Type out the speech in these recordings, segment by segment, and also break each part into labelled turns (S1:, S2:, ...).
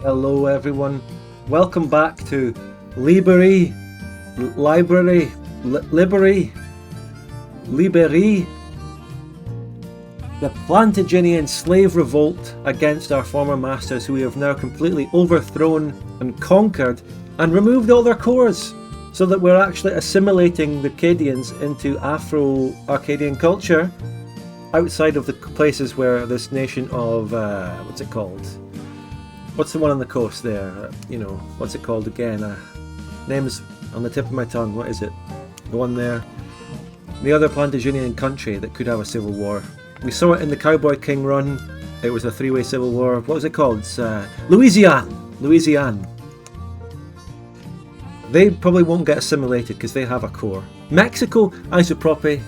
S1: Hello everyone, welcome back to Libérie, Libérie, the Plantagenian slave revolt against our former masters, who we have now completely overthrown and conquered and removed all their cores, so that we're actually assimilating the Acadians into Afro-Arcadian culture outside of the places where this nation of, what's it called? What's the one on the coast there? What's it called again? Name's on the tip of my tongue. What is it? The one there. The other Plantagenian country that could have a civil war. We saw it in the Cowboy King run. It was a three-way civil war. What was it called? It's Louisiane. They probably won't get assimilated because they have a core. Mexico, isoprope.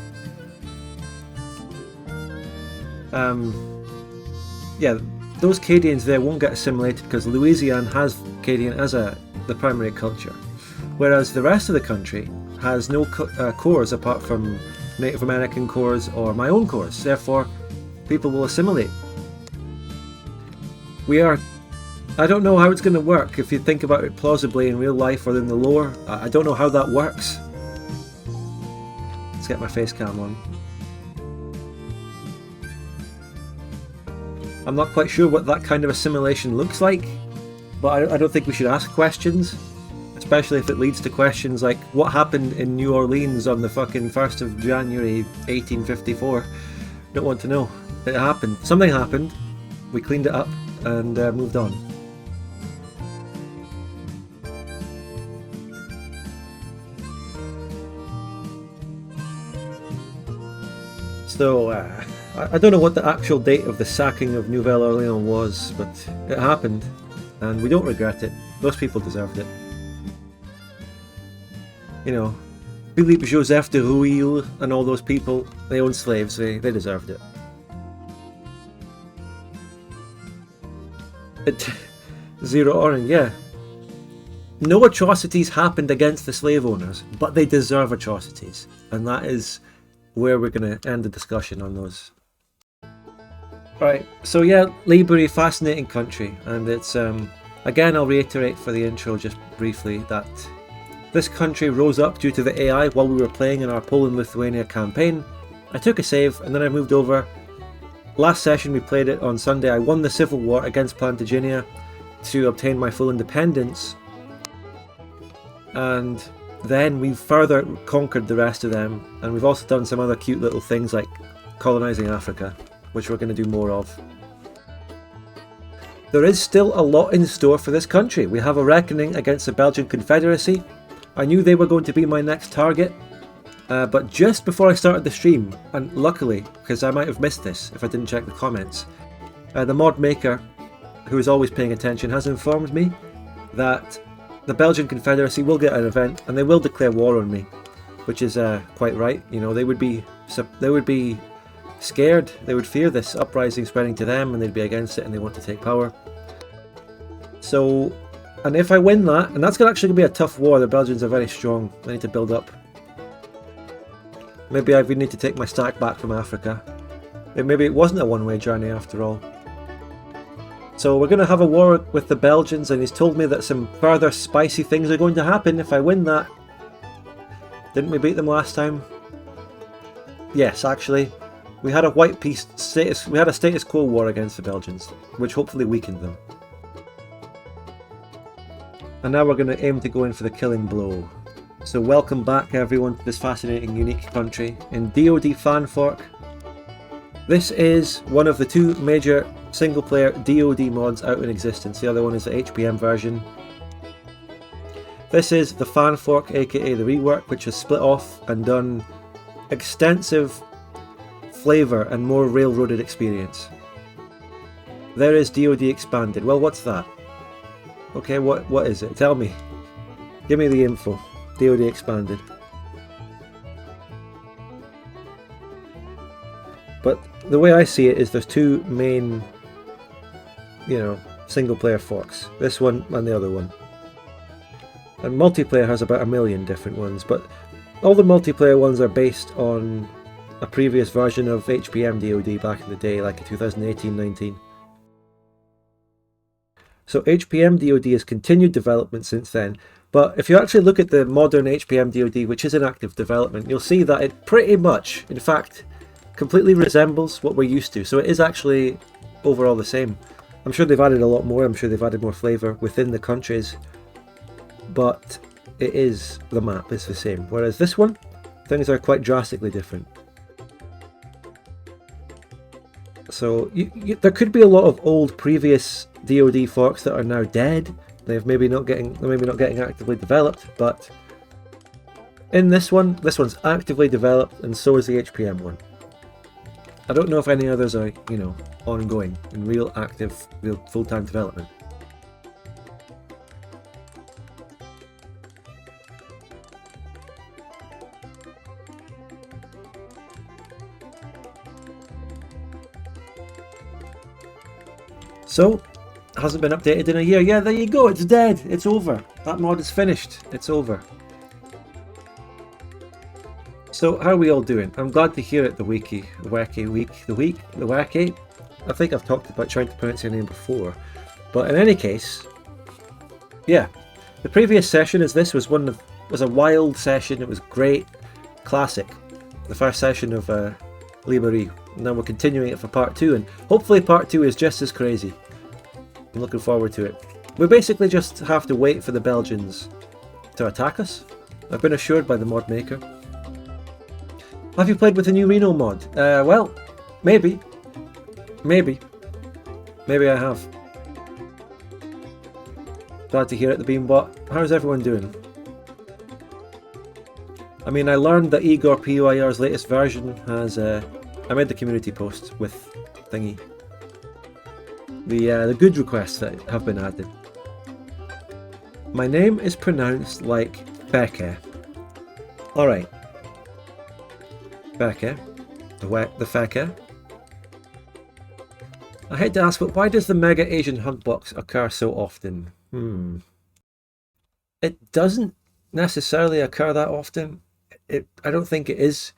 S1: Yeah. Those Acadians there won't get assimilated because Louisiane has Acadian as the primary culture, whereas the rest of the country has no cores apart from Native American cores or my own cores. Therefore, people will assimilate. I don't know how it's going to work if you think about it plausibly in real life or in the lore. I don't know how that works. Let's get my face cam on. I'm not quite sure what that kind of assimilation looks like, but I don't think we should ask questions, especially if it leads to questions like what happened in New Orleans on the fucking 1st of January 1854. Don't want to know. It happened. Something happened. We cleaned it up and moved on. So, I don't know what the actual date of the sacking of Nouvelle-Orléans was, but it happened, and we don't regret it. Those people deserved it. Philippe Joseph de Rueil and all those people, they owned slaves, they deserved it. Zero Orange, yeah. No atrocities happened against the slave owners, but they deserve atrocities, and that is where we're going to end the discussion on those. Right, so yeah, Libérie, fascinating country, and it's, again I'll reiterate for the intro just briefly that this country rose up due to the AI while we were playing in our Poland-Lithuania campaign. I took a save and then I moved over. Last session we played it on Sunday. I won the civil war against Plantagenia to obtain my full independence, and then we further conquered the rest of them, and we've also done some other cute little things like colonising Africa, which we're going to do more of. There is still a lot in store for this country. We have a reckoning against the Belgian Confederacy. I knew they were going to be my next target, but just before I started the stream, and luckily, because I might have missed this if I didn't check the comments, the mod maker, who is always paying attention, has informed me that the Belgian Confederacy will get an event and they will declare war on me, which is quite right. They would be scared, they would fear this uprising spreading to them, and they'd be against it and they want to take power. So, and if I win that, and that's actually going to be a tough war, the Belgians are very strong, I need to build up. Maybe I would need to take my stack back from Africa. Maybe it wasn't a one-way journey after all. So we're going to have a war with the Belgians, and he's told me that some further spicy things are going to happen if I win that. Didn't we beat them last time? Yes, actually. We had a white peace status. We had a status quo war against the Belgians, which hopefully weakened them. And now we're going to aim to go in for the killing blow. So welcome back everyone to this fascinating, unique country in DoD Fanfork. This is one of the two major single-player DoD mods out in existence. The other one is the HPM version. This is the Fanfork, aka the rework, which has split off and done extensive flavour and more railroaded experience. There is DoD Expanded. Well, what's that? Okay, what is it? Tell me. Give me the info. DoD Expanded. But the way I see it is there's two main, single player forks. This one and the other one. And multiplayer has about 1 million different ones, but all the multiplayer ones are based on a previous version of HPM DoD back in the day, like in 2018-19. So HPM DoD has continued development since then. But if you actually look at the modern HPM DoD, which is in active development, you'll see that it pretty much, in fact, completely resembles what we're used to. So it is actually overall the same. I'm sure they've added a lot more. I'm sure they've added more flavour within the countries. But it is, the map is the same. Whereas this one, things are quite drastically different. So there could be a lot of old previous DoD forks that are now dead. They're maybe not getting actively developed, but in this one's actively developed, and so is the HPM one. I don't know if any others are, you know, ongoing in real active, real full-time development. So, hasn't been updated in a year. Yeah, there you go, it's dead, it's over. That mod is finished, it's over. So, how are we all doing? I'm glad to hear it, the wacky. I think I've talked about trying to pronounce your name before. But in any case, yeah. The previous session was a wild session, it was great, classic. The first session of Libérie. Now we're continuing it for part 2, and hopefully part 2 is just as crazy. I'm looking forward to it. We basically just have to wait for the Belgians to attack us. I've been assured by the mod maker. Have you played with the new Reno mod? Well, maybe. Maybe I have. Glad to hear it, the Beambot. How's everyone doing? I mean, I learned that Igor POIR's latest version has... I made the community post with thingy. The good requests that have been added. My name is pronounced like Becca. Alright. Becca. The Fecca. I hate to ask, but why does the Mega Asian Hug Box occur so often? It doesn't necessarily occur that often. I don't think it is.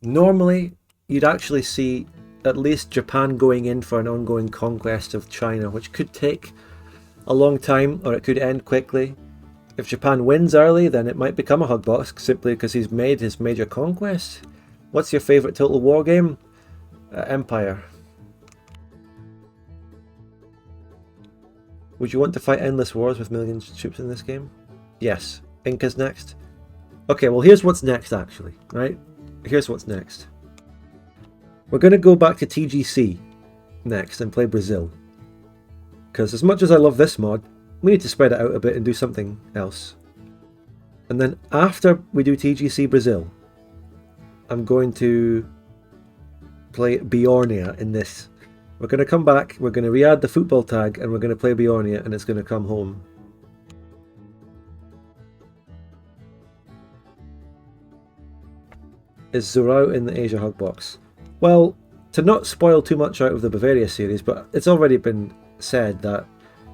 S1: Normally, you'd actually see at least Japan going in for an ongoing conquest of China, which could take a long time, or it could end quickly. If Japan wins early, then it might become a hug box, simply because he's made his major conquest. What's your favourite Total War game? Empire. Would you want to fight endless wars with millions of troops in this game? Yes. Inca's next? Okay, well here's what's next actually, right? Here's what's next. We're going to go back to TGC next and play Brazil. Because as much as I love this mod, we need to spread it out a bit and do something else. And then after we do TGC Brazil, I'm going to play Bjornia in this. We're going to come back, we're going to re-add the football tag, and we're going to play Bjornia, and it's going to come home. Is Zorao in the Asia Hug Box? Well, to not spoil too much out of the Bavaria series, but it's already been said that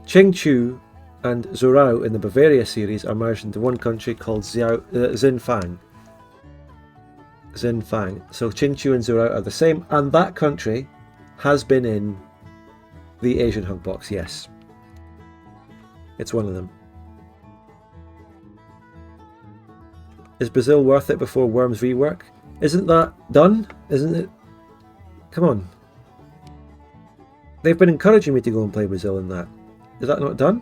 S1: Qingchu and Zorao in the Bavaria series are merged into one country called Xinfang. So Qingchu and Zorao are the same, and that country has been in the Asian Hug Box, yes. It's one of them. Is Brazil worth it before Worms rework? Isn't that done? Isn't it? Come on. They've been encouraging me to go and play Brazil in that. Is that not done?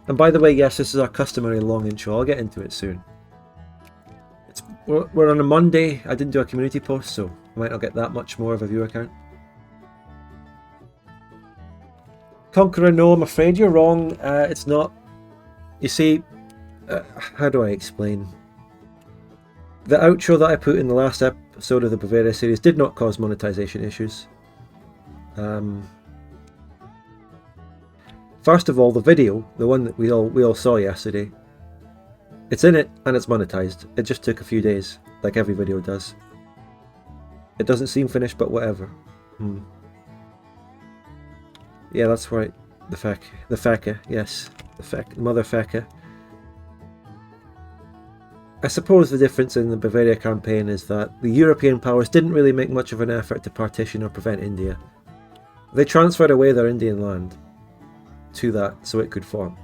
S1: And by the way, yes, this is our customary long intro. I'll get into it soon. We're on a Monday. I didn't do a community post, so I might not get that much more of a viewer count. Conqueror, no, I'm afraid you're wrong. It's not. You see, how do I explain? The outro that I put in the last episode of the Bavaria series did not cause monetization issues. First of all, the video, the one that we all saw yesterday, it's in it and it's monetized. It just took a few days, like every video does. It doesn't seem finished, but whatever. Yeah, that's right. The Fecca, yes, Mother Fecca. I suppose the difference in the Bavaria campaign is that the European powers didn't really make much of an effort to partition or prevent India. They transferred away their Indian land to that so it could form.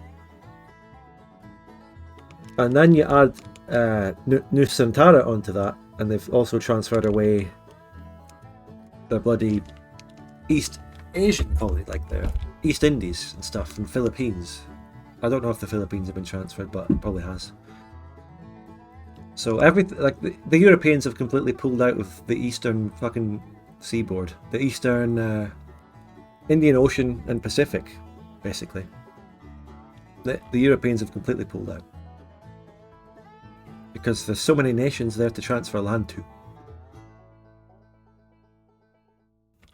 S1: And then you add Nusantara onto that, and they've also transferred away the bloody East Asian, probably, like the East Indies and stuff, and Philippines. I don't know if the Philippines have been transferred, but it probably has. So everything, like the Europeans have completely pulled out of the eastern fucking seaboard, the eastern Indian Ocean and Pacific, basically. The Europeans have completely pulled out because there's so many nations there to transfer land to.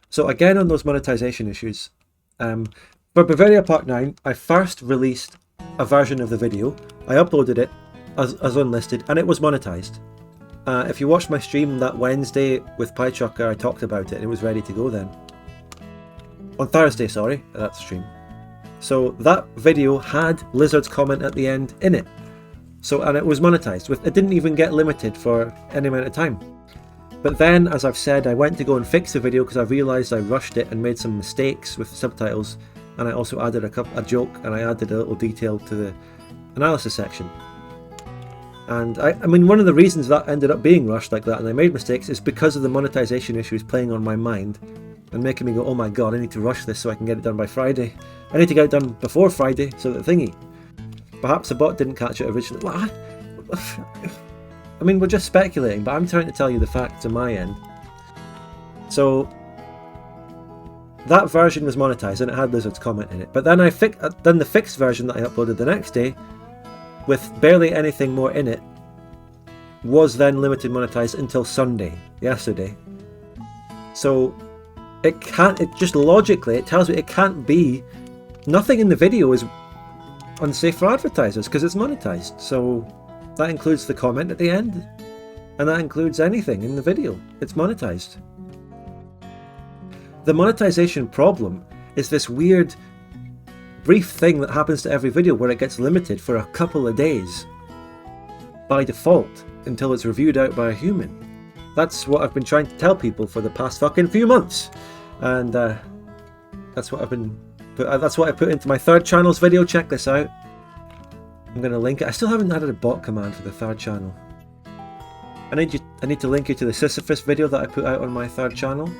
S1: So again, on those monetization issues, for Bavaria Part 9, I first released a version of the video. I uploaded it as unlisted, and it was monetized. If you watched my stream that Wednesday with PyChucker, I talked about it, and it was ready to go then. On Thursday, sorry, that stream. So that video had Lizard's comment at the end in it. So, and it was monetized. It didn't even get limited for any amount of time. But then, as I've said, I went to go and fix the video because I realised I rushed it and made some mistakes with the subtitles, and I also added a joke, and I added a little detail to the analysis section. And I mean, one of the reasons that ended up being rushed like that and I made mistakes is because of the monetization issues playing on my mind and making me go, oh my god, I need to rush this so I can get it done by Friday. I need to get it done before Friday, so that thingy. Perhaps the bot didn't catch it originally. Well, I mean, we're just speculating, but I'm trying to tell you the facts on my end. So that version was monetized and it had Lizard's comment in it. But then then the fixed version that I uploaded the next day, with barely anything more in it, was then limited monetized until Sunday, yesterday. So it just logically, it tells me it can't be, nothing in the video is unsafe for advertisers because it's monetized. So that includes the comment at the end, and that includes anything in the video. It's monetized. The monetization problem is this weird brief thing that happens to every video where it gets limited for a couple of days by default until it's reviewed out by a human. That's what I've been trying to tell people for the past fucking few months, and that's what I put into my third channel's video. Check this out. I'm going to link it. I still haven't added a bot command for the third channel. I need to link you to the Sisyphus video that I put out on my third channel.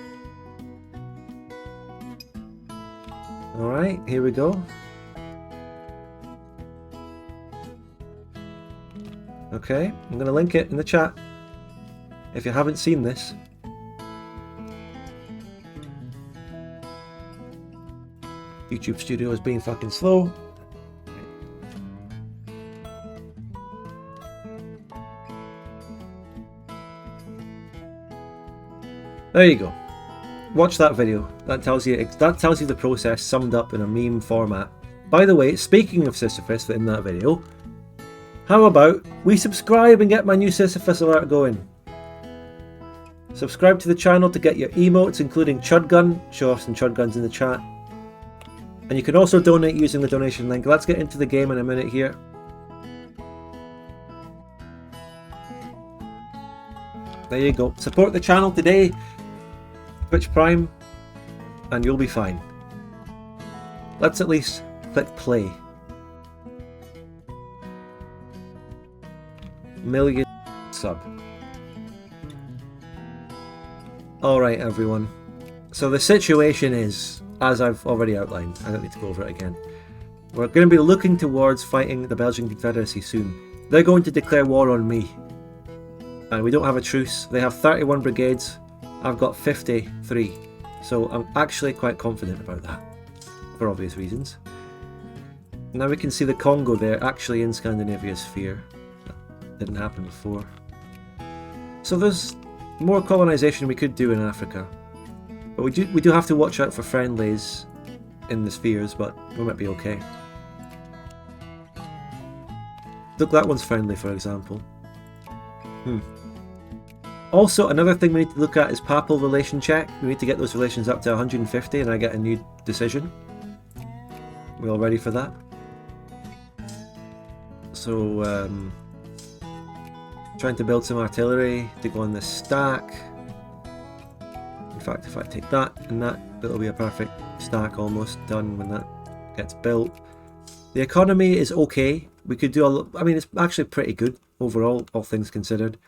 S1: Alright, here we go. Okay, I'm going to link it in the chat if you haven't seen this. YouTube Studio is being fucking slow. There you go. Watch that video. That tells you the process summed up in a meme format. By the way, speaking of Sisyphus in that video, how about we subscribe and get my new Sisyphus alert going? Subscribe to the channel to get your emotes, including Chud Gun. Show off some Chud Guns in the chat. And you can also donate using the donation link. Let's get into the game in a minute here. There you go. Support the channel today. Twitch Prime, and you'll be fine. Let's at least click play. Million sub. Alright everyone. So the situation is, as I've already outlined, I don't need to go over it again. We're going to be looking towards fighting the Belgian Confederacy soon. They're going to declare war on me. And we don't have a truce. They have 31 brigades. I've got 53, so I'm actually quite confident about that, for obvious reasons. Now we can see the Congo there, actually in Scandinavia's sphere. That didn't happen before. So there's more colonisation we could do in Africa. But we do have to watch out for friendlies in the spheres, but we might be okay. Look, that one's friendly, for example. Also, another thing we need to look at is papal relation check. We need to get those relations up to 150 and I get a new decision. We all ready for that? So, trying to build some artillery to go on this stack. fact, if I take that and that, it'll be a perfect stack almost done when that gets built. The economy is okay. We could do a lot. I mean, it's actually pretty good overall, all things considered.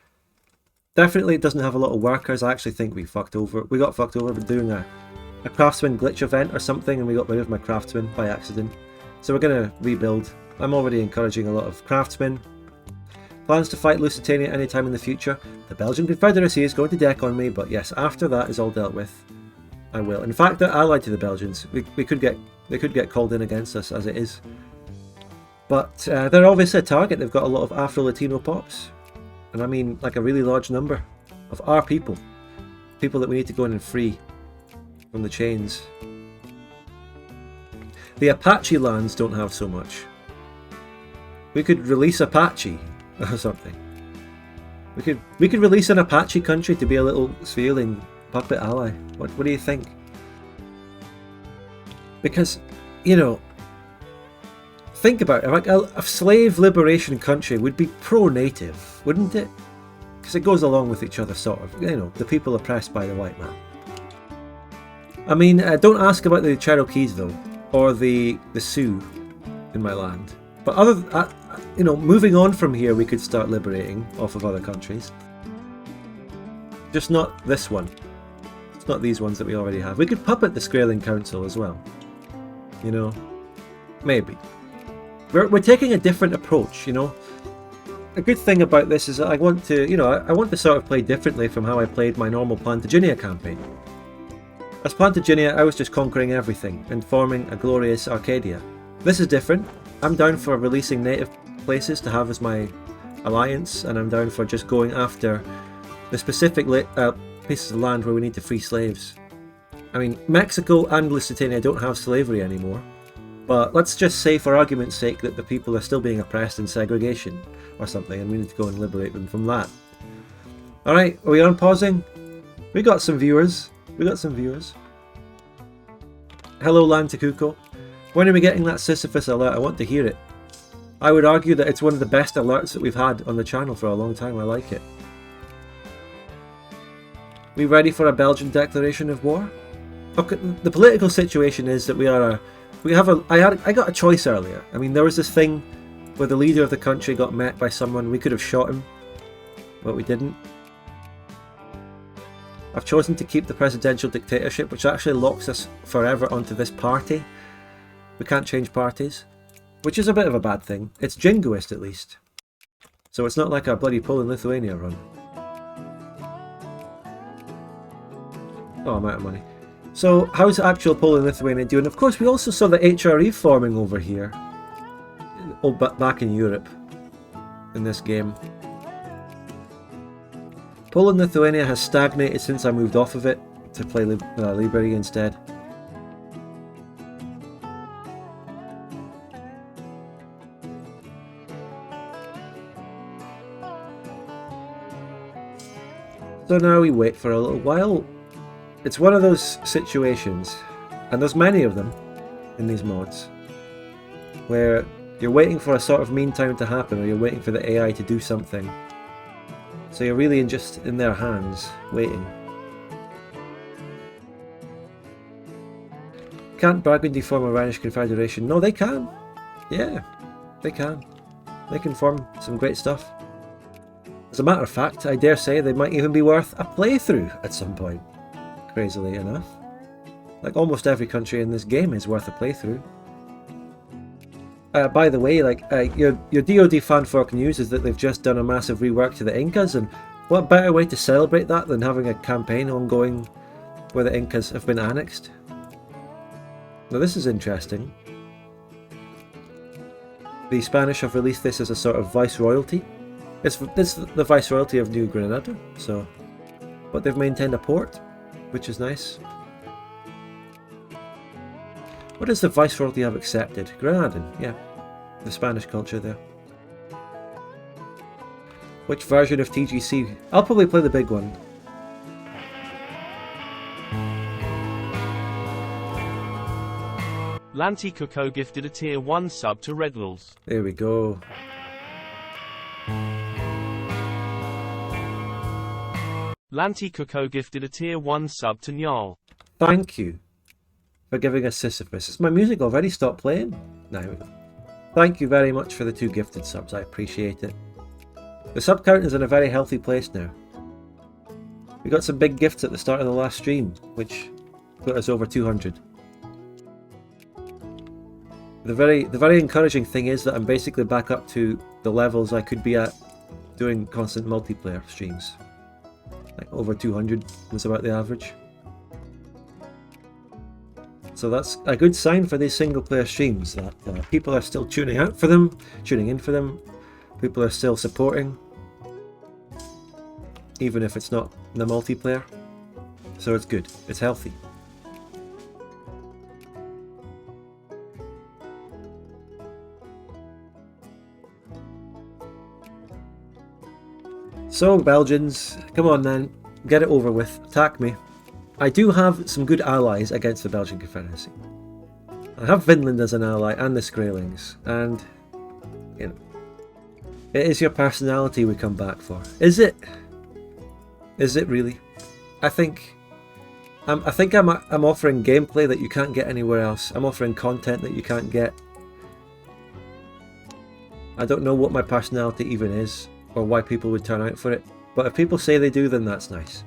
S1: Definitely it doesn't have a lot of workers. I actually think we got fucked over with doing a craftsman glitch event or something, and we got rid of my craftsman by accident. So we're going to rebuild. I'm already encouraging a lot of craftsmen. Plans to fight Lusitania anytime in the future. The Belgian Confederacy is going to deck on me, but yes, after that is all dealt with, I will. In fact, they're allied to the Belgians. They could get called in against us as it is. But they're obviously a target. They've got a lot of Afro-Latino pops. And I mean, like a really large number of our people. People that we need to go in and free from the chains. The Apache lands don't have so much. We could release Apache or something. We could release an Apache country to be a little feeling puppet ally. What do you think? Because, you know, think about it. Like a slave liberation country would be pro-native, wouldn't it? Because it goes along with each other, sort of. You know, the people oppressed by the white man. I mean, don't ask about the Cherokees though, or the Sioux in my land. But you know, moving on from here, we could start liberating off of other countries. Just not this one. It's not these ones that we already have. We could puppet the Skraeling Council as well. You know, maybe. We're taking a different approach, you know. A good thing about this is that I want to, you know, I want to sort of play differently from how I played my normal Plantagenia campaign. As Plantagenia, I was just conquering everything and forming a glorious Arcadia. This is different. I'm down for releasing native places to have as my alliance, and I'm down for just going after the specific pieces of land where we need to free slaves. I mean, Mexico and Lusitania don't have slavery anymore. But let's just say, for argument's sake, that the people are still being oppressed in segregation or something, and we need to go and liberate them from that. Alright, are we on pausing? We got some viewers. Hello, Lantacuco. When are we getting that Sisyphus alert? I want to hear it. I would argue that it's one of the best alerts that we've had on the channel for a long time. I like it. We ready for a Belgian declaration of war? Okay, the political situation is that I got a choice earlier. I mean, there was this thing where the leader of the country got met by someone. We could have shot him, but we didn't. I've chosen to keep the presidential dictatorship, which actually locks us forever onto this party. We can't change parties, which is a bit of a bad thing. It's jingoist at least. So it's not like our bloody Poland-Lithuania run. Oh, I'm out of money. So, how's actual Poland-Lithuania doing? Of course, we also saw the HRE forming over here. Oh, but back in Europe. In this game. Poland-Lithuania has stagnated since I moved off of it to play Libérie instead. So now we wait for a little while. It's one of those situations, and there's many of them in these mods, where you're waiting for a sort of meantime to happen, or you're waiting for the AI to do something. So you're really just in their hands, waiting. Can't Burgundy form a Rhenish Confederation? No, they can. Yeah, they can. They can form some great stuff. As a matter of fact, I dare say they might even be worth a playthrough at some point. Crazily enough. Like almost every country in this game is worth a playthrough. By the way, like your DoD fanfork news is that they've just done a massive rework to the Incas, and what better way to celebrate that than having a campaign ongoing where the Incas have been annexed? Now this is interesting. The Spanish have released this as a sort of viceroyalty. It's the viceroyalty of New Granada, so, but they've maintained a port, which is nice. What does the viceroyalty have accepted? Granadan, yeah. The Spanish culture there. Which version of TGC? I'll probably play the big one.
S2: Lanty Coco gifted a tier 1 sub to Redwills.
S1: There we go.
S2: Lanty Coco gifted a tier 1 sub to Njal.
S1: Thank you for giving us Sisyphus. Is my music already stopped playing? No, here we go. Thank you very much for the 2 gifted subs. I appreciate it. The sub count is in a very healthy place now. We got some big gifts at the start of the last stream, which put us over 200. The very encouraging thing is that I'm basically back up to the levels I could be at doing constant multiplayer streams. Like over 200 was about the average. So that's a good sign for these single player streams, that people are still tuning in for them, people are still supporting, even if it's not the multiplayer. So it's good, it's healthy. So Belgians, come on then, get it over with, attack me. I do have some good allies against the Belgian Confederacy. I have Finland as an ally and the Skraelings, and you know, it is your personality we come back for. Is it? Is it really? I think I'm offering gameplay that you can't get anywhere else. I'm offering content that you can't get. I don't know what my personality even is, or why people would turn out for it, but if people say they do, then that's nice.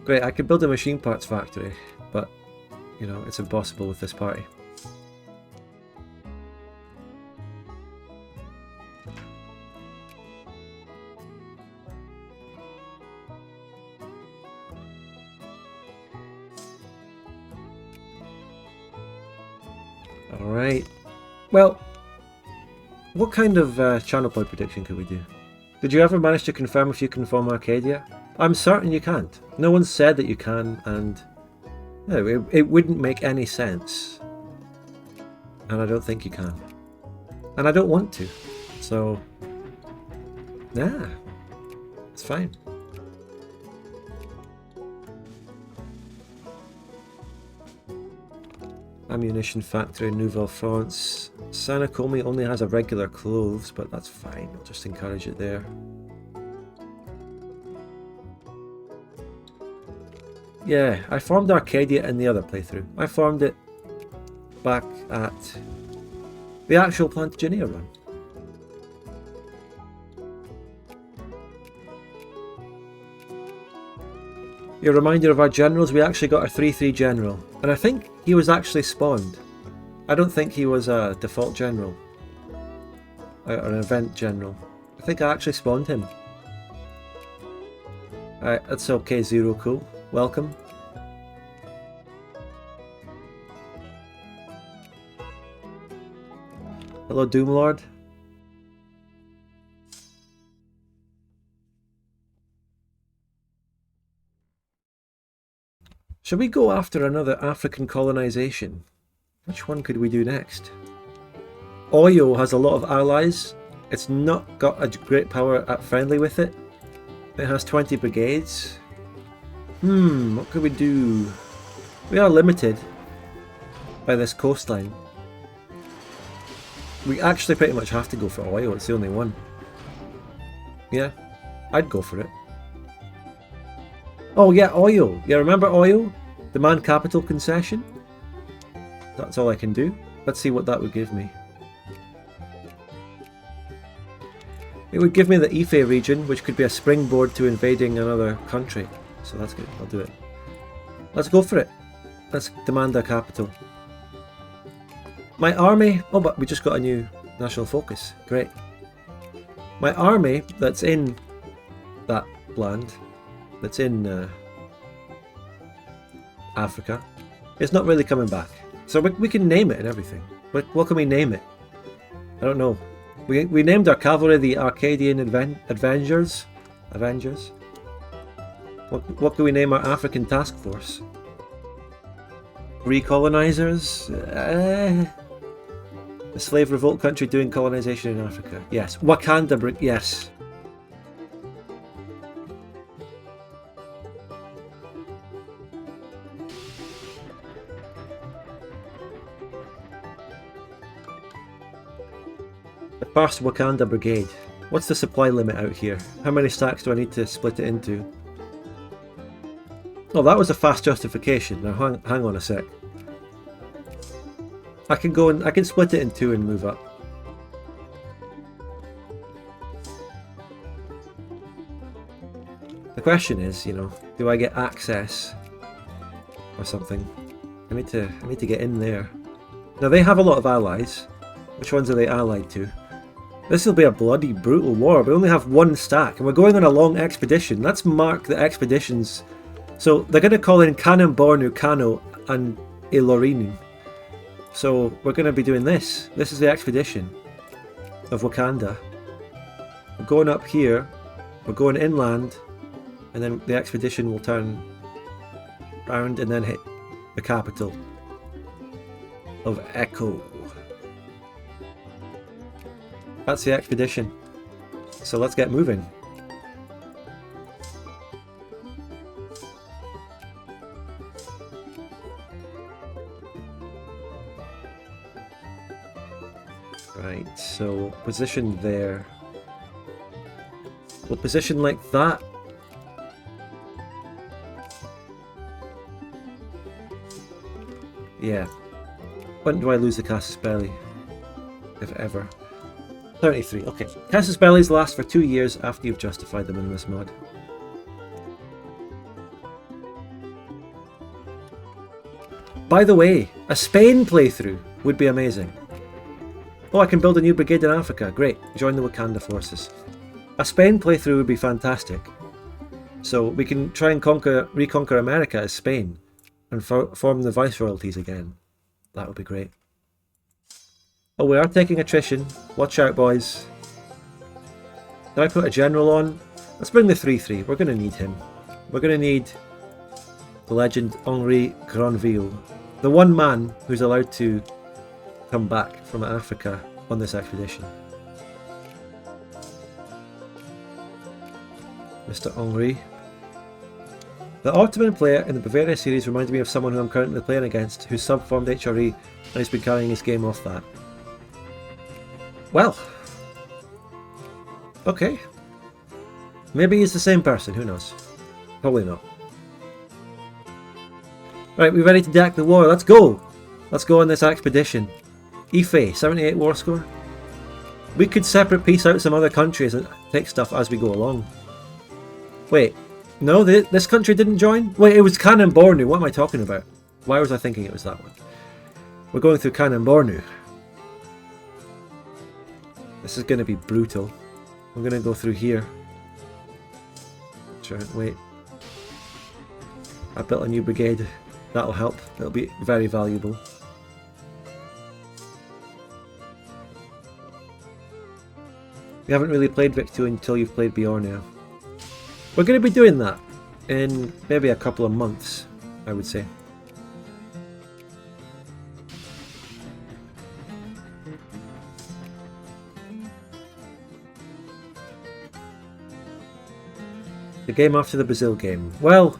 S1: Great, I could build a machine parts factory, but you know, it's impossible with this party. Alright, well, what kind of channel point prediction could we do? Did you ever manage to confirm if you can form Arcadia? I'm certain you can't. No one said that you can, and no, it wouldn't make any sense. And I don't think you can. And I don't want to. So, nah, it's fine. Ammunition factory in Nouvelle-France. Sanakomi only has a regular clothes, but that's fine. I'll just encourage it there. Yeah, I formed Arcadia in the other playthrough. I formed it back at the actual Plantagenian run. You're a reminder of our generals. We actually got our 3-3 general, and I think he was actually spawned. I don't think he was a default general or an event general. I think I actually spawned him. Alright, that's okay, Zero Cool. Welcome. Hello, Doomlord. Shall we go after another African colonization? Which one could we do next? Oyo has a lot of allies. It's not got a great power at friendly with it. It has 20 brigades. What could we do? We are limited by this coastline. We actually pretty much have to go for Oyo, it's the only one. Yeah, I'd go for it. Oh yeah, Oyo. Yeah, remember Oyo? Demand capital concession? That's all I can do. Let's see what that would give me. It would give me the Ife region, which could be a springboard to invading another country. So that's good, I'll do it. Let's go for it. Let's demand our capital. My army... Oh, but we just got a new national focus. Great. My army that's in that land, that's in Africa, is not really coming back. So we can name it and everything. What can we name it? I don't know. We named our cavalry the Arcadian Avengers. What can we name our African task force? Recolonizers? The slave revolt country doing colonization in Africa. Yes. Wakanda, yes. The first Wakanda Brigade. What's the supply limit out here? How many stacks do I need to split it into? Oh, that was a fast justification. Now hang on a sec. I can split it in two and move up. The question is, you know, do I get access or something? I need to get in there. Now they have a lot of allies. Which ones are they allied to? This will be a bloody brutal war. We only have one stack and we're going on a long expedition. Let's mark the expeditions. So they're going to call in Kanem Bornu, Kano and Ilorin. So we're going to be doing this. This is the expedition of Wakanda. We're going up here. We're going inland. And then the expedition will turn round and then hit the capital of Echo. That's the expedition. So let's get moving. Right, so position there. We'll position like that. Yeah. When do I lose the Casus Belli? If ever. 33. Okay. Casus Bellis last for 2 years after you've justified them in this mod. By the way, a Spain playthrough would be amazing. Oh, I can build a new brigade in Africa. Great. Join the Wakanda forces. A Spain playthrough would be fantastic. So we can try and reconquer America as Spain and form the viceroyalties again. That would be great. Oh, we are taking attrition. Watch out, boys. Did I put a general on? Let's bring the 3-3. We're going to need him. We're going to need the legend Henri Granville. The one man who's allowed to come back from Africa on this expedition. Mr. Henri. The Ottoman player in the Bavaria series reminds me of someone who I'm currently playing against, who's sub-formed HRE and has been carrying his game off that. Well. Okay. Maybe he's the same person, who knows? Probably not. Right, we ready to deck the war? Let's go! Let's go on this expedition. Ife, 78 war score. We could separate piece out some other countries and take stuff as we go along. Wait, no, this country didn't join? Wait, it was Kanem Bornu. What am I talking about? Why was I thinking it was that one? We're going through Kanem Bornu. This is going to be brutal. I'm going to go through here. Sure, wait. I built a new brigade. That'll help. It'll be very valuable. You haven't really played Vic 2 until you've played Bjorn now. We're going to be doing that in maybe a couple of months, I would say. The game after the Brazil game. Well,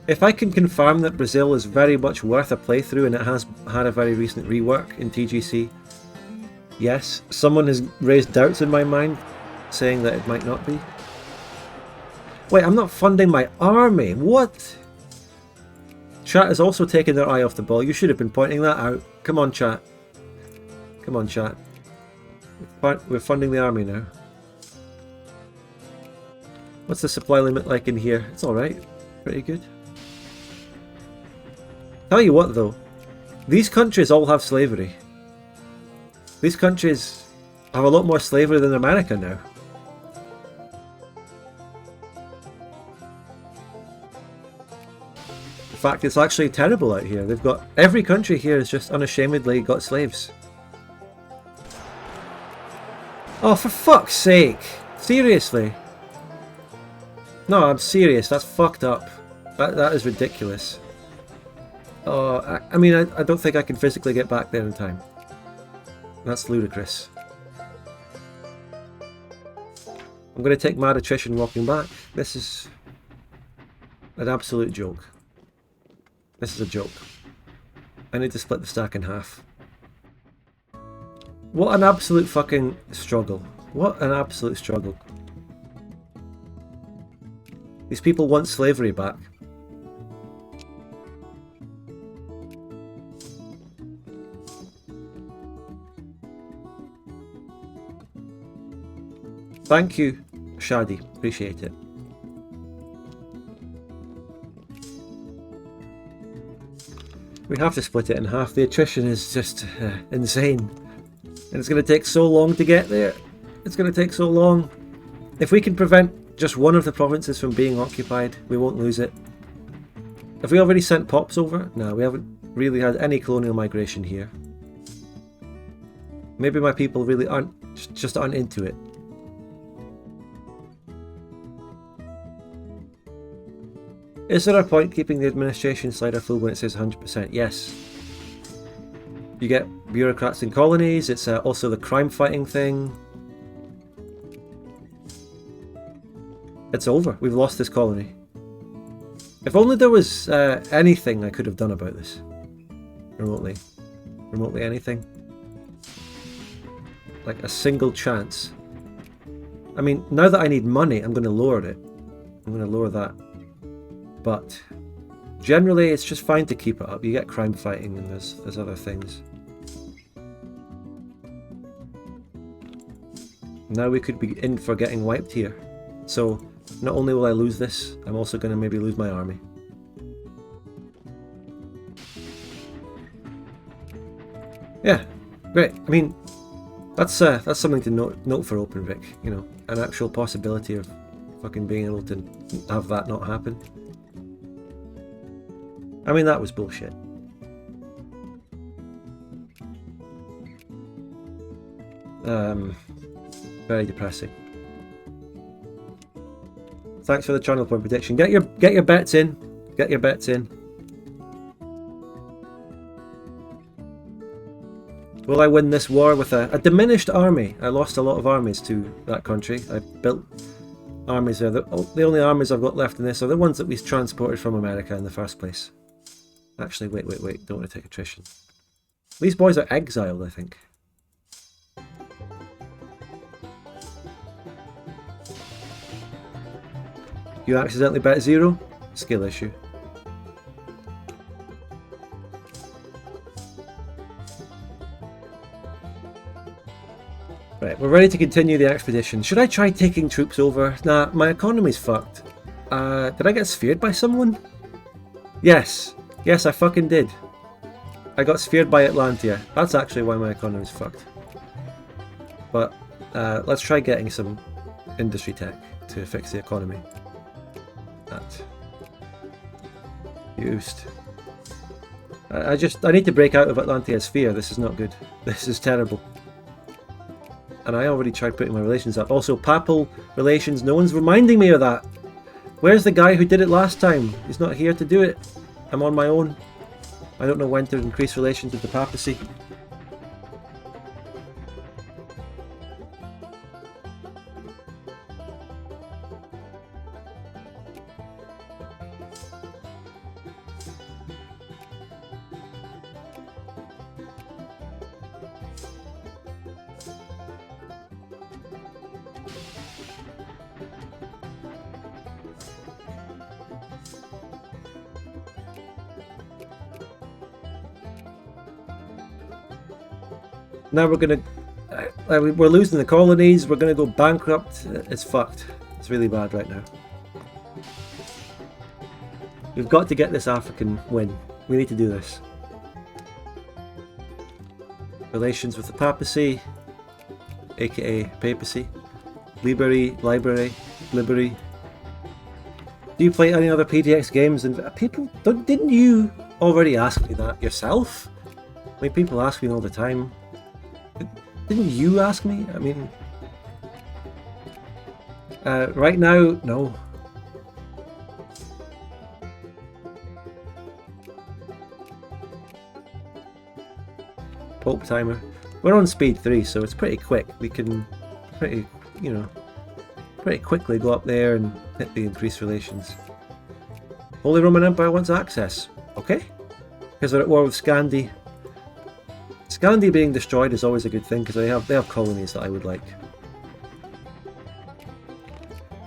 S1: if I can confirm that Brazil is very much worth a playthrough and it has had a very recent rework in TGC, yes. Someone has raised doubts in my mind, saying that it might not be. Wait, I'm not funding my army. What? Chat has also taken their eye off the ball. You should have been pointing that out. Come on, chat. Come on, chat. We're funding the army now. What's the supply limit like in here? It's alright. Pretty good. Tell you what though. These countries all have slavery. These countries have a lot more slavery than America now. In fact, it's actually terrible out here. They've got... Every country here has just unashamedly got slaves. Oh, for fuck's sake! Seriously? No, I'm serious. That's fucked up. That is ridiculous. Oh, I mean, I don't think I can physically get back there in time. That's ludicrous. I'm going to take mad attrition walking back. This is an absolute joke. This is a joke. I need to split the stack in half. What an absolute fucking struggle. What an absolute struggle. These people want slavery back. Thank you, Shadi. Appreciate it. We have to split it in half. The attrition is just insane. And it's going to take so long to get there. It's going to take so long. If we can prevent just one of the provinces from being occupied, we won't lose it. Have we already sent Pops over? No, we haven't really had any colonial migration here. Maybe my people really just aren't into it. Is there a point keeping the administration slider full when it says 100%? Yes. You get bureaucrats in colonies. It's also the crime fighting thing. It's over. We've lost this colony. If only there was anything I could have done about this. Remotely. Remotely anything. Like a single chance. I mean, now that I need money, I'm going to lower it. I'm going to lower that. But generally, it's just fine to keep it up. You get crime fighting and there's other things. Now we could be in for getting wiped here. So not only will I lose this, I'm also going to maybe lose my army. Yeah, great. I mean, that's something to note for OpenVic. You know, an actual possibility of fucking being able to have that not happen. I mean, that was bullshit. Very depressing. Thanks for the channel point prediction. Get your bets in. Get your bets in. Will I win this war with a diminished army? I lost a lot of armies to that country. I built armies there. The only armies I've got left in this are the ones that we transported from America in the first place. Actually, wait. Don't want to take attrition. These boys are exiled, I think. You accidentally bet 0? Skill issue. Right, we're ready to continue the expedition. Should I try taking troops over? Nah, my economy's fucked. Did I get sphered by someone? Yes. Yes, I fucking did. I got sphered by Atlantia. That's actually why my economy's fucked. But let's try getting some industry tech to fix the economy. That. Used. I need to break out of Atlantia's sphere. This is not good. This is terrible. And I already tried putting my relations up. Also, papal relations. No one's reminding me of that. Where's the guy who did it last time? He's not here to do it. I'm on my own. I don't know when to increase relations with the papacy. Now we're losing the colonies, we're gonna go bankrupt. It's fucked. It's really bad right now. We've got to get this African win. We need to do this. Relations with the papacy, aka papacy. Libérie. Do you play any other PDX games? And people, didn't you already ask me that yourself? I mean, people ask me all the time. Didn't you ask me? I mean, right now, no. Pope timer. We're on speed 3, so it's pretty quick. We can pretty quickly go up there and hit the increased relations. Holy Roman Empire wants access. Okay. Because they're at war with Scandi. Scandi being destroyed is always a good thing because they have colonies that I would like.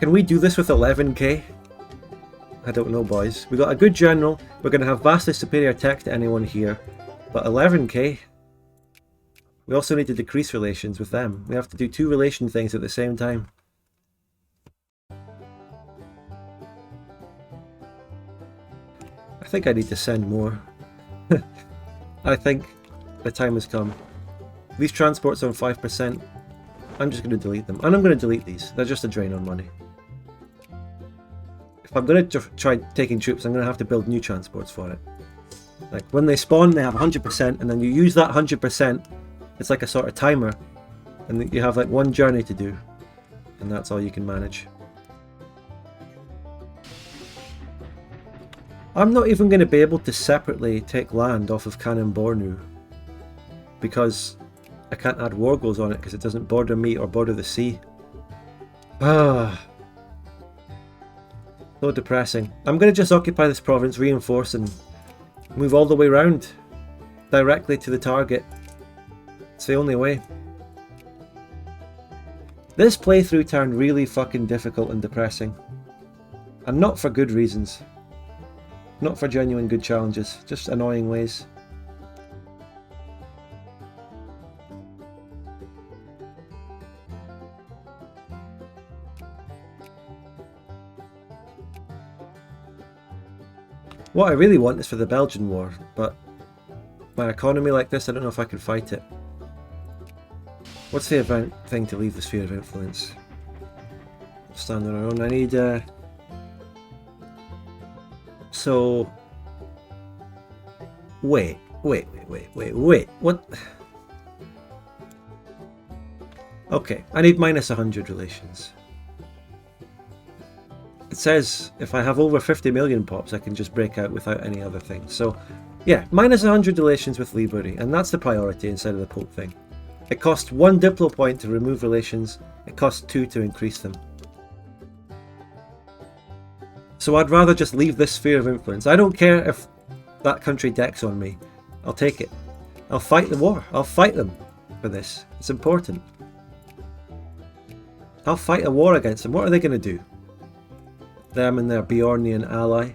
S1: Can we do this with 11k? I don't know, boys. We got a good general. We're going to have vastly superior tech to anyone here. But 11k? We also need to decrease relations with them. We have to do 2 relation things at the same time. I think I need to send more. I think the time has come. These transports are on 5%. I'm just going to delete them. And I'm going to delete these. They're just a drain on money. If I'm going to try taking troops, I'm going to have to build new transports for it. Like, when they spawn, they have 100%, and then you use that 100%. It's like a sort of timer. And you have like 1 journey to do. And that's all you can manage. I'm not even going to be able to separately take land off of Kanem Bornu. Because I can't add war goals on it because it doesn't border me or border the sea. Ah. So depressing. I'm going to just occupy this province, reinforce, and move all the way around. Directly to the target. It's the only way. This playthrough turned really fucking difficult and depressing. And not for good reasons. Not for genuine good challenges. Just annoying ways. What I really want is for the Belgian war, but my economy like this, I don't know if I can fight it. What's the event thing to leave the sphere of influence? Stand on our own. I need so wait. What? Okay, I need minus 100 relations. It says if I have over 50 million pops, I can just break out without any other thing. So, yeah, minus 100 relations with Libérie, and that's the priority instead of the Pope thing. It costs 1 diplo point to remove relations, it costs 2 to increase them. So I'd rather just leave this sphere of influence. I don't care if that country decks on me. I'll take it. I'll fight the war. I'll fight them for this. It's important. I'll fight a war against them. What are they going to do? Them and their Bjornian ally.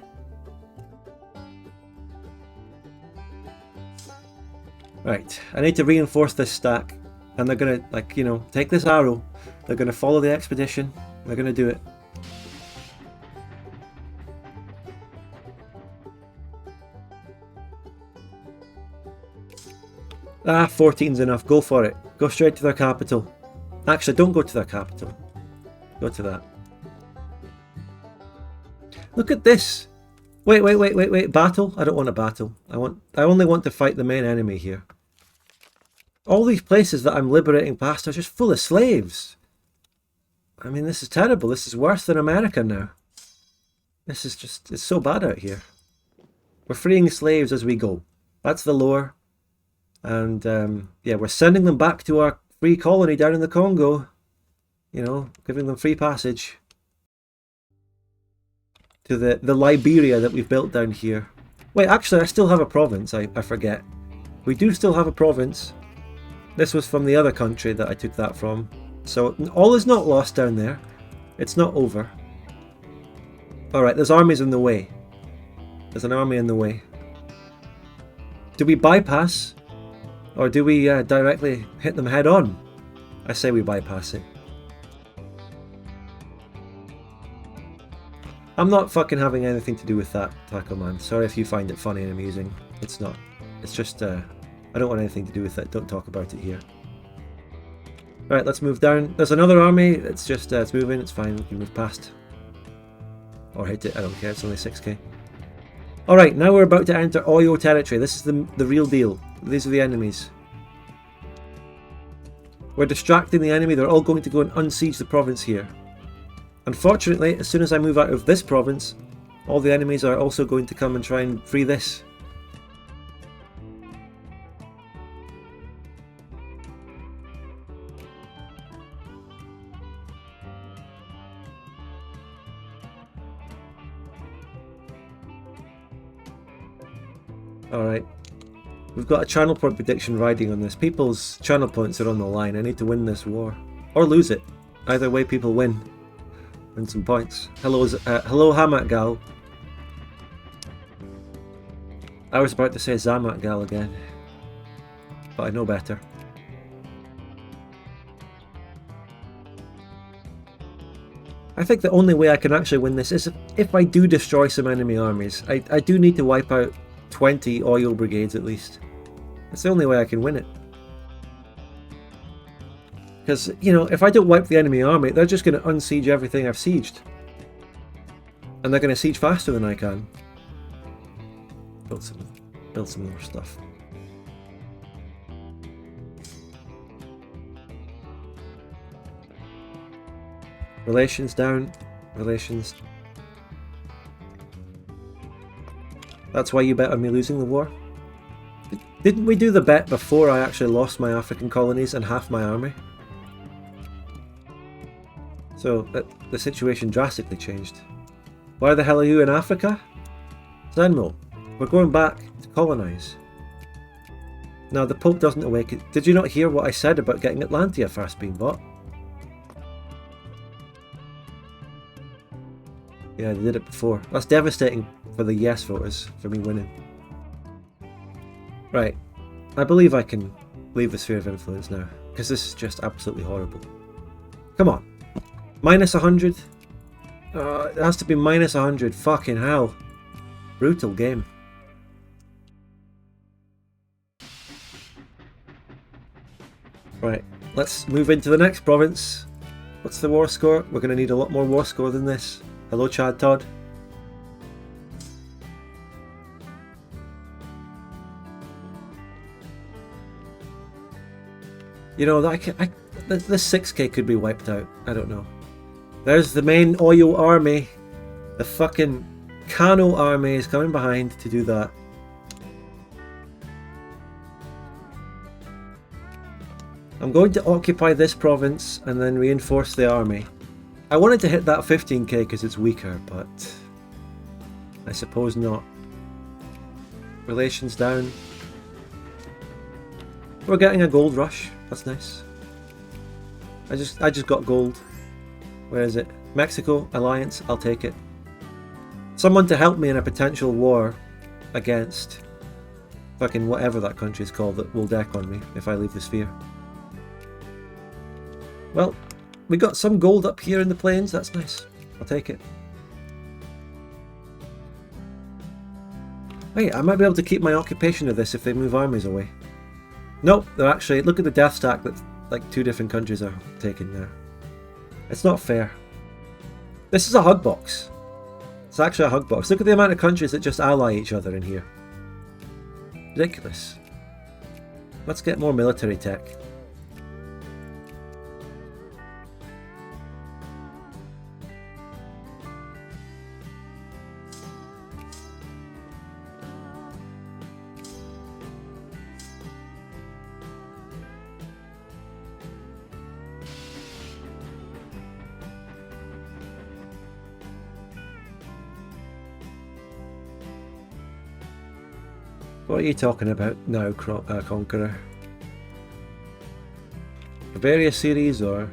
S1: Right, I need to reinforce this stack. And they're going to, like, you know, take this arrow. They're going to follow the expedition. They're going to do it. Ah, 14's enough. Go for it. Go straight to their capital. Actually, don't go to their capital. Go to that. Look at this. Wait. Battle? I don't want a battle. I only want to fight the main enemy here. All these places that I'm liberating past are just full of slaves. I mean, this is terrible. This is worse than America now. This is just, it's so bad out here. We're freeing slaves as we go. That's the lore. And, yeah, we're sending them back to our free colony down in the Congo. You know, giving them free passage. To the Liberia that we've built down here. Wait, actually, I still have a province. I forget. We do still have a province. This was from the other country that I took that from. So, all is not lost down there. It's not over. Alright, there's armies in the way. There's an army in the way. Do we bypass? Or do we directly hit them head on? I say we bypass it. I'm not fucking having anything to do with that, Taco Man. Sorry if you find it funny and amusing. It's not. It's just, I don't want anything to do with it. Don't talk about it here. Alright, let's move down. There's another army. It's just, it's moving. It's fine. We can move past. Or hit it. I don't care. It's only 6k. Alright, now we're about to enter Oyo territory. This is the real deal. These are the enemies. We're distracting the enemy. They're all going to go and unsiege the province here. Unfortunately, as soon as I move out of this province, all the enemies are also going to come and try and free this. Alright. We've got a channel point prediction riding on this. People's channel points are on the line. I need to win this war. Or lose it. Either way, people win. Win some points. Hello Hamat Gal. I was about to say Zamat Gal again, but I know better. I think the only way I can actually win this is if I do destroy some enemy armies. I do need to wipe out 20 oil brigades at least. It's the only way I can win it. Because, you know, if I don't wipe the enemy army, they're just going to unsiege everything I've sieged. And they're going to siege faster than I can. Build some more stuff. Relations down. Relations. That's why you bet on me losing the war? Didn't we do the bet before I actually lost my African colonies and half my army? So the situation drastically changed. Why the hell are you in Africa? Xenmo, we're going back to colonise. Now the Pope doesn't awaken. Did you not hear what I said about getting Atlantia first being bought? Yeah, they did it before. That's devastating for the yes voters, for me winning. Right, I believe I can leave the sphere of influence now, because this is just absolutely horrible. Come on. Minus 100? It has to be minus 100. Fucking hell. Brutal game. Right, let's move into the next province. What's the war score? We're going to need a lot more war score than this. Hello, Chad Todd. You know, this 6k could be wiped out. I don't know. There's the main Oyo army. The fucking Kano army is coming behind to do that. I'm going to occupy this province and then reinforce the army. I wanted to hit that 15k because it's weaker, but I suppose not. Relations down. We're getting a gold rush. That's nice. I just got gold. Where is it? Mexico alliance. I'll take it. Someone to help me in a potential war against fucking whatever that country is called that will deck on me if I leave the sphere. Well, we got some gold up here in the plains. That's nice. I'll take it. Wait, I might be able to keep my occupation of this if they move armies away. Nope, they're actually... Look at the death stack that like 2 different countries are taking there. It's not fair. This is a hug box. It's actually a hug box. Look at the amount of countries that just ally each other in here. Ridiculous. Let's get more military tech. What are you talking about now, Conqueror? Bavaria series or...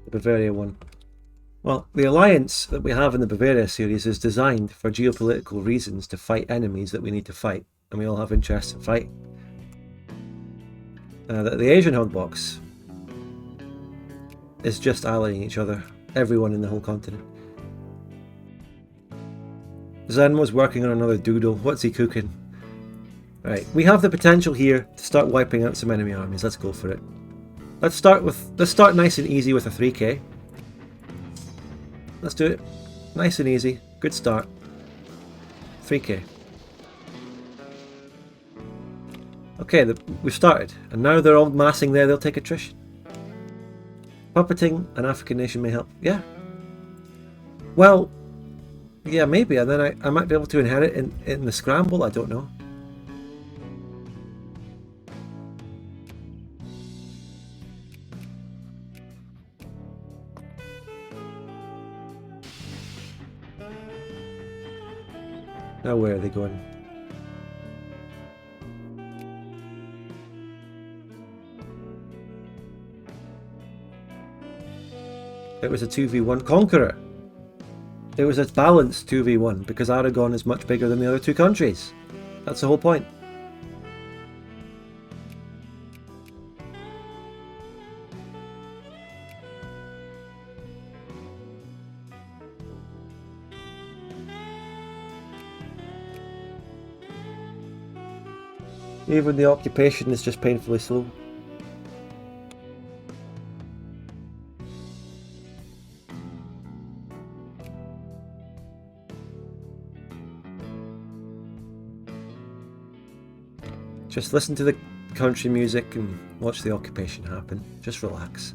S1: the Bavaria one? Well, the alliance that we have in the Bavaria series is designed for geopolitical reasons to fight enemies that we need to fight, and we all have interests in fighting. The Asian hug box is just allying each other, everyone in the whole continent. Xenmos working on another doodle. What's he cooking? Right, we have the potential here to start wiping out some enemy armies. Let's go for it. Let's start nice and easy with a 3k. Let's do it. Nice and easy. Good start. 3k. Okay, we've started, and now they're all massing there. They'll take attrition. Puppeting an African nation may help. Yeah. Well, yeah, maybe, and then I might be able to inherit in the scramble. I don't know. Now where are they going? It was a 2v1 conqueror. It was a balanced 2v1 because Aragon is much bigger than the other two countries. That's the whole point. Even the occupation is just painfully slow. Just listen to the country music and watch the occupation happen. Just relax.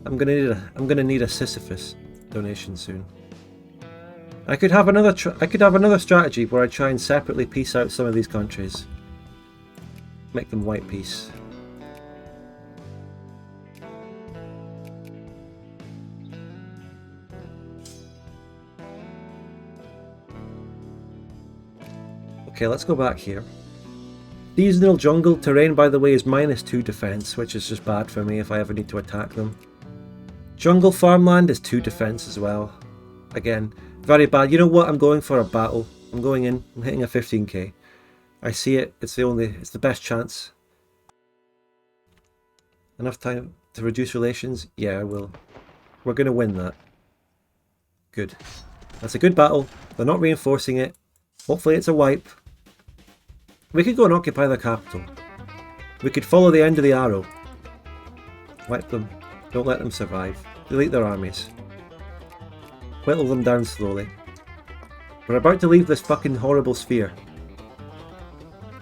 S1: I'm gonna need a Sisyphus donation soon. I could have another strategy where I try and separately piece out some of these countries. Make them white peace. Okay, let's go back here. Seasonal jungle terrain, by the way, is -2 defense, which is just bad for me if I ever need to attack them. Jungle farmland is 2 defense as well. Again, very bad. You know what? I'm going for a battle. I'm going in. I'm hitting a 15k. I see it. It's the best chance. Enough time to reduce relations? Yeah, I will. We're going to win that. Good. That's a good battle. They're not reinforcing it. Hopefully it's a wipe. We could go and occupy their capital. We could follow the end of the arrow. Wipe them. Don't let them survive. Delete their armies. Whittle them down slowly. We're about to leave this fucking horrible sphere.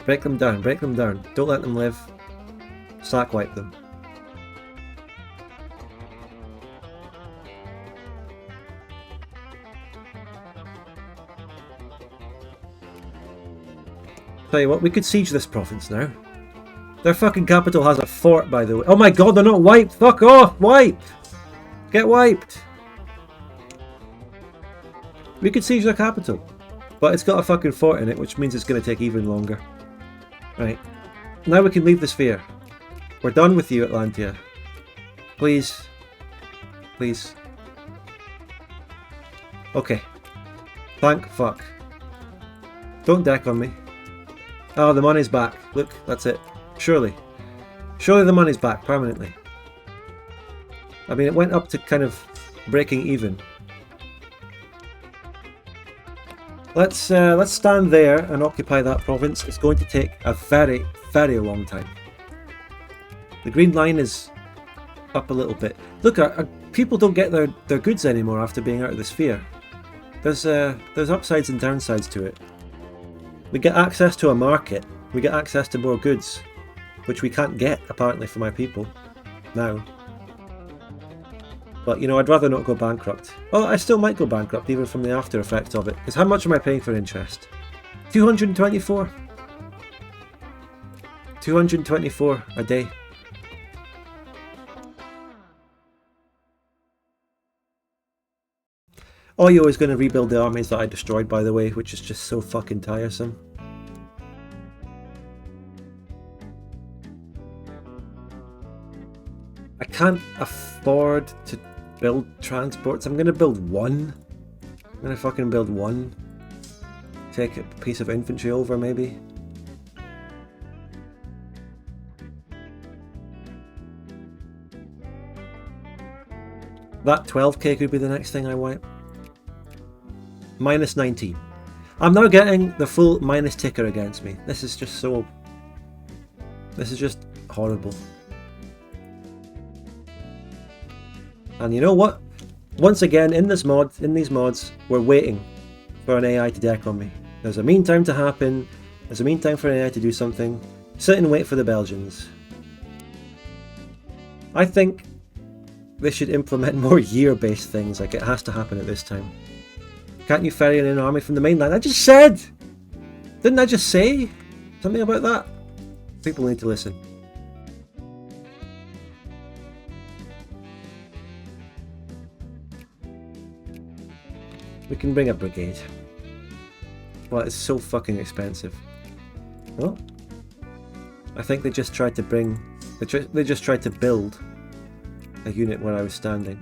S1: Break them down, break them down. Don't let them live. Sack wipe them. Tell you what, we could siege this province now. Their fucking capital has a fort, by the way. Oh my god, they're not wiped! Fuck off! Wipe! Get wiped! We could siege their capital. But it's got a fucking fort in it, which means it's going to take even longer. Right. Now we can leave the sphere. We're done with you, Atlantia. Please. Please. Okay. Thank fuck. Don't deck on me. Oh, the money's back. Look, that's it. Surely. Surely the money's back permanently. I mean, it went up to kind of breaking even. Let's stand there and occupy that province. It's going to take a very, very long time. The green line is up a little bit. Look, people don't get their goods anymore after being out of the sphere. There's upsides and downsides to it. We get access to a market. We get access to more goods, which we can't get apparently for my people now. But you know, I'd rather not go bankrupt. Well, I still might go bankrupt even from the after effects of it. Because how much am I paying for interest? 224. 224 a day. Oyo is going to rebuild the armies that I destroyed, by the way, which is just so fucking tiresome. I can't afford to build transports. I'm going to build one. I'm going to fucking build one. Take a piece of infantry over, maybe. That 12k could be the next thing I wipe. Minus 19. I'm now getting the full minus ticker against me. This is just so... This is just horrible. And you know what? Once again, in these mods, we're waiting for an AI to deck on me. There's a mean time to happen. There's a mean time for an AI to do something. Sit and wait for the Belgians. I think they should implement more year-based things, like it has to happen at this time. Can't you ferry in an army from the mainland? I just said! Didn't I just say something about that? People need to listen. We can bring a brigade. Well, it's so fucking expensive. Well, I think they just tried to bring They just tried to build a unit where I was standing.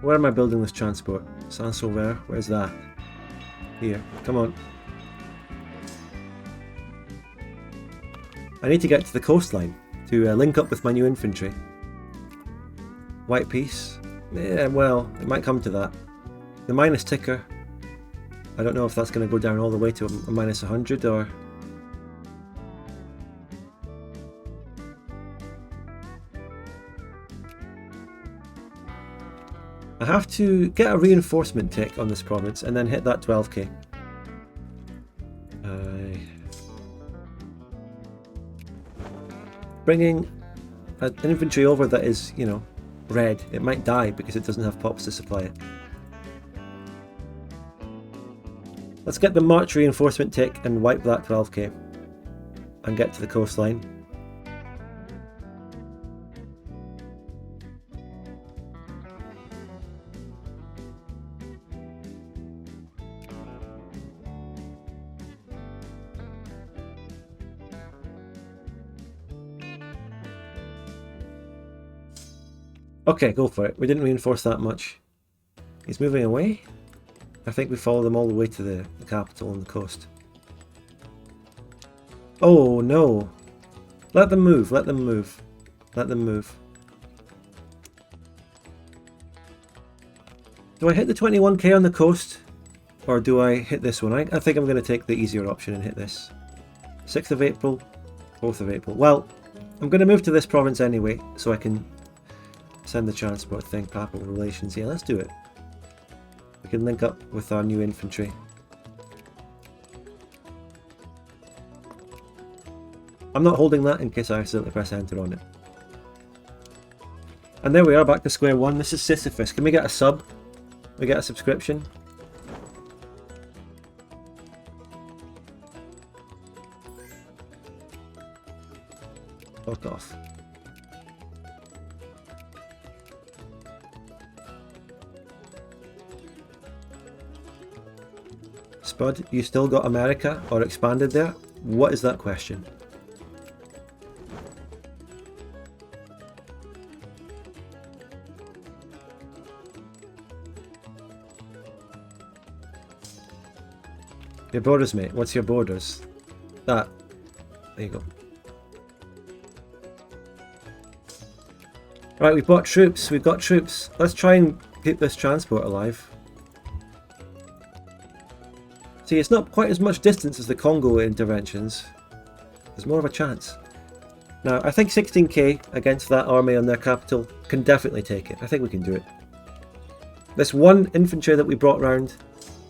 S1: Where am I building this transport? Saint-Sauveur? Where's that? Here. Come on. I need to get to the coastline to link up with my new infantry. White Peace? Yeah, well, it might come to that. The minus ticker. I don't know if that's going to go down all the way to a minus 100 or... I have to get a reinforcement tick on this province and then hit that 12k. Bringing an infantry over that is, you know, red. It might die because it doesn't have pops to supply it. Let's get the march reinforcement tick and wipe that 12k and get to the coastline. Okay, go for it. We didn't reinforce that much. He's moving away. I think we follow them all the way to the capital on the coast. Oh no! Let them move, let them move. Let them move. Do I hit the 21k on the coast? Or do I hit this one? I think I'm going to take the easier option and hit this. 6th of April, 4th of April. Well, I'm going to move to this province anyway, so I can send the transport thing, papal relations. Yeah, let's do it. We can link up with our new infantry. I'm not holding that in case I accidentally press enter on it. And there we are, back to square one. This is Sisyphus. Can we get a sub? We get a subscription? Fuck off. Spud, you still got America or expanded there? What is that question? Your borders, mate. What's your borders? That. There you go. Right, we've bought troops. We've got troops. Let's try and keep this transport alive. See, it's not quite as much distance as the Congo interventions. There's more of a chance. Now, I think 16k against that army on their capital can definitely take it. I think we can do it. This one infantry that we brought round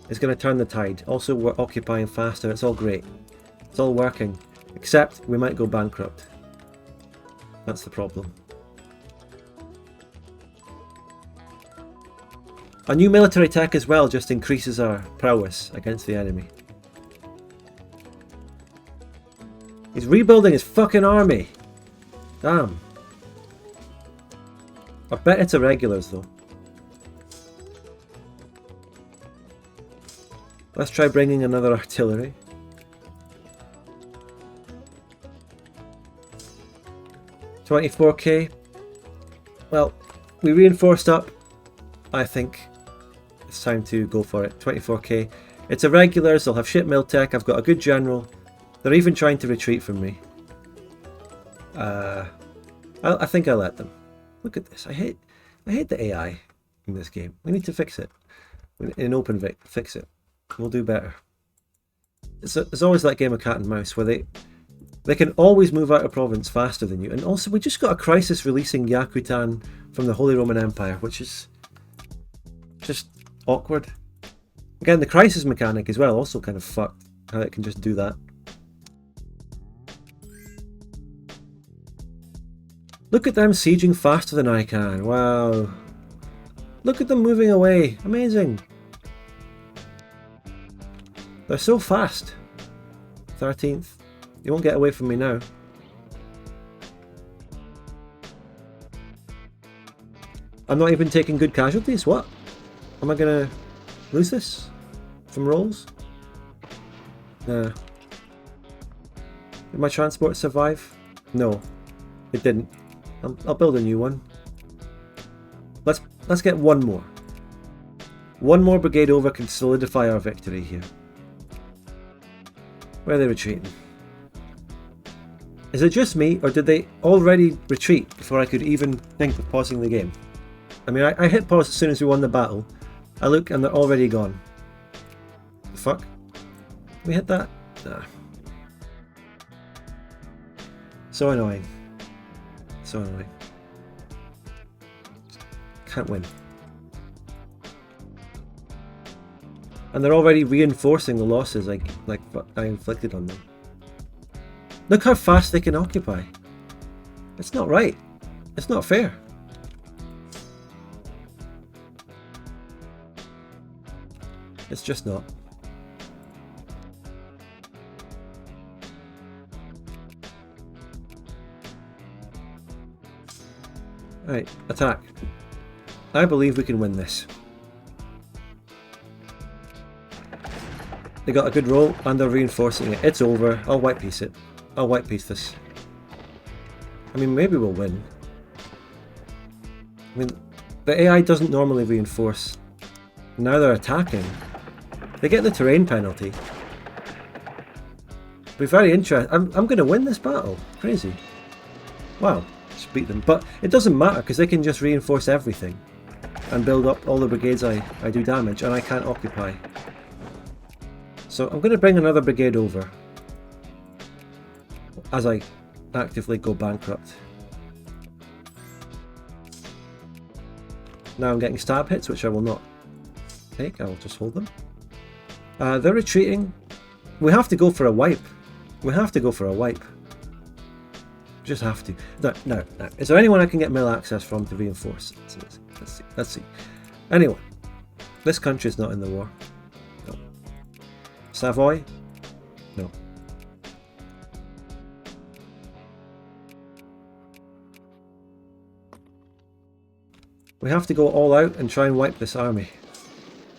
S1: is going to turn the tide. Also, we're occupying faster. It's all great. It's all working. Except we might go bankrupt. That's the problem. A new military tech as well just increases our prowess against the enemy. He's rebuilding his fucking army. Damn. I bet it's irregulars though. Let's try bringing another artillery. $24k. Well, we reinforced up. I think it's time to go for it. 24k. It's irregulars, they'll have shit mill tech, I've got a good general. They're even trying to retreat from me. I think I'll let them. Look at this. I hate the AI in this game. We need to fix it. In OpenVic, fix it. We'll do better. It's always that game of cat and mouse where they can always move out of province faster than you. And also we just got a crisis releasing Yakutan from the Holy Roman Empire, which is just awkward. Again, the crisis mechanic as well, also kind of fucked, how it can just do that. Look at them sieging faster than I can, wow. Look at them moving away, amazing. They're so fast. 13th, you won't get away from me now. I'm not even taking good casualties, what? Am I gonna lose this from rolls? Nah, Did my transport survive? No, it didn't. I'll build a new one. Let's get one more. One more brigade over can solidify our victory here. Where are they retreating? Is it just me, or did they already retreat before I could even think of pausing the game? I mean, I hit pause as soon as we won the battle. I look and they're already gone. The fuck? We hit that? Nah. So annoying. So annoying. Can't win. And they're already reinforcing the losses I inflicted on them. Look how fast they can occupy. It's not right. It's not fair. It's just not. Right, attack. I believe we can win this. They got a good roll and they're reinforcing it. It's over. I'll white piece it. I'll white piece this. I mean, maybe we'll win. I mean, the AI doesn't normally reinforce. Now they're attacking. They get the terrain penalty. Be very interesting. I'm going to win this battle. Crazy. Wow. Just beat them. But it doesn't matter because they can just reinforce everything and build up all the brigades I do damage, and I can't occupy. So I'm going to bring another brigade over as I actively go bankrupt. Now I'm getting stab hits, which I will not take. I will just hold them. They're retreating. We have to go for a wipe. We have to go for a wipe. Just have to. No. Is there anyone I can get mill access from to reinforce? Let's see. Anyone. This country's not in the war. No. Savoy? No. We have to go all out and try and wipe this army.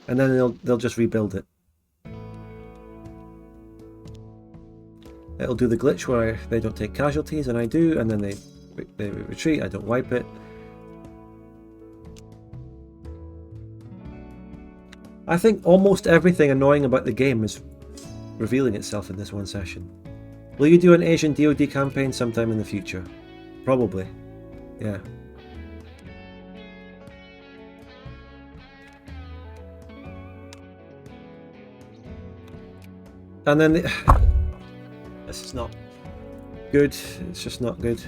S1: And then they'll just rebuild it. It'll do the glitch where they don't take casualties and I do, and then they retreat, I don't wipe it. I think almost everything annoying about the game is revealing itself in this one session. Will you do an Asian DoD campaign sometime in the future? Probably. Yeah. And then this is not good. It's just not good.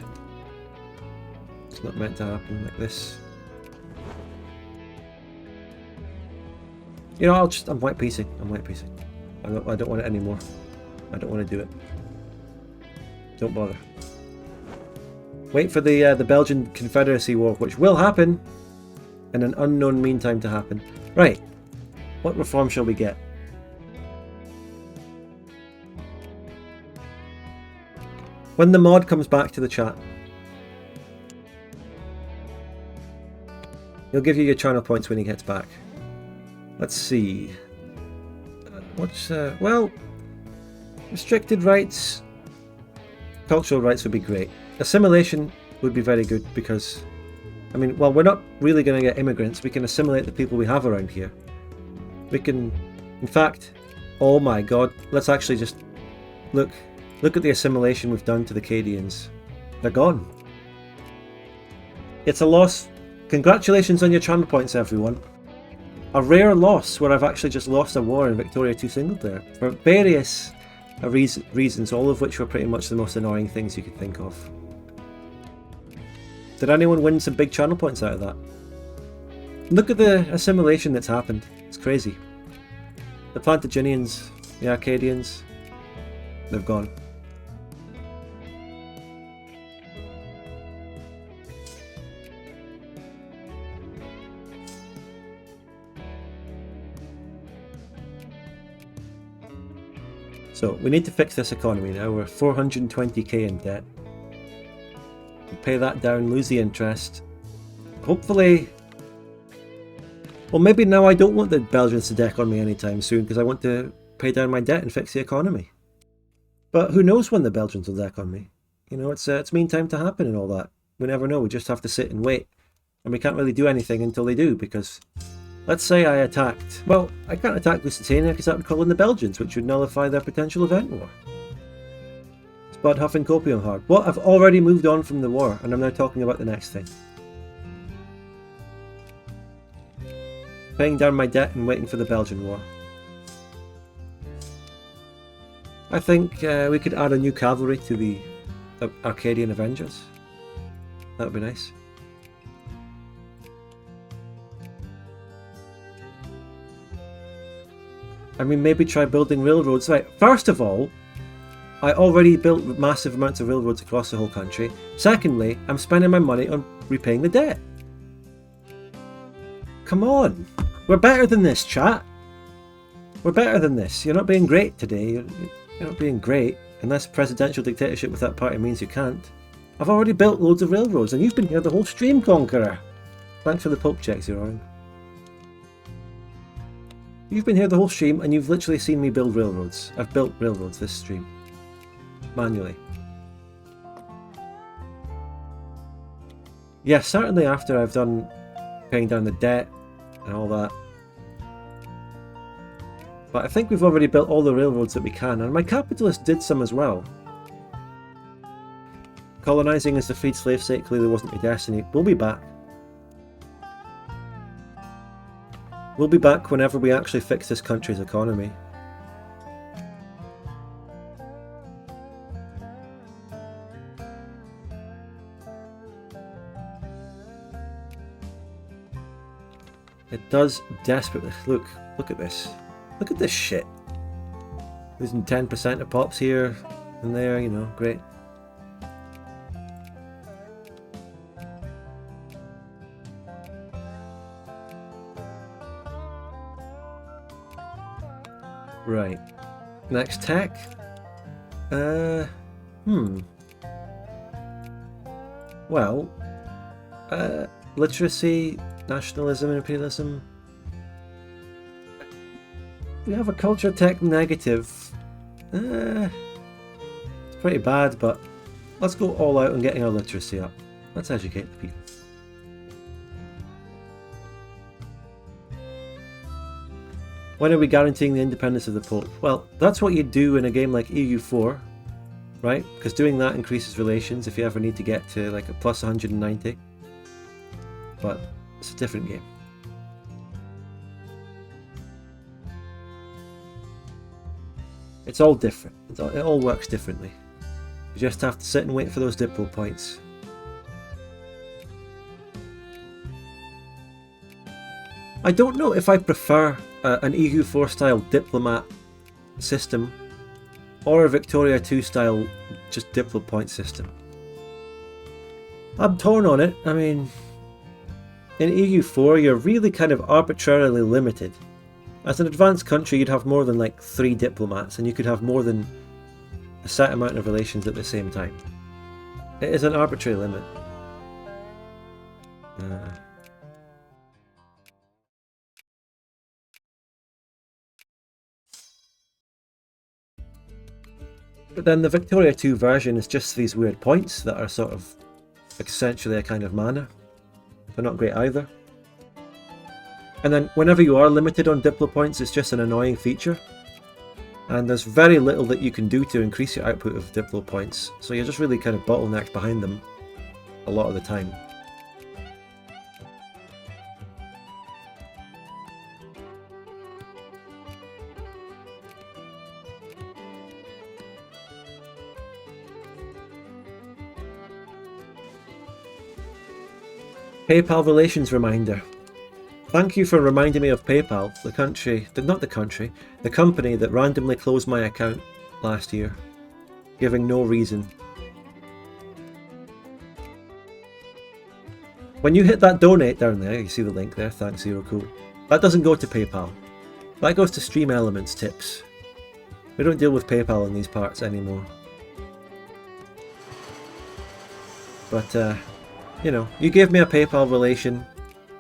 S1: It's not meant to happen like this. You know, I'm white piecing. I don't want it anymore. I don't want to do it. Don't bother. Wait for the Belgian Confederacy War, which will happen in an unknown meantime to happen. Right. What reform shall we get? When the mod comes back to the chat, he'll give you your channel points when he gets back. Let's see. Well, restricted rights, cultural rights would be great. Assimilation would be very good because, I mean, well, we're not really going to get immigrants. We can assimilate the people we have around here. We can, in fact, oh my god, let's actually just look at the assimilation we've done to the Cadians. They're gone. It's a loss. Congratulations on your channel points, everyone. A rare loss where I've actually just lost a war in Victoria 2 Singleton for various reasons, all of which were pretty much the most annoying things you could think of. Did anyone win some big channel points out of that? Look at the assimilation that's happened. It's crazy. The Plantagenians, the Arcadians, they've gone. So we need to fix this economy now. We're 420k in debt. We'll pay that down, lose the interest. Hopefully... Well, maybe now I don't want the Belgians to deck on me anytime soon because I want to pay down my debt and fix the economy. But who knows when the Belgians will deck on me? You know, it's meantime to happen and all that. We never know, we just have to sit and wait. And we can't really do anything until they do, because... Let's say I attacked... Well, I can't attack Lusitania because that would call in the Belgians, which would nullify their potential event war. Spud huffing copium hard. Well, I've already moved on from the war, and I'm now talking about the next thing. Paying down my debt and waiting for the Belgian war. I think we could add a new cavalry to the Arcadian Avengers. That would be nice. I mean, maybe try building railroads. Right, first of all, I already built massive amounts of railroads across the whole country. Secondly, I'm spending my money on repaying the debt. Come on. We're better than this, chat. We're better than this. You're not being great today. You're not being great. Unless presidential dictatorship with that party means you can't. I've already built loads of railroads, and you've been here the whole stream, Conqueror. Thanks for the Pope checks, Zeroing. You've been here the whole stream, and you've literally seen me build railroads. I've built railroads this stream. Manually. Yeah, certainly after I've done paying down the debt and all that. But I think we've already built all the railroads that we can, and my capitalist did some as well. Colonising as the freed slave state clearly wasn't my destiny. We'll be back. We'll be back whenever we actually fix this country's economy. It does desperately. Look at this. Look at this shit. Losing 10% of pops here and there, you know, great. Right. Next tech. Well, literacy, nationalism, imperialism. We have a culture tech negative. It's pretty bad, but let's go all out on getting our literacy up. Let's educate the people. When are we guaranteeing the independence of the Pope? Well, that's what you do in a game like EU4, right? Because doing that increases relations if you ever need to get to like a plus 190. But it's a different game. It's all different. It all works differently. You just have to sit and wait for those diplo points. I don't know if I prefer an EU4 style diplomat system or a Victoria 2 style just diplo point system. I'm torn on it. I mean, in EU4 you're really kind of arbitrarily limited. As an advanced country you'd have more than like 3 diplomats, and you could have more than a set amount of relations at the same time. It is an arbitrary limit. But then the Victoria 2 version is just these weird points that are sort of essentially a kind of mana. They're not great either. And then whenever you are limited on diplo points, it's just an annoying feature. And there's very little that you can do to increase your output of diplo points, so you're just really kind of bottlenecked behind them a lot of the time. PayPal relations reminder. Thank you for reminding me of PayPal, the company that randomly closed my account last year, giving no reason. When you hit that donate down there, you see the link there, thanks Zero Cool. That doesn't go to PayPal. That goes to Stream Elements tips. We don't deal with PayPal in these parts anymore. But, you know, you gave me a PayPal relation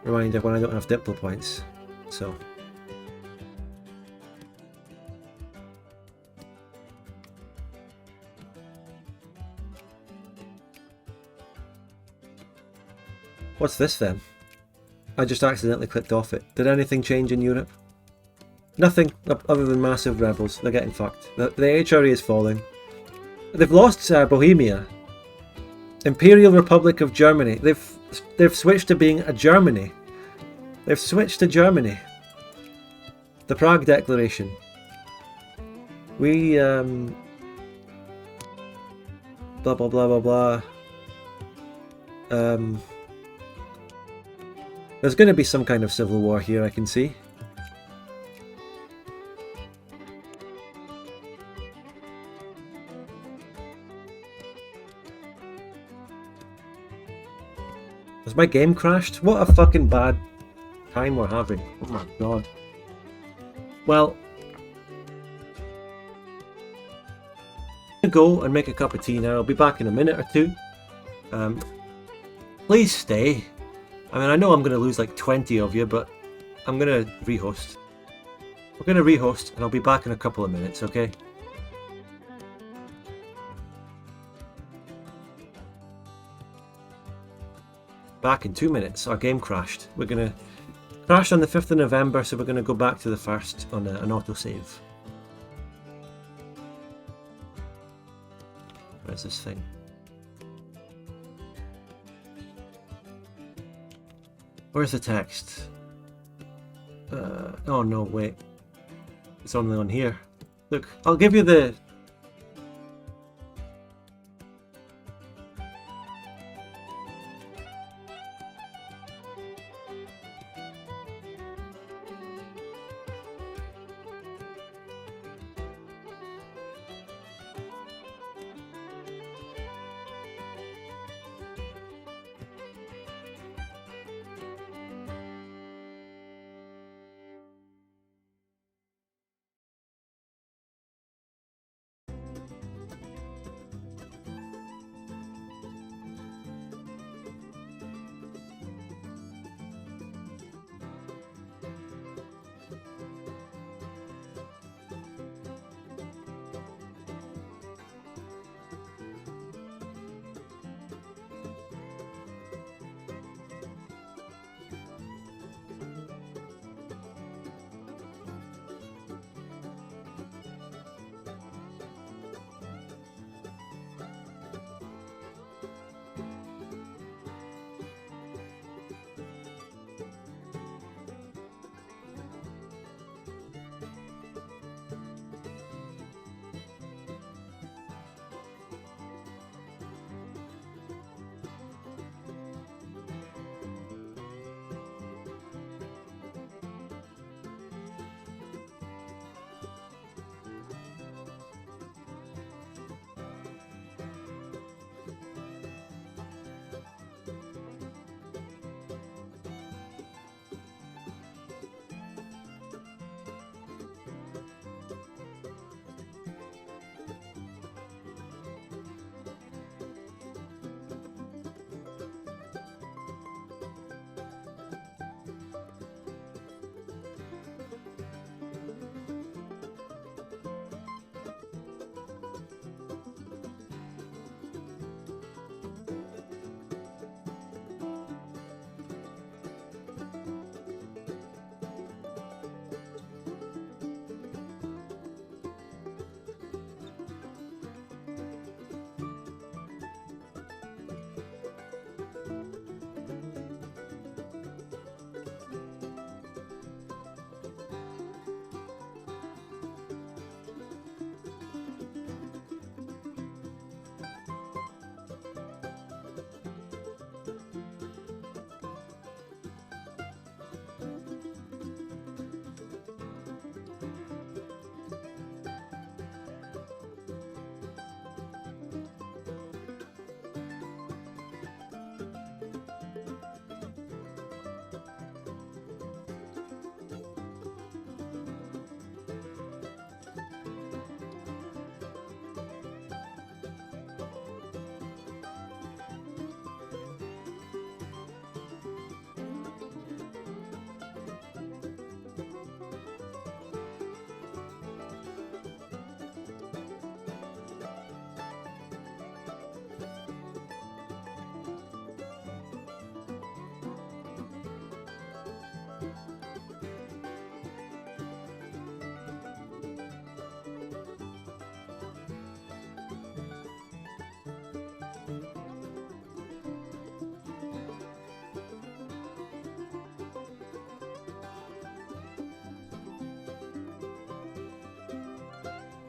S1: reminder when I don't have diplo points, so. What's this then? I just accidentally clicked off it. Did anything change in Europe? Nothing other than massive rebels. They're getting fucked. The HRE is falling. They've lost Bohemia. Imperial Republic of Germany. They've switched to being a Germany. They've switched to Germany. The Prague Declaration. We blah blah blah blah blah. There's going to be some kind of civil war here, I can see. Has my game crashed? What a fucking bad time we're having. Oh my god. Well, I'm gonna go and make a cup of tea now. I'll be back in a minute or two. Please stay. I mean, I know I'm going to lose like 20 of you, but I'm going to rehost. We're going to rehost, and I'll be back in a couple of minutes, okay? Back in 2 minutes. Our game crashed. We're going to crash on the 5th of November, so we're going to go back to the 1st on an autosave. Where's this thing? Where's the text? Oh no, wait. It's only on here. Look, I'll give you the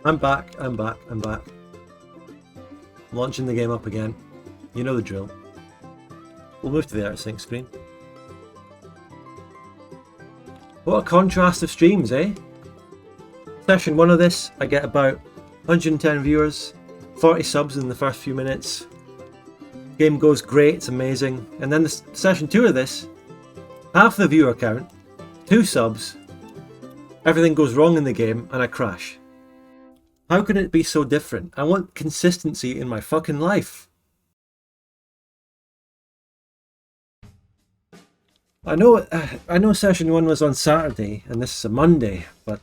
S1: I'm back. Launching the game up again. You know the drill. We'll move to the outsync screen. What a contrast of streams, eh? Session 1 of this, I get about 110 viewers, 40 subs in the first few minutes. Game goes great, it's amazing. And then session 2 of this, half the viewer count, 2 subs, everything goes wrong in the game and I crash. How can it be so different? I want consistency in my fucking life. I know session 1 was on Saturday and this is a Monday, but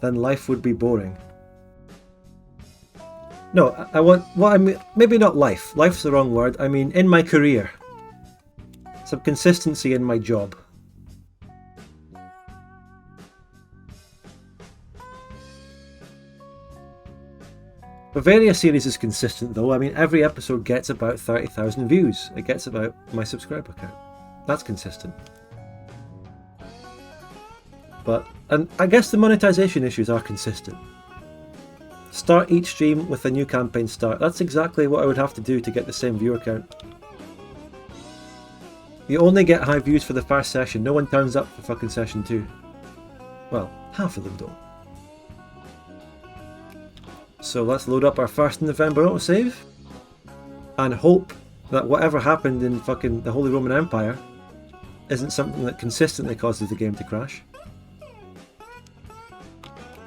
S1: then life would be boring. No, I want, well, I mean, maybe not life. Life's the wrong word. I mean, in my career. Some consistency in my job. Bavaria series is consistent though. I mean, every episode gets about 30,000 views. It gets about my subscriber count. That's consistent. But, and I guess the monetization issues are consistent. Start each stream with a new campaign start. That's exactly what I would have to do to get the same viewer count. You only get high views for the first session. No one turns up for fucking session 2. Well, half of them don't. So let's load up our 1st November autosave and hope that whatever happened in fucking the Holy Roman Empire isn't something that consistently causes the game to crash.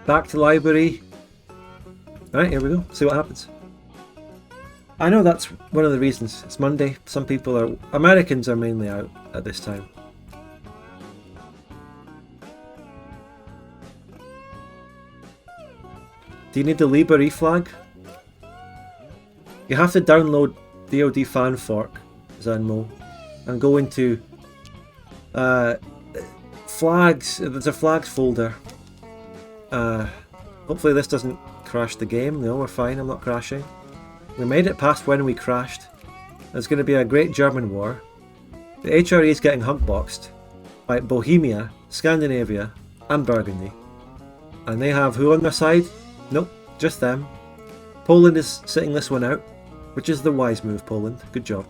S1: Back to library. Alright, here we go. See what happens. I know that's one of the reasons. It's Monday. Some people are... Americans are mainly out at this time. Do you need the Libérie flag? You have to download DoD fan fork, Xenmos, and go into flags. There's a flags folder. Hopefully this doesn't crash the game. No, we're fine. I'm not crashing. We made it past when we crashed. There's going to be a great German war. The HRE is getting hugboxed by Bohemia, Scandinavia, and Burgundy. And they have who on their side? Nope, just them. Poland is sitting this one out, which is the wise move, Poland. Good job.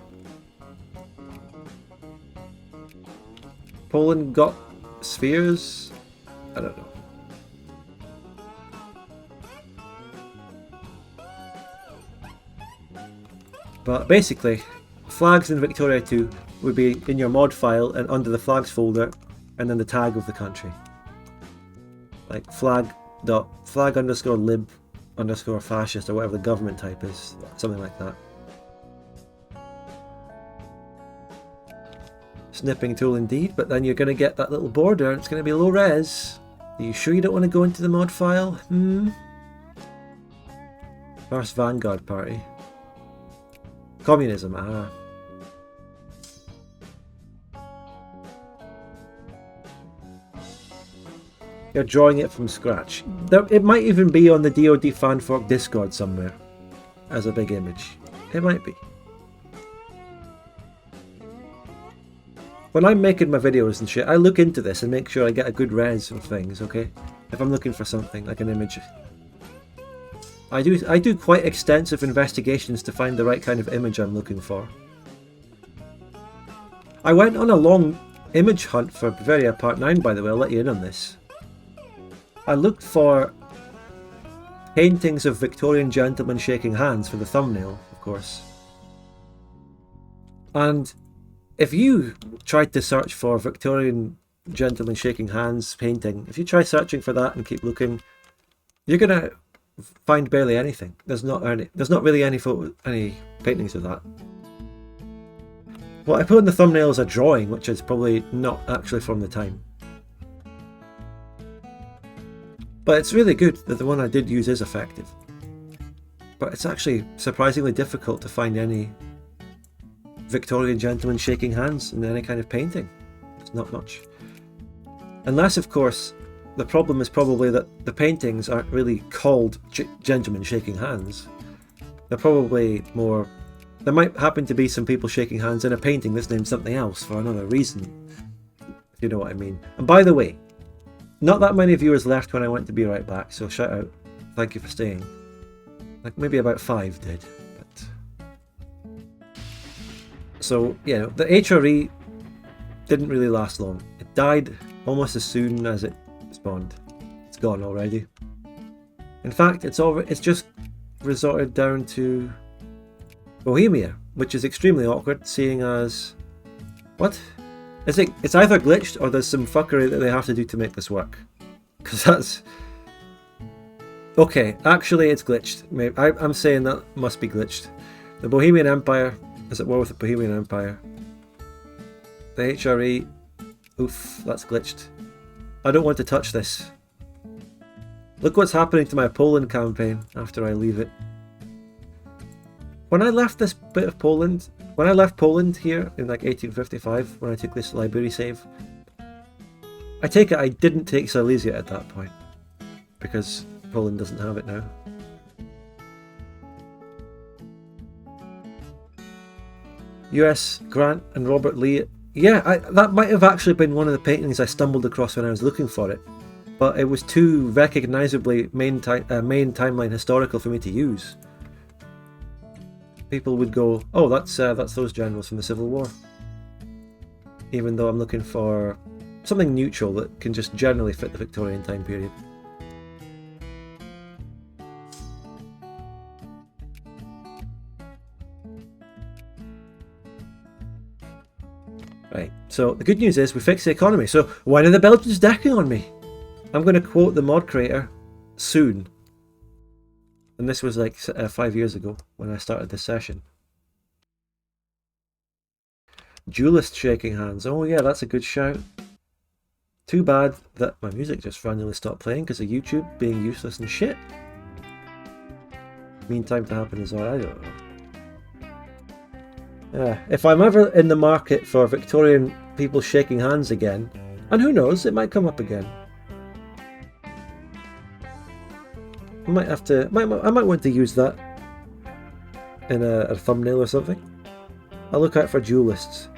S1: Poland got spheres? I don't know. But basically, flags in Victoria 2 would be in your mod file and under the flags folder, and then the tag of the country. Like flag underscore lib underscore fascist or whatever the government type is, something like that. Snipping tool indeed, but then you're going to get that little border and it's going to be low res. Are you sure you don't want to go into the mod file? First Vanguard Party. Communism, ah. You're drawing it from scratch. It might even be on the DoD fanfork Discord somewhere as a big image. It might be. When I'm making my videos and shit, I look into this and make sure I get a good res of things, okay? If I'm looking for something, like an image. I do quite extensive investigations to find the right kind of image I'm looking for. I went on a long image hunt for Bavaria Part 9, by the way. I'll let you in on this. I looked for paintings of Victorian gentlemen shaking hands for the thumbnail, of course. And if you tried to search for Victorian gentlemen shaking hands painting, if you try searching for that and keep looking, you're gonna find barely anything. There's not really any paintings of that. What I put in the thumbnail is a drawing, which is probably not actually from the time. But it's really good that the one I did use is effective. But it's actually surprisingly difficult to find any Victorian gentlemen shaking hands in any kind of painting. It's not much. Unless, of course, the problem is probably that the paintings aren't really called gentlemen shaking hands. They're probably more There might happen to be some people shaking hands in a painting that's named something else for another reason, if you know what I mean. And by the way, not that many viewers left when I went to be right back, so shout out. Thank you for staying. Like maybe about 5 did. But... So, you know, the HRE didn't really last long. It died almost as soon as it spawned. It's gone already. In fact, it's just resorted down to Bohemia, which is extremely awkward, seeing as... What? It's either glitched or there's some fuckery that they have to do to make this work. Because that's... Okay, actually it's glitched. Maybe I'm saying that must be glitched. The Bohemian Empire is at war with the Bohemian Empire. The HRE... Oof, that's glitched. I don't want to touch this. Look what's happening to my Poland campaign after I leave it. When I left this bit of Poland... When I left Poland here in like 1855, when I took this Libérie save, I take it I didn't take Silesia at that point, because Poland doesn't have it now. US Grant and Robert Lee. Yeah, that might have actually been one of the paintings I stumbled across when I was looking for it, but it was too recognisably main timeline historical for me to use. People would go, oh, that's those generals from the Civil War. Even though I'm looking for something neutral that can just generally fit the Victorian time period. Right, so the good news is we fixed the economy. So when are the Belgians decking on me? I'm going to quote the mod creator soon. And this was like 5 years ago when I started this session. Duelist shaking hands. Oh yeah, that's a good shout. Too bad that my music just randomly stopped playing because of YouTube being useless and shit. Meantime to happen is alright, I don't know. If I'm ever in the market for Victorian people shaking hands again, and who knows, it might come up again. I might have to. I might want to use that in a thumbnail or something. I'll look out for duelists.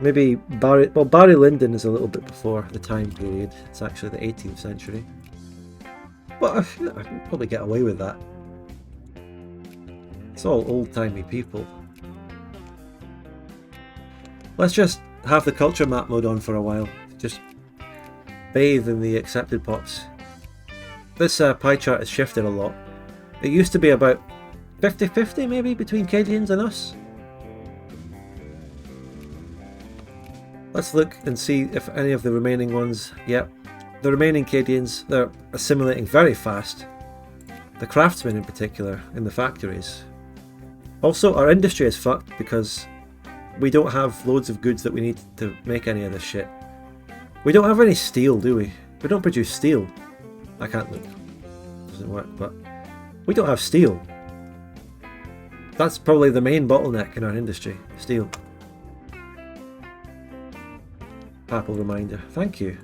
S1: Maybe Barry. Well, Barry Lyndon is a little bit before the time period. It's actually the 18th century. But I can probably get away with that. It's all old-timey people. Let's just have the culture map mode on for a while. Just bathe in the accepted pops. This pie chart has shifted a lot. It used to be about 50-50 maybe between Cadians and us. Let's look and see if any of the remaining ones... Yep, the remaining Cadians, they're assimilating very fast. The craftsmen in particular, in the factories. Also, our industry is fucked because we don't have loads of goods that we need to make any of this shit. We don't have any steel, do we? We don't produce steel. I can't look. Doesn't work, but we don't have steel. That's probably the main bottleneck in our industry. Steel. Papal reminder. Thank you.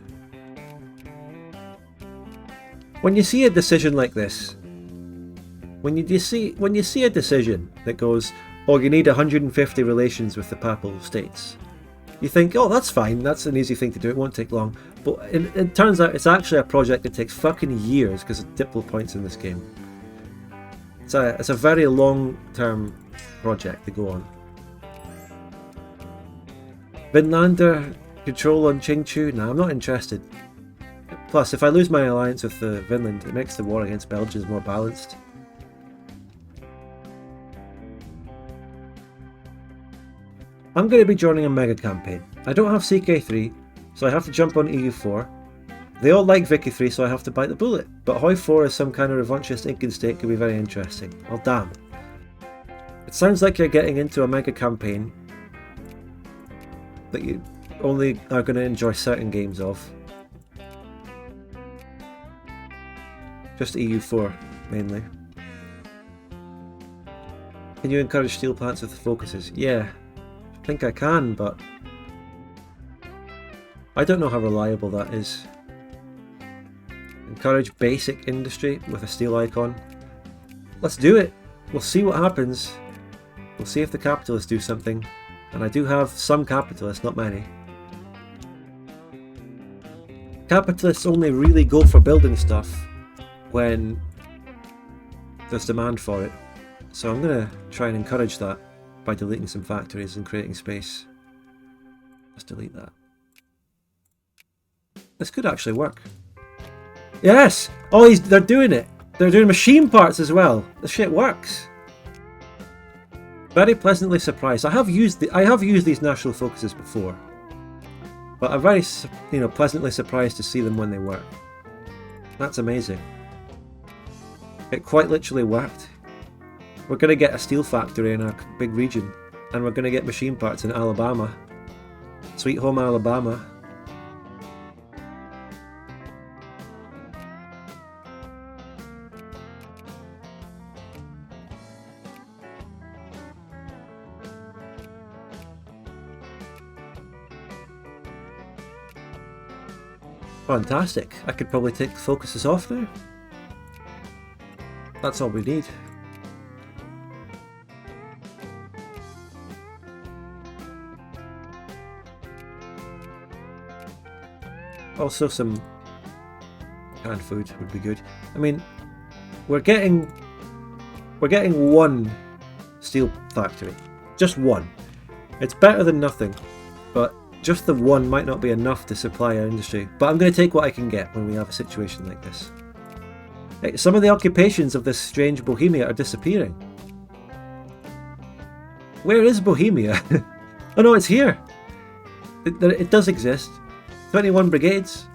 S1: When you see a decision like this, when you see a decision that goes, oh, you need 150 relations with the Papal States, you think, oh, that's fine, that's an easy thing to do, it won't take long. But it turns out it's actually a project that takes fucking years because of diplo points in this game. It's a very long-term project to go on. Vinlander control on Qingchu? Nah, I'm not interested. Plus, if I lose my alliance with Vinland, it makes the war against Belgium more balanced. I'm going to be joining a mega campaign. I don't have CK3, so I have to jump on EU4. They all like Vicky 3, so I have to bite the bullet. But Hoi 4 as some kind of revanchist Incan state could be very interesting. Well, damn. It sounds like you're getting into a mega campaign that you only are going to enjoy certain games of. Just EU4, mainly. Can you encourage steel plants with the focuses? Yeah. I think I can, but I don't know how reliable that is. Encourage basic industry with a steel icon. Let's do it. We'll see what happens. We'll see if the capitalists do something. And I do have some capitalists, not many. Capitalists only really go for building stuff when there's demand for it. So I'm going to try and encourage that by deleting some factories and creating space. Let's delete that. This could actually work. Yes! Oh, they're doing it! They're doing machine parts as well! The shit works! Very pleasantly surprised. I have used these national focuses before. But I'm very, pleasantly surprised to see them when they work. That's amazing. It quite literally worked. We're going to get a steel factory in our big region. And we're going to get machine parts in Alabama. Sweet home Alabama. Fantastic. I could probably take the focuses off now. That's all we need. Also some canned food would be good. I mean, we're getting one steel factory. Just one. It's better than nothing, but just the one might not be enough to supply our industry. But I'm going to take what I can get when we have a situation like this. Some of the occupations of this strange Bohemia are disappearing. Where is Bohemia? Oh no, it's here! It does exist. 21 brigades.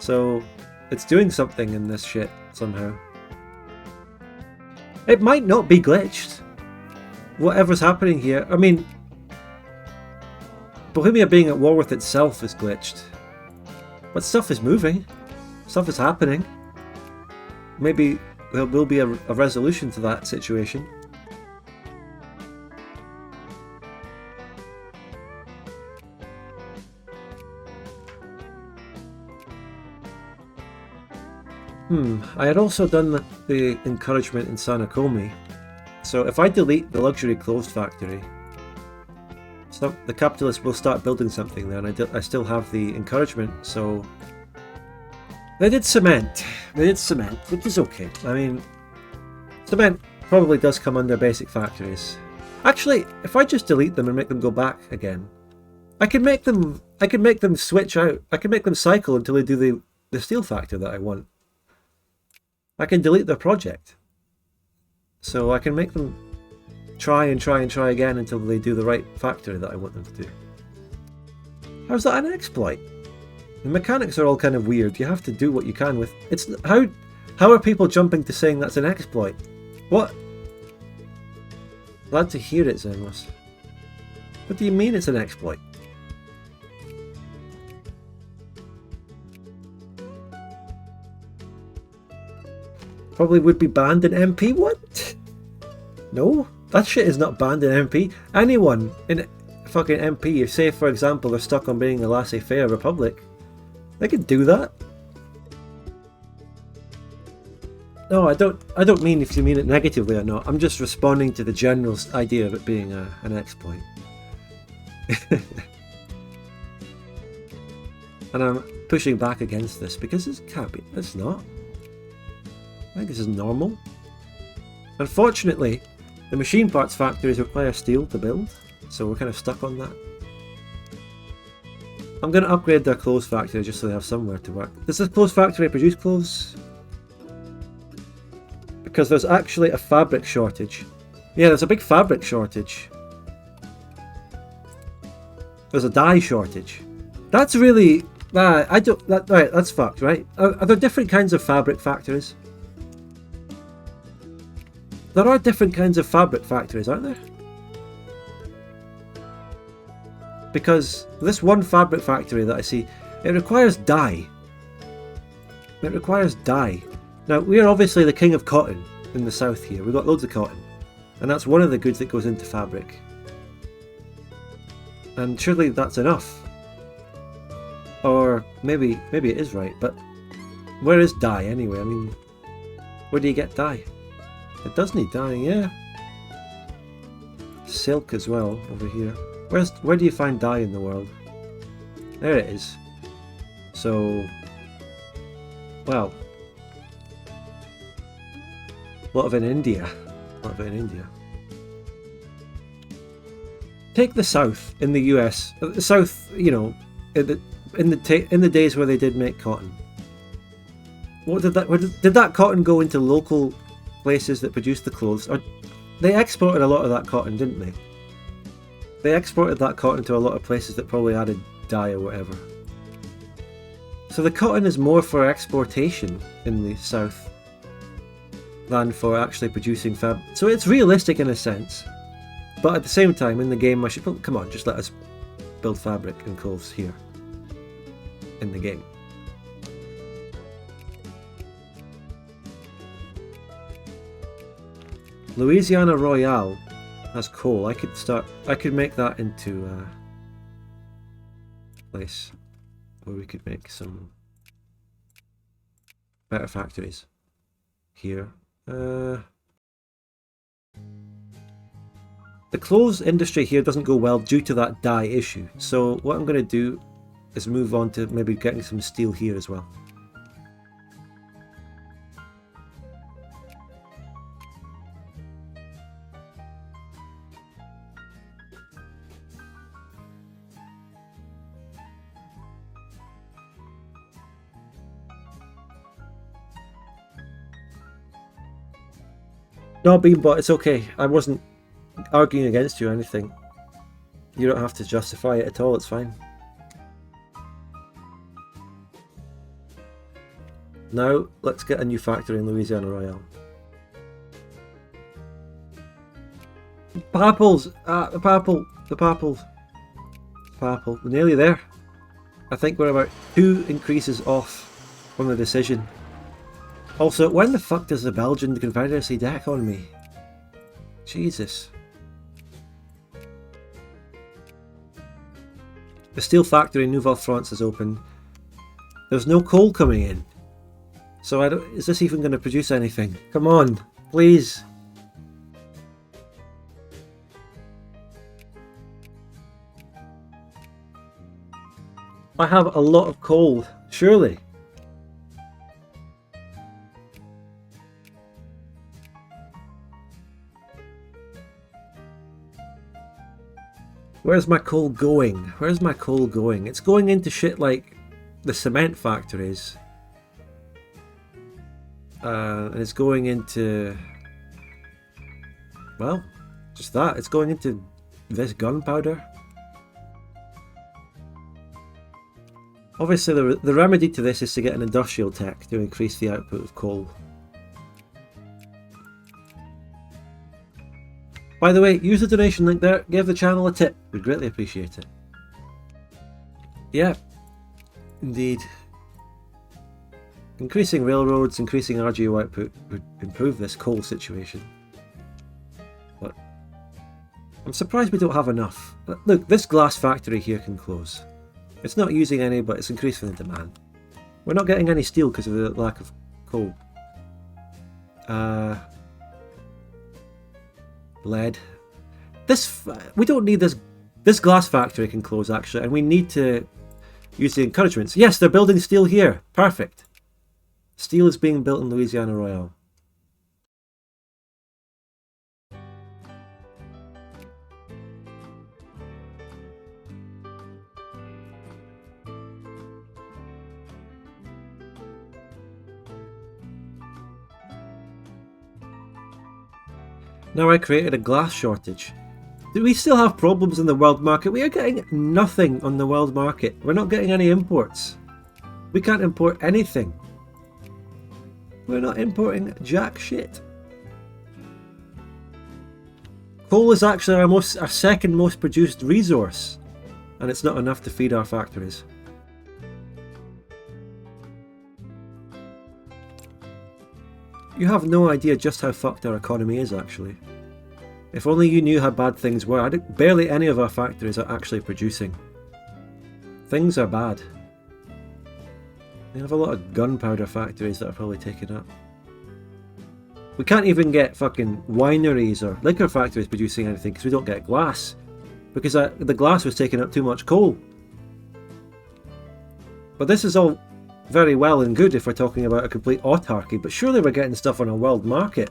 S1: So it's doing something in this shit somehow. It might not be glitched. Whatever's happening here. I mean, Bohemia being at war with itself is glitched. But stuff is moving. Stuff is happening. Maybe there will be a resolution to that situation. I had also done the encouragement in Sanakomi. So if I delete the luxury clothes factory, the capitalists will start building something there, and I still have the encouragement, so... They did cement, which is okay. I mean, cement probably does come under basic factories. Actually, if I just delete them and make them go back again, I can make them switch out. I can make them cycle until they do the steel factor that I want. I can delete their project. So I can make them try again until they do the right factory that I want them to do. How's that an exploit? The mechanics are all kind of weird. You have to do what you can with... How are people jumping to saying that's an exploit? What? Glad to hear it, Xenmos. What do you mean it's an exploit? Probably would be banned in MP. What? No, that shit is not banned in MP. Anyone in fucking MP, if say for example they're stuck on being a laissez-faire republic, they can do that. No, I don't mean if you mean it negatively or not. I'm just responding to the general idea of it being an exploit. And I'm pushing back against this because it can't be. It's not. I think this is normal. Unfortunately, the machine parts factories require steel to build, so we're kind of stuck on that. I'm going to upgrade their clothes factory just so they have somewhere to work. Does this clothes factory produce clothes? Because there's actually a fabric shortage. Yeah, there's a big fabric shortage. There's a dye shortage. That's really... right, that's fucked, right? Are there different kinds of fabric factories? There are different kinds of fabric factories, aren't there? Because this one fabric factory that I see, it requires dye. It requires dye. Now, we are obviously the king of cotton in the south here. We've got loads of cotton. And that's one of the goods that goes into fabric. And surely that's enough. Or maybe it is right, but where is dye anyway? I mean, where do you get dye? It does need dyeing, yeah. silk as well over here. Where do you find dye in the world? There it is. So, well, a lot of it in India. A lot of it in India. Take the South in the US. The South, you know, in the days where they did make cotton. What did that cotton go into local places that produced the clothes? Or they exported a lot of that cotton, didn't they? They exported that cotton to a lot of places that probably added dye or whatever. So the cotton is more for exportation in the South than for actually producing fabric. So it's realistic in a sense, but at the same time in the game I should, come on, just let us build fabric and clothes here in the game. Louisiana Royale has coal. I could make that into a place where we could make some better factories here. The clothes industry here doesn't go well due to that dye issue. So what I'm going to do is move on to maybe getting some steel here as well. No, Beanbot, it's okay. I wasn't arguing against you or anything. You don't have to justify it at all, it's fine. Now, let's get a new factory in Louisiana Royale. Papples! The papples. We're nearly there. I think we're about 2 increases off from the decision. Also, when the fuck does the Belgian Confederacy deck on me? Jesus. The steel factory in Nouvelle-France is open. There's no coal coming in. So is this even going to produce anything? Come on, please. I have a lot of coal, surely. Where's my coal going? Where's my coal going? It's going into shit like the cement factories. And it's going into... well, just that. It's going into this gunpowder. Obviously the remedy to this is to get an industrial tech to increase the output of coal. By the way, use the donation link there, give the channel a tip, we'd greatly appreciate it. Yeah, indeed. Increasing railroads, increasing RGO output would improve this coal situation. But I'm surprised we don't have enough. Look, this glass factory here can close. It's not using any, but it's increasing the demand. We're not getting any steel because of the lack of coal. Lead. We don't need this. This glass factory can close actually, and we need to use the encouragements. Yes, they're building steel here. Perfect. Steel is being built in Louisiana Royale. Now I created a glass shortage. Do we still have problems in the world market? We are getting nothing on the world market. We're not getting any imports. We can't import anything. We're not importing jack shit. Coal is actually our second most produced resource, and it's not enough to feed our factories. You have no idea just how fucked our economy is actually. If only you knew how bad things were. Barely any of our factories are actually producing. Things are bad. We have a lot of gunpowder factories that are probably taken up. We can't even get fucking wineries or liquor factories producing anything because we don't get glass. Because the glass was taking up too much coal. But this is all very well and good if we're talking about a complete autarky, but surely we're getting stuff on a world market.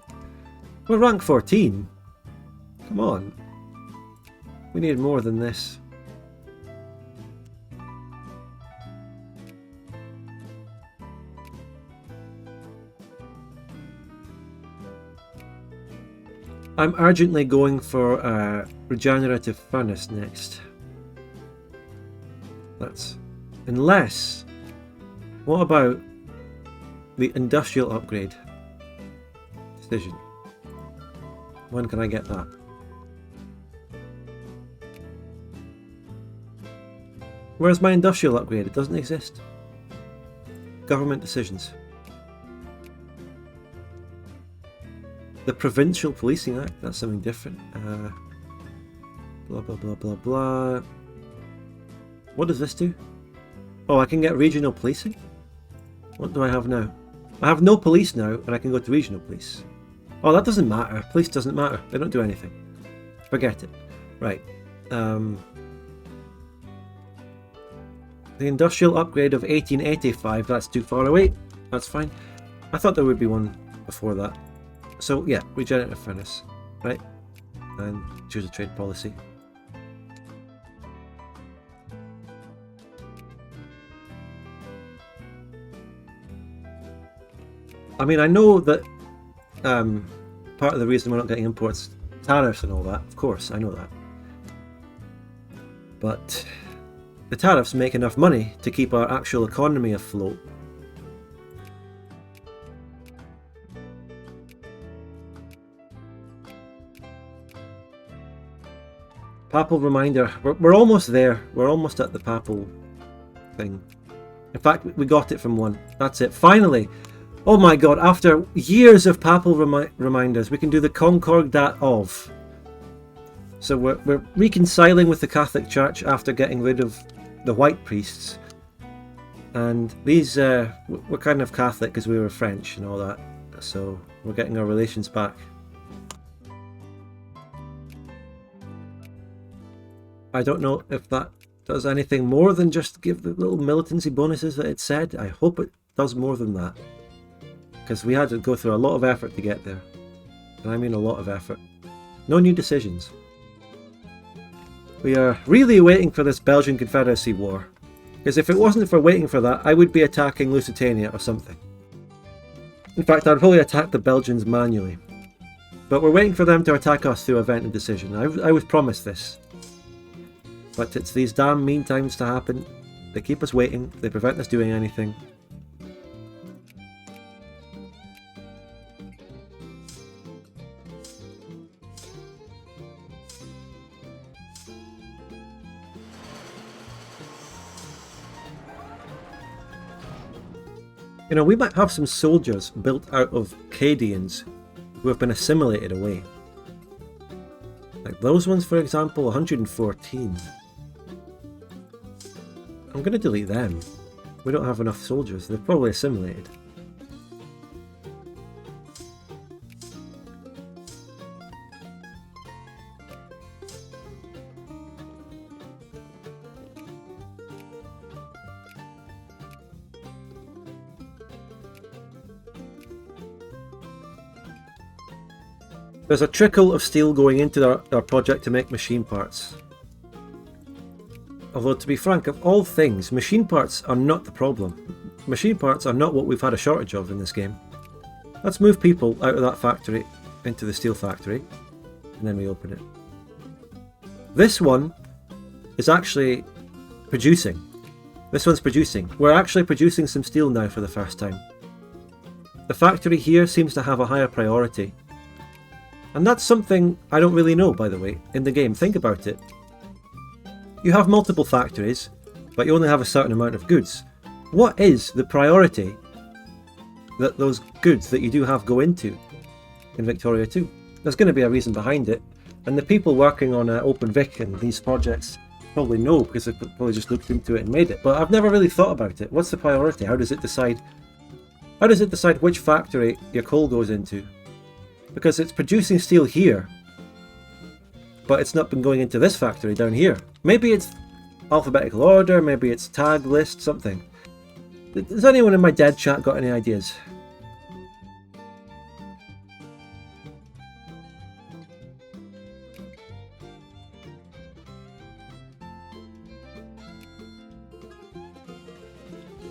S1: We're rank 14. Come on. We need more than this. I'm urgently going for a regenerative furnace next. That's... Unless... What about the industrial upgrade? Decision. When can I get that? Where's my industrial upgrade? It doesn't exist. Government decisions. The Provincial Policing Act, that's something different. Blah blah blah blah blah. What does this do? Oh, I can get regional policing? What do I have now? I have no police now, and I can go to regional police. Oh, that doesn't matter. Police doesn't matter. They don't do anything. Forget it. Right. The industrial upgrade of 1885, that's too far away. That's fine. I thought there would be one before that. So yeah, regenerative furnace, right? And choose a trade policy. I mean, I know that part of the reason we're not getting imports, tariffs and all that, of course, I know that. But the tariffs make enough money to keep our actual economy afloat. Papal reminder. We're almost there. We're almost at the papal thing. In fact, we got it from one. That's it. Finally! Oh my god, after years of papal reminders, we can do the Concordat of. So we're reconciling with the Catholic Church after getting rid of the white priests. And these, we're kind of Catholic because we were French and all that. So we're getting our relations back. I don't know if that does anything more than just give the little militancy bonuses that it said. I hope it does more than that. Because we had to go through a lot of effort to get there. And I mean a lot of effort. No new decisions. We are really waiting for this Belgian Confederacy war. Because if it wasn't for waiting for that, I would be attacking Lusitania or something. In fact, I'd probably attack the Belgians manually. But we're waiting for them to attack us through event and decision. I was promised this. But it's these damn mean times to happen. They keep us waiting. They prevent us doing anything. You know, we might have some soldiers built out of Cadians who have been assimilated away. Like those ones, for example, 114. I'm going to delete them. We don't have enough soldiers. They're probably assimilated. There's a trickle of steel going into our project to make machine parts. Although, to be frank, of all things, machine parts are not the problem. Machine parts are not what we've had a shortage of in this game. Let's move people out of that factory into the steel factory, and then we open it. This one is actually producing. This one's producing. We're actually producing some steel now for the first time. The factory here seems to have a higher priority. And that's something I don't really know, by the way, in the game. Think about it. You have multiple factories, but you only have a certain amount of goods. What is the priority that those goods that you do have go into in Victoria 2? There's going to be a reason behind it, and the people working on OpenVic and these projects probably know, because they've probably just looked into it and made it. But I've never really thought about it. What's the priority? How does it decide? How does it decide which factory your coal goes into? Because it's producing steel here, but it's not been going into this factory down here. Maybe it's alphabetical order, maybe it's tag list, something. Has anyone in my dead chat got any ideas?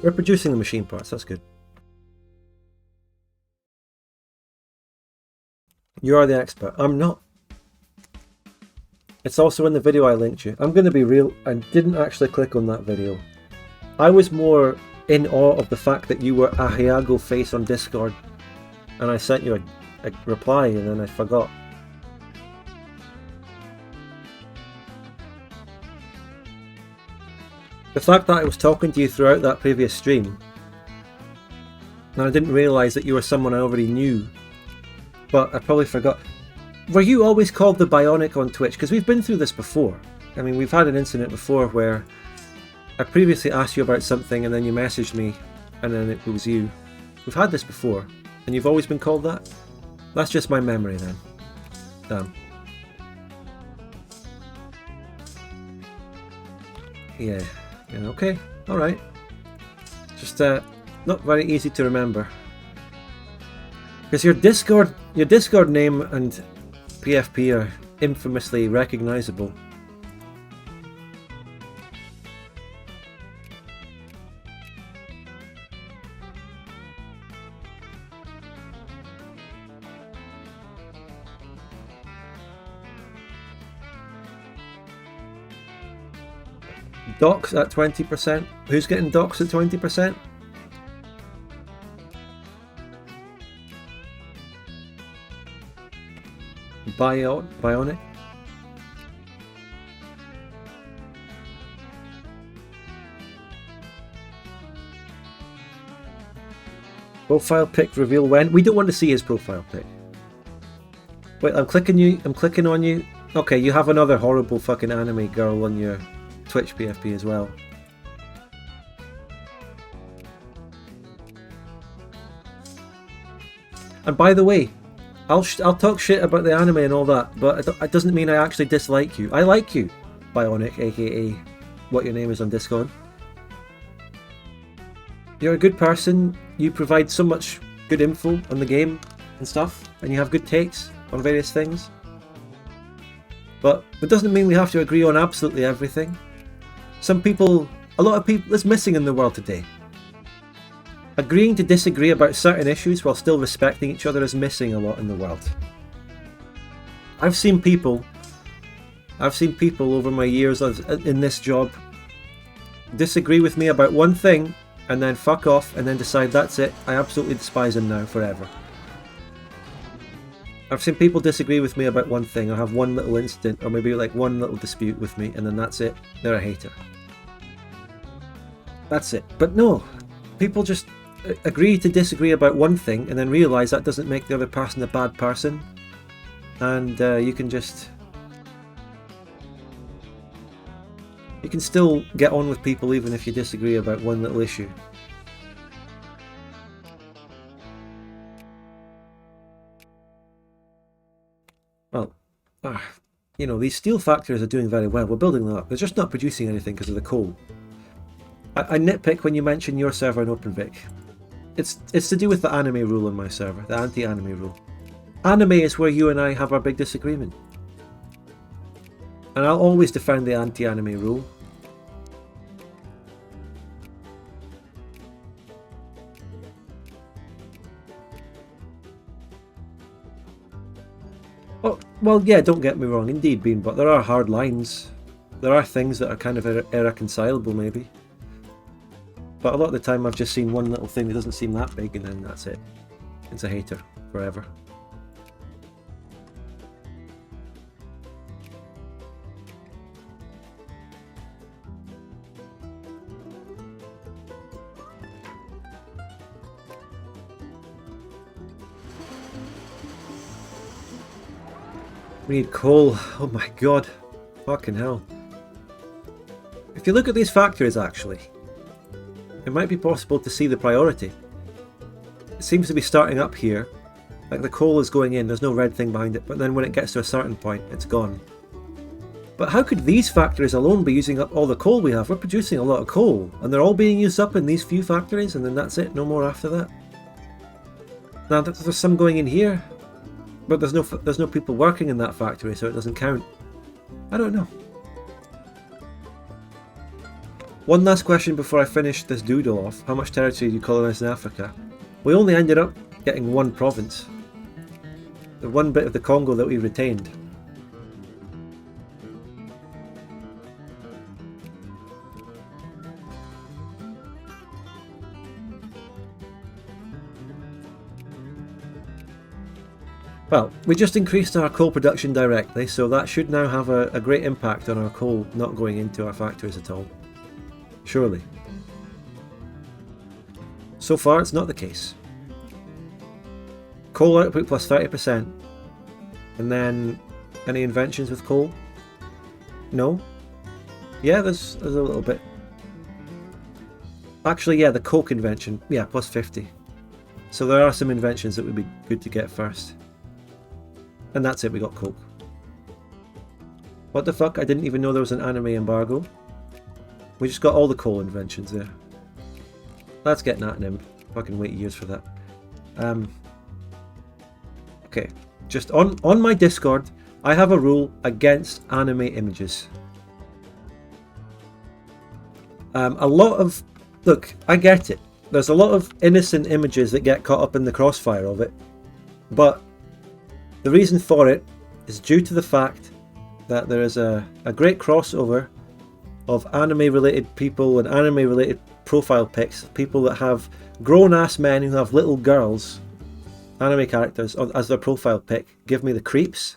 S1: We're producing the machine parts, that's good. You are the expert. I'm not. It's also in the video I linked you. I'm going to be real, I didn't actually click on that video. I was more in awe of the fact that you were a Hiago face on Discord, and I sent you a reply and then I forgot. The fact that I was talking to you throughout that previous stream, and I didn't realise that you were someone I already knew, but I probably forgot. Were you always called the Bionic on Twitch? Because we've been through this before. I mean, we've had an incident before where I previously asked you about something and then you messaged me and then it was you. We've had this before, and you've always been called that? That's just my memory then. Damn. Yeah, okay, alright. Just not very easy to remember. Because your Discord name and PFP are infamously recognisable. Docs at 20%. Who's getting docs at 20%? Bionic? Profile pic reveal when? We don't want to see his profile pic. Wait, I'm clicking on you. Okay, you have another horrible fucking anime girl on your Twitch PFP as well. And by the way, I'll talk shit about the anime and all that, but it doesn't mean I actually dislike you. I like you, Bionic, aka what your name is on Discord. You're a good person, you provide so much good info on the game and stuff, and you have good takes on various things. But it doesn't mean we have to agree on absolutely everything. A lot of people, it's missing in the world today. Agreeing to disagree about certain issues while still respecting each other is missing a lot in the world. I've seen people over my years in this job disagree with me about one thing and then fuck off and then decide that's it, I absolutely despise him now forever. I've seen people disagree with me about one thing or have one little incident or maybe like one little dispute with me and then that's it, they're a hater. That's it. But no, people just agree to disagree about one thing and then realise that doesn't make the other person a bad person, and you can still get on with people even if you disagree about one little issue. Well, you know, these steel factories are doing very well. We're building them up. They're just not producing anything because of the coal. I nitpick when you mention your server in OpenVic. It's to do with the anime rule on my server, the anti-anime rule. Anime is where you and I have our big disagreement. And I'll always defend the anti-anime rule. Oh, well, yeah, don't get me wrong, indeed, Beanbot, there are hard lines. There are things that are kind of irreconcilable, maybe. But a lot of the time I've just seen one little thing that doesn't seem that big and then that's it. It's a hater forever. We need coal. Oh my god. Fucking hell. If you look at these factories actually, it might be possible to see the priority. It seems to be starting up here, Like the coal is going in, there's no red thing behind it, but then when it gets to a certain point, it's gone. But how could these factories alone be using up all the coal we have? We're producing a lot of coal, and they're all being used up in these few factories, and then that's it, no more after that. Now there's some going in here, but there's no people working in that factory, so it doesn't count. I don't know. One last question before I finish this doodle off. How much territory do you colonise in Africa? We only ended up getting one province. The one bit of the Congo that we retained. Well, we just increased our coal production directly, so that should now have a great impact on our coal not going into our factories at all. Surely. So far, it's not the case. Coal output plus 30%. And then, any inventions with coal? No? Yeah, there's a little bit. Actually, yeah, the coke invention. Yeah, plus 50. So there are some inventions that would be good to get first. And that's it, we got coke. What the fuck? I didn't even know there was an anime embargo. We just got all the coal inventions there. That's getting at him. Fucking wait years for that. Okay. Just on my Discord, I have a rule against anime images. A lot of... Look, I get it. There's a lot of innocent images that get caught up in the crossfire of it. But the reason for it is due to the fact that there is a great crossover of anime-related people and anime-related profile pics. People that have grown-ass men who have little girls, anime characters, as their profile pic, give me the creeps.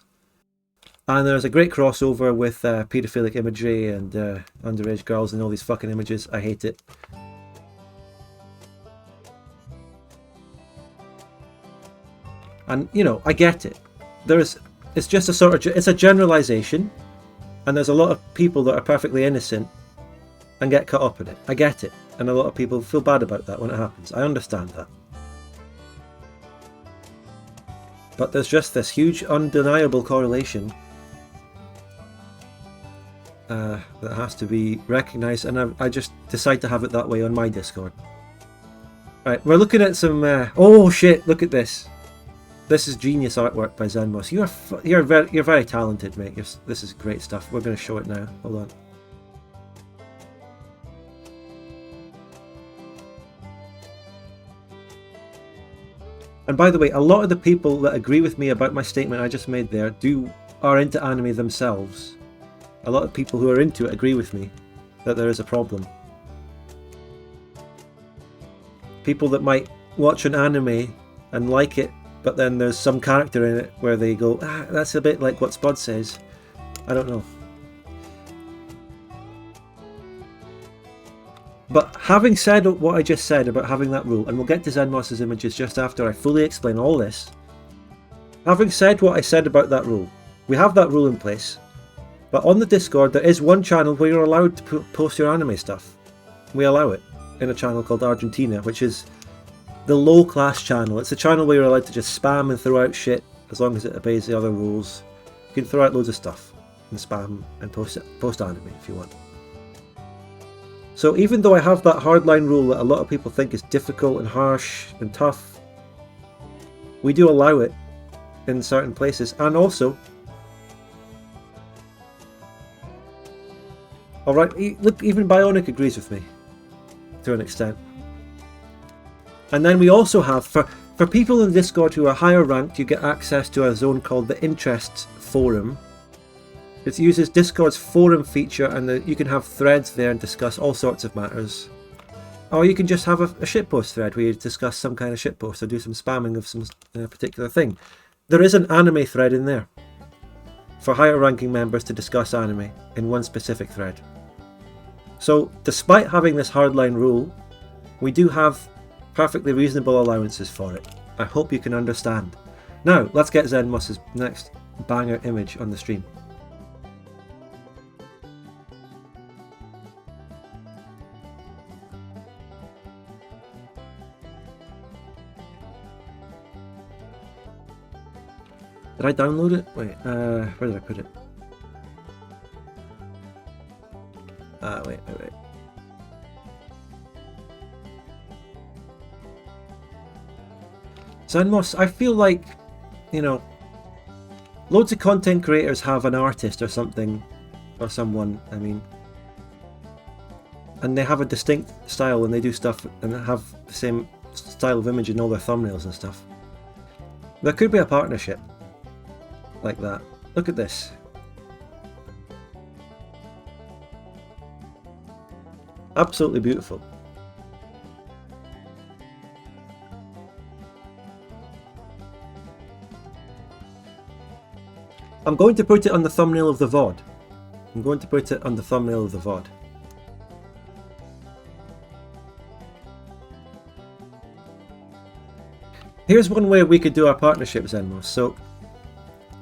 S1: And there's a great crossover with paedophilic imagery and underage girls and all these fucking images. I hate it. And, you know, I get it. It's just a sort of, it's a generalization, and there's a lot of people that are perfectly innocent and get caught up in it. I get it, and a lot of people feel bad about that when it happens. I understand that. But there's just this huge undeniable correlation that has to be recognised, and I just decide to have it that way on my Discord. Right, we're looking at some... oh shit, look at this. This is genius artwork by Xenmos. You're very talented, mate. This is great stuff. We're going to show it now. Hold on. And by the way, a lot of the people that agree with me about my statement I just made there are into anime themselves. A lot of people who are into it agree with me that there is a problem. People that might watch an anime and like it, but then there's some character in it where they go, that's a bit like what Spud says. I don't know. But having said what I just said about having that rule, and we'll get to Xenmos' images just after I fully explain all this. Having said what I said about that rule, we have that rule in place. But on the Discord, there is one channel where you're allowed to post your anime stuff. We allow it in a channel called Argentina, which is the low-class channel. It's a channel where you're allowed to just spam and throw out shit as long as it obeys the other rules. You can throw out loads of stuff and spam and post anime if you want. So even though I have that hardline rule that a lot of people think is difficult and harsh and tough, we do allow it in certain places. And also, alright, look, even Bionic agrees with me to an extent. And then we also have, for people in Discord who are higher ranked, you get access to a zone called the Interests Forum. It uses Discord's forum feature, and you can have threads there and discuss all sorts of matters. Or you can just have a shitpost thread where you discuss some kind of shitpost or do some spamming of some particular thing. There is an anime thread in there for higher ranking members to discuss anime in one specific thread. So despite having this hardline rule, we do have perfectly reasonable allowances for it. I hope you can understand. Now, let's get Xenmos' next banger image on the stream. Did I download it? Wait, where did I put it? Wait. Xenmos, I feel like, you know, loads of content creators have an artist or something, or someone, I mean, and they have a distinct style and they do stuff and have the same style of image in all their thumbnails and stuff. There could be a partnership like that. Look at this. Absolutely beautiful. I'm going to put it on the thumbnail of the VOD. I'm going to put it on the thumbnail of the VOD. Here's one way we could do our partnership, Xenmos. So,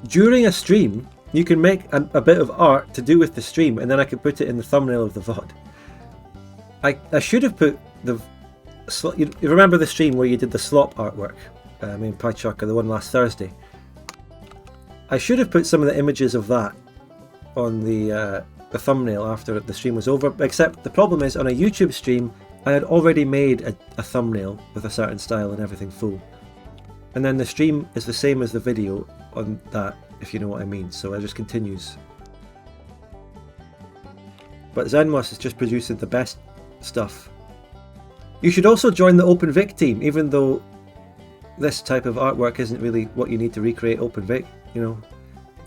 S1: during a stream, you can make a bit of art to do with the stream, and then I can put it in the thumbnail of the VOD. I should have put the... You remember the stream where you did the slop artwork? In PyChucker, the one last Thursday. I should have put some of the images of that on the thumbnail after the stream was over, except the problem is on a YouTube stream I had already made a thumbnail with a certain style and everything full. And then the stream is the same as the video on that, if you know what I mean, so it just continues. But Xenmos is just producing the best stuff. You should also join the OpenVic team, even though this type of artwork isn't really what you need to recreate OpenVic, you know.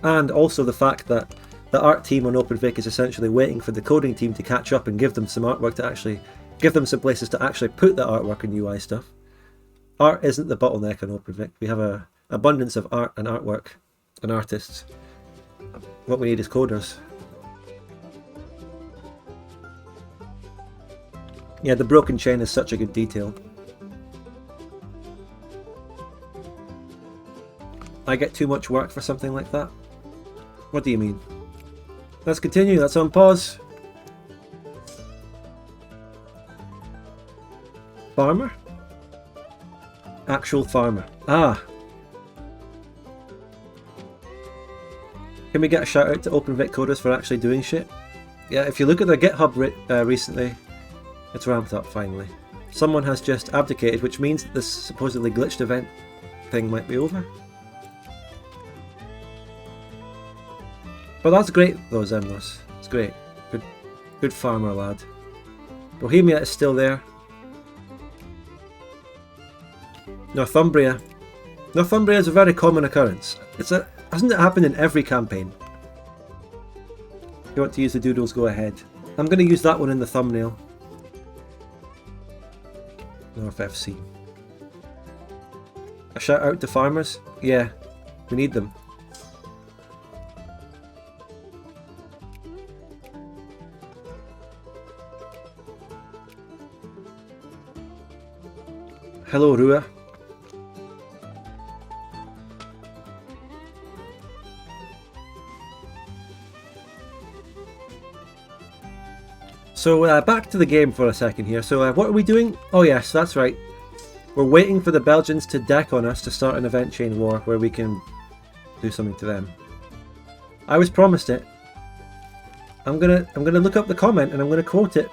S1: And also the fact that the art team on OpenVic is essentially waiting for the coding team to catch up and give them some artwork to actually, give them some places to actually put the artwork and UI stuff. Art isn't the bottleneck on OpenVic. We have an abundance of art and artwork and artists. What we need is coders. Yeah, the broken chain is such a good detail. I get too much work for something like that? What do you mean? Let's continue, that's on pause. Farmer? Actual farmer. Ah! Can we get a shout out to OpenVic coders for actually doing shit? Yeah, if you look at their GitHub recently, it's ramped up finally. Someone has just abdicated, which means that this supposedly glitched event thing might be over. But that's great though, Xenmos. It's great. Good farmer lad. Bohemia is still there. Northumbria. Northumbria is a very common occurrence. Hasn't it happened in every campaign? If you want to use the doodles, go ahead. I'm going to use that one in the thumbnail. North FC. A shout out to farmers? Yeah, we need them. Hello, Rua. So back to the game for a second here. So what are we doing? Oh yes, that's right. We're waiting for the Belgians to deck on us to start an event chain war where we can do something to them. I was promised it. I'm gonna look up the comment and I'm gonna quote it.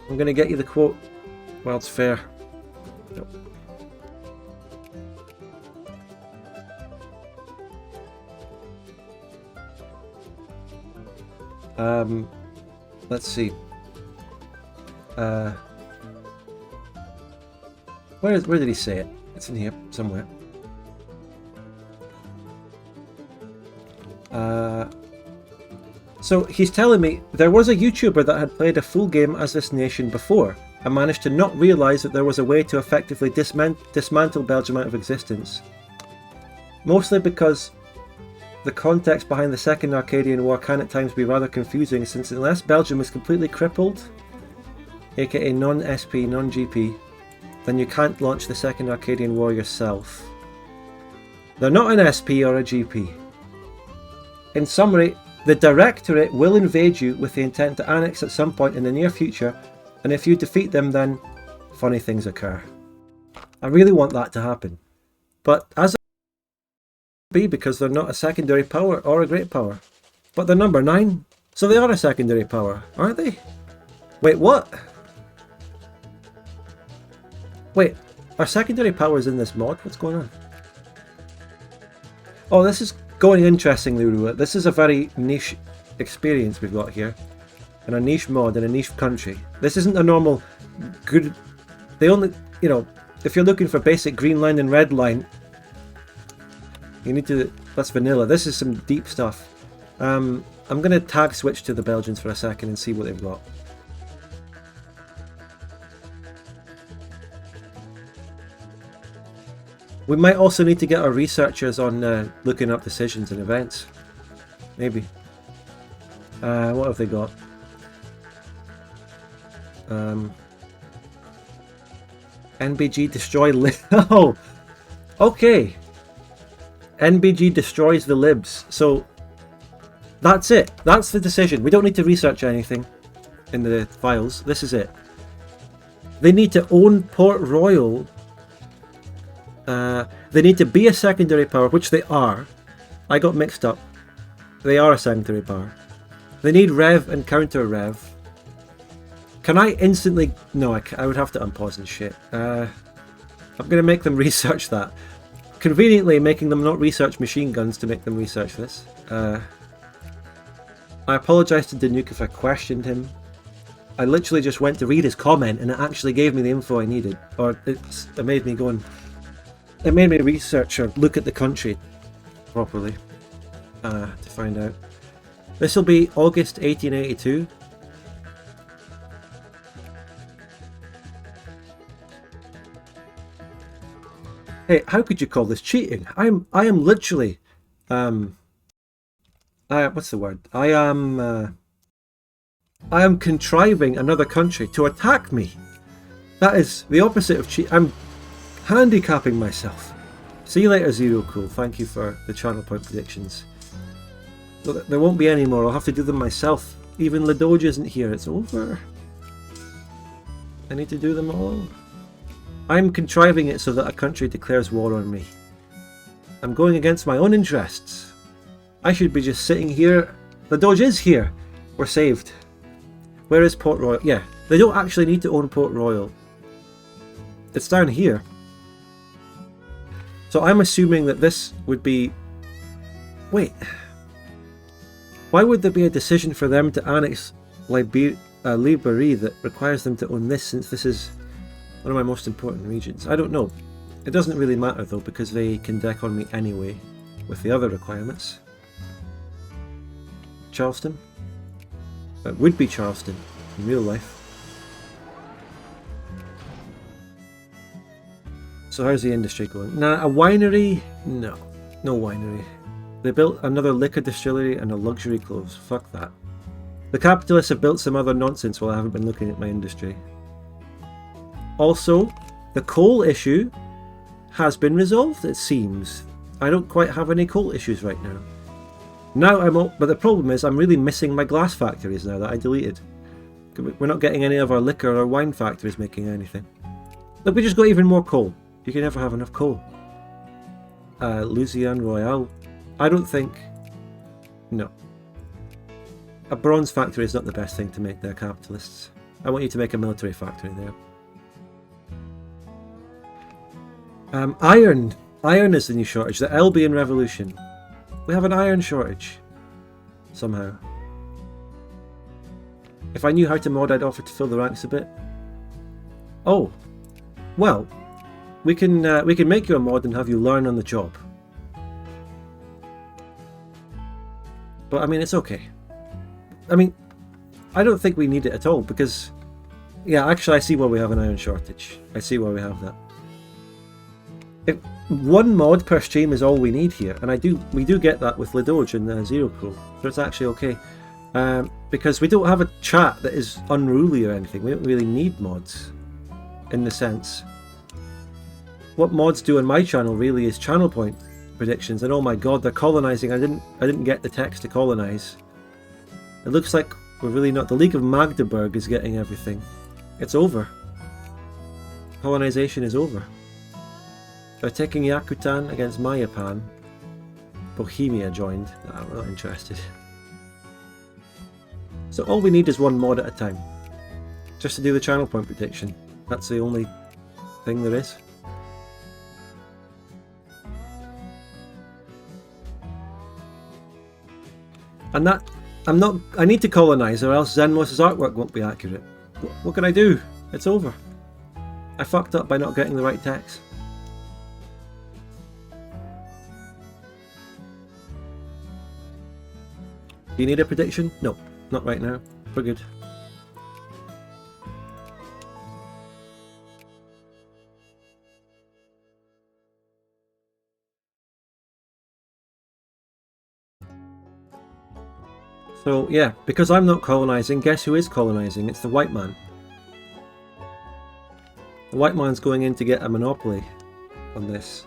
S1: I'm gonna get you the quote while it's fair. Nope. Let's see. Where did he say it? It's in here somewhere. So he's telling me there was a YouTuber that had played a full game as this nation before and managed to not realise that there was a way to effectively dismantle Belgium out of existence. Mostly because the context behind the Second Arcadian War can at times be rather confusing, since unless Belgium is completely crippled, aka non-SP, non-GP, then you can't launch the Second Arcadian War yourself. They're not an SP or a GP. In summary, the Directorate will invade you with the intent to annex at some point in the near future, And if you defeat them, then funny things occur. I really want that to happen. But as it be, because they're not a secondary power or a great power. But they're number 9, so they are a secondary power, aren't they? Wait, what? Wait, are secondary powers in this mod? What's going on? Oh, this is going interestingly, Rua. This is a very niche experience we've got here. And a niche mod in a niche country. This isn't a normal good... They only... You know, if you're looking for basic green line and red line, you need to... That's vanilla. This is some deep stuff. I'm going to tag switch to the Belgians for a second and see what they've got. We might also need to get our researchers on looking up decisions and events. Maybe. What have they got? NBG destroy oh! Okay! NBG destroys the libs. So, that's it. That's the decision. We don't need to research anything in the files. This is it. They need to own Port Royal. They need to be a secondary power, which they are. I got mixed up. They are a secondary power. They need Rev and counter Rev. Can I instantly... No, I would have to unpause and shit. I'm going to make them research that. Conveniently making them not research machine guns to make them research this. I apologise to Danuke if I questioned him. I literally just went to read his comment and it actually gave me the info I needed. Or it made me go and... It made me research or look at the country properly to find out. This will be August 1882. Hey, how could you call this cheating? I am literally, what's the word? I am contriving another country to attack me. That is the opposite of cheat. I'm handicapping myself. See you later, Zero Cool. Thank you for the channel point predictions. There won't be any more. I'll have to do them myself. Even Ladoge isn't here. It's over. I need to do them all. I'm contriving it so that a country declares war on me. I'm going against my own interests. I should be just sitting here. Ladoge is here. We're saved. Where is Port Royal? Yeah, they don't actually need to own Port Royal. It's down here. So I'm assuming that this would be... Wait. Why would there be a decision for them to annex Libérie that requires them to own this, since this is one of my most important regions? I don't know. It doesn't really matter though, because they can deck on me anyway with the other requirements. Charleston? It would be Charleston in real life. So how's the industry going? Nah, a winery? No. No winery. They built another liquor distillery and a luxury clothes. Fuck that. The capitalists have built some other nonsense while I haven't been looking at my industry. Also, the coal issue has been resolved, it seems. I don't quite have any coal issues right now. But the problem is I'm really missing my glass factories now that I deleted. We're not getting any of our liquor or wine factories making anything. Look, we just got even more coal. You can never have enough coal. Louisiane Royale. I don't think... No. A bronze factory is not the best thing to make there, capitalists. I want you to make a military factory there. Iron. Iron is the new shortage. The Albion Revolution. We have an iron shortage. Somehow. If I knew how to mod, I'd offer to fill the ranks a bit. Oh. Well. We can make you a mod and have you learn on the job. But I mean, it's okay. I mean, I don't think we need it at all because... Yeah, actually I see why we have an iron shortage. I see why we have that. If one mod per stream is all we need here, and we do get that with Ladoge and Zero Cool, so it's actually okay. Because we don't have a chat that is unruly or anything. We don't really need mods, in the sense. What mods do on my channel really is channel point predictions, and oh my god, they're colonizing. I didn't get the text to colonize. It looks like we're really not. The League of Magdeburg is getting everything. It's over. Colonization is over. They're taking Yakutan against Mayapan. Bohemia joined. Nah, we're not interested. So all we need is one mod at a time. Just to do the channel point prediction. That's the only thing there is. And that, I need to colonize or else Xenmos' artwork won't be accurate. What can I do? It's over. I fucked up by not getting the right text. Do you need a prediction? No, not right now. We're good. So yeah, because I'm not colonizing, guess who is colonizing? It's the white man. The white man's going in to get a monopoly on this.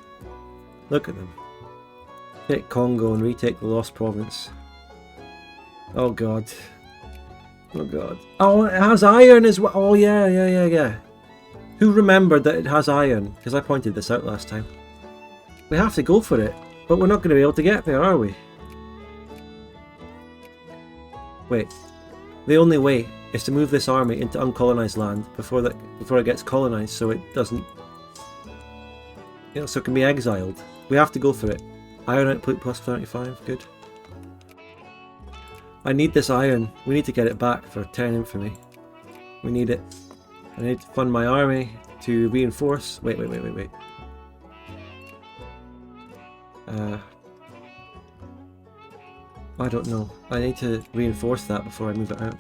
S1: Look at them. Take Congo and retake the Lost Province. Oh god. Oh god. Oh, it has iron as well. Oh yeah. Who remembered that it has iron? Because I pointed this out last time. We have to go for it, but we're not going to be able to get there, are we? Wait. The only way is to move this army into uncolonized land before it gets colonized, so it doesn't, so it can be exiled. We have to go for it. Iron output plus 35, good. I need this iron. We need to get it back for 10 infamy. We need it. I need to fund my army to reinforce. Wait. I don't know. I need to reinforce that before I move it out.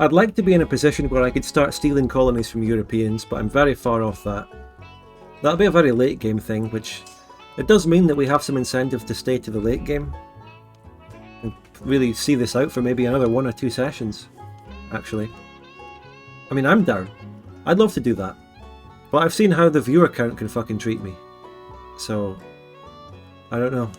S1: I'd like to be in a position where I could start stealing colonies from Europeans, but I'm very far off that. That'll be a very late game thing, which it does mean that we have some incentive to stay to the late game and really see this out for maybe another 1 or 2 sessions, actually. I mean, I'm down. I'd love to do that. But I've seen how the viewer count can fucking treat me. So, I don't know.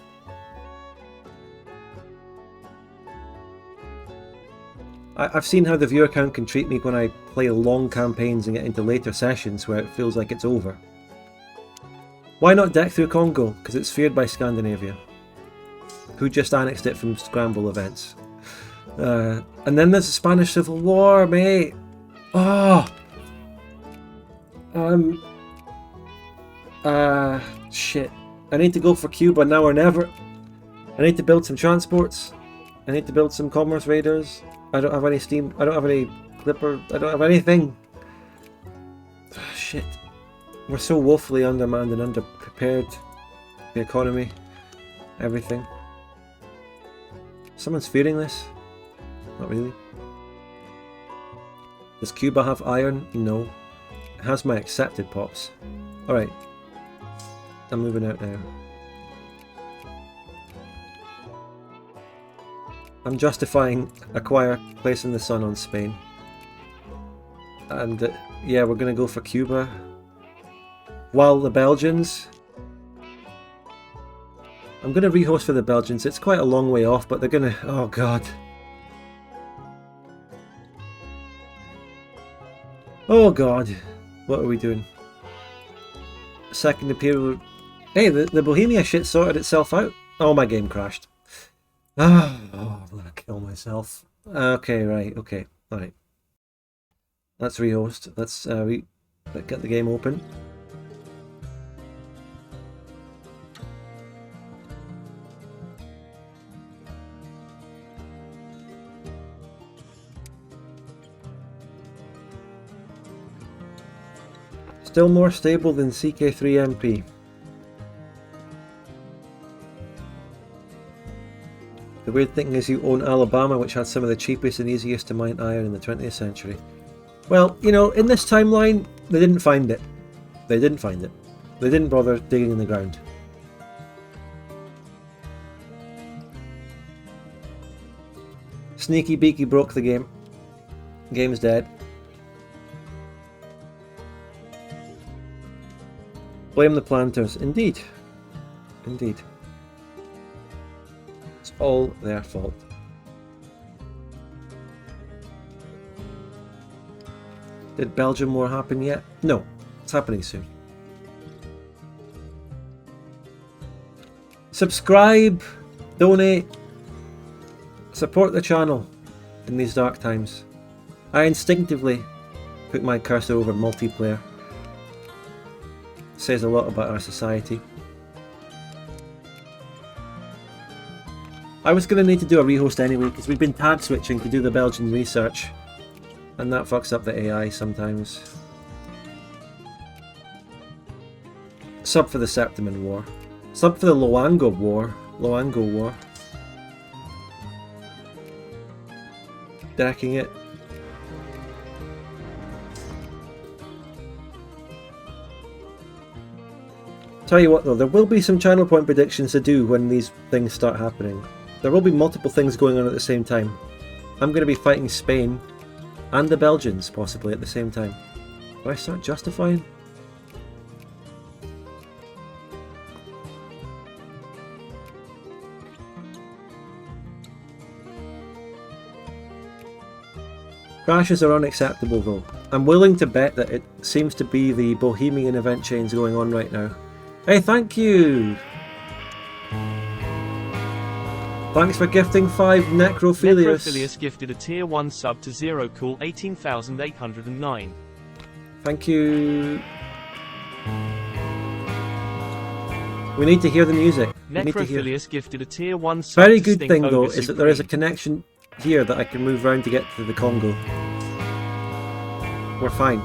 S1: I've seen how the viewer count can treat me when I play long campaigns and get into later sessions where it feels like it's over. Why not deck through Congo? Because it's feared by Scandinavia, who just annexed it from Scramble events. And then there's the Spanish Civil War, mate. Oh! Shit. I need to go for Cuba now or never. I need to build some transports. I need to build some commerce raiders. I don't have any steam. I don't have any clipper. I don't have anything. Shit. We're so woefully undermanned and underprepared. The economy. Everything. Someone's fearing this? Not really. Does Cuba have iron? No. It has my accepted pops. Alright. I'm moving out now. I'm justifying acquire place in the sun on Spain. And yeah, we're going to go for Cuba. While the Belgians... I'm going to rehost for the Belgians. It's quite a long way off, but they're going to... Oh god. Oh god. What are we doing? Second Imperial... Hey, the Bohemia shit sorted itself out. Oh, my game crashed. Oh, I'm gonna kill myself. Okay, right, okay, alright. Let's rehost. Let's get the game open. Still more stable than CK3MP. The weird thing is you own Alabama, which had some of the cheapest and easiest to mine iron in the 20th century. Well, you know, in this timeline, they didn't find it. They didn't find it. They didn't bother digging in the ground. Sneaky Beaky broke the game. Game's dead. Blame the planters. Indeed. Indeed. all their fault. Did Belgium war happen yet? No, it's happening soon. Subscribe, donate, support the channel in these dark times. I instinctively put my cursor over multiplayer. It says a lot about our society. I was going to need to do a rehost anyway because we've been tag switching to do the Belgian research, and that fucks up the AI sometimes. Sub for the Septiman War. Sub for the Loango War. Loango War. Decking it. Tell you what though, there will be some channel point predictions to do when these things start happening. There will be multiple things going on at the same time. I'm going to be fighting Spain and the Belgians possibly at the same time. Do I start justifying? Crashes are unacceptable though. I'm willing to bet that it seems to be the Bohemian event chains going on right now. Hey, thank you! Thanks for gifting 5 Necrophilius.
S2: Necrophilius gifted a tier 1 sub to Zero Cool 18,809.
S1: Thank you. We need to hear the music.
S2: Necrophilius gifted a tier 1 sub
S1: Very
S2: to
S1: good
S2: Stink
S1: thing though
S2: Ogre
S1: is that there is a
S2: Supreme.
S1: connection here that I can move around to get to the Congo. We're fine.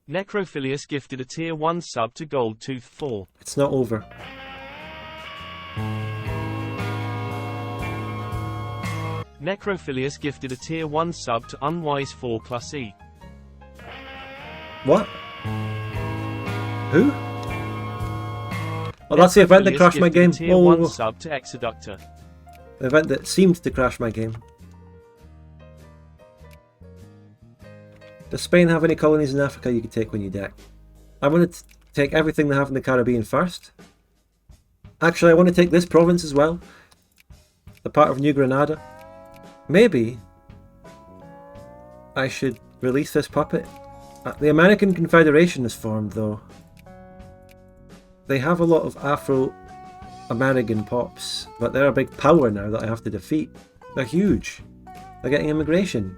S2: Necrophilius gifted a tier 1 sub to Gold Tooth 4.
S1: It's not over.
S2: Necrophilius gifted a tier 1 sub to Unwise 4 plus E.
S1: What? Who? Oh, that's the event that
S2: Necrophilius
S1: crashed my game.
S2: gifted a tier
S1: Whoa,
S2: 1
S1: whoa, whoa.
S2: sub to Exoductor.
S1: The event that seemed to crash my game. Does Spain have any colonies in Africa you can take when you deck? I want to take everything they have in the Caribbean first. Actually, I want to take this province as well. The part of New Granada. Maybe I should release this puppet. The American Confederation is formed though. They have a lot of Afro-American pops, but they're a big power now that I have to defeat. They're huge. They're getting immigration.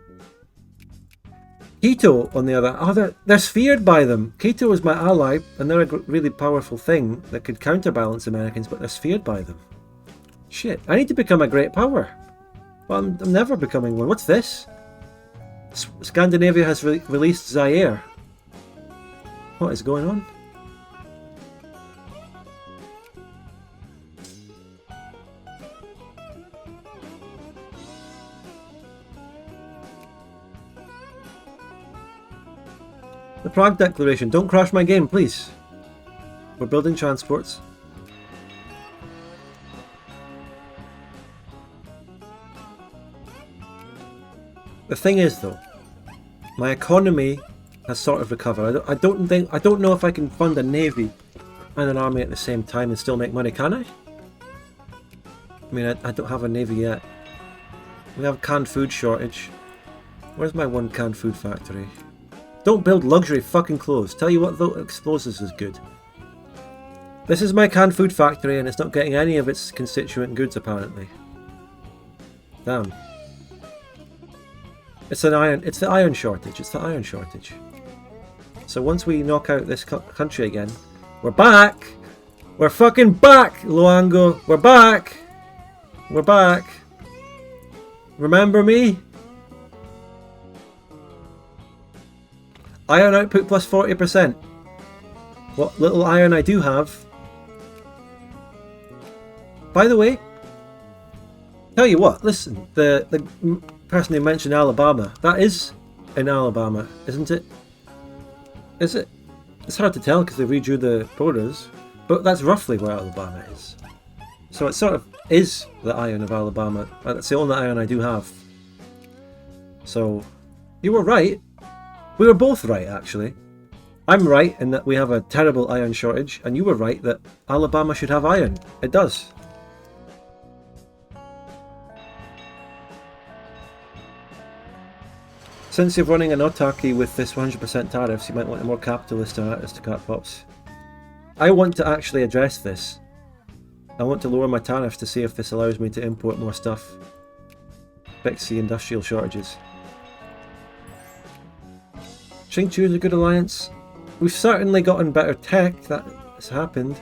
S1: Quito, on the other, they're sphered by them. Quito is my ally, and they're a really powerful thing that could counterbalance Americans, but they're sphered by them. Shit, I need to become a great power. Well, I'm never becoming one. What's this? Scandinavia has released Zaire. What is going on? The Prague Declaration. Don't crash my game, please. We're building transports. The thing is, though, my economy has sort of recovered. I don't know if I can fund a navy and an army at the same time and still make money. Can I? I mean, I don't have a navy yet. We have canned food shortage. Where's my one canned food factory? Don't build luxury fucking clothes. Tell you what, though, explosives is good. This is my canned food factory and it's not getting any of its constituent goods apparently. Damn. It's the iron shortage. It's the iron shortage. So once we knock out this country again, we're back! We're fucking back, Luango! We're back! We're back! Remember me? Iron output plus 40%. What little iron I do have. By the way, tell you what, listen, the person who mentioned Alabama, that is in Alabama, isn't it? Is it? It's hard to tell because they redrew the borders, but that's roughly where Alabama is. So it sort of is the iron of Alabama. That's the only iron I do have. So, you were right. We were both right, actually. I'm right in that we have a terrible iron shortage, and you were right that Alabama should have iron. It does. Since you're running an autarky with this 100% tariffs, you might want a more capitalist aristocrat pops. I want to actually address this. I want to lower my tariffs to see if this allows me to import more stuff. Fix the industrial shortages. Qingchu is a good alliance. We've certainly gotten better tech, that has happened.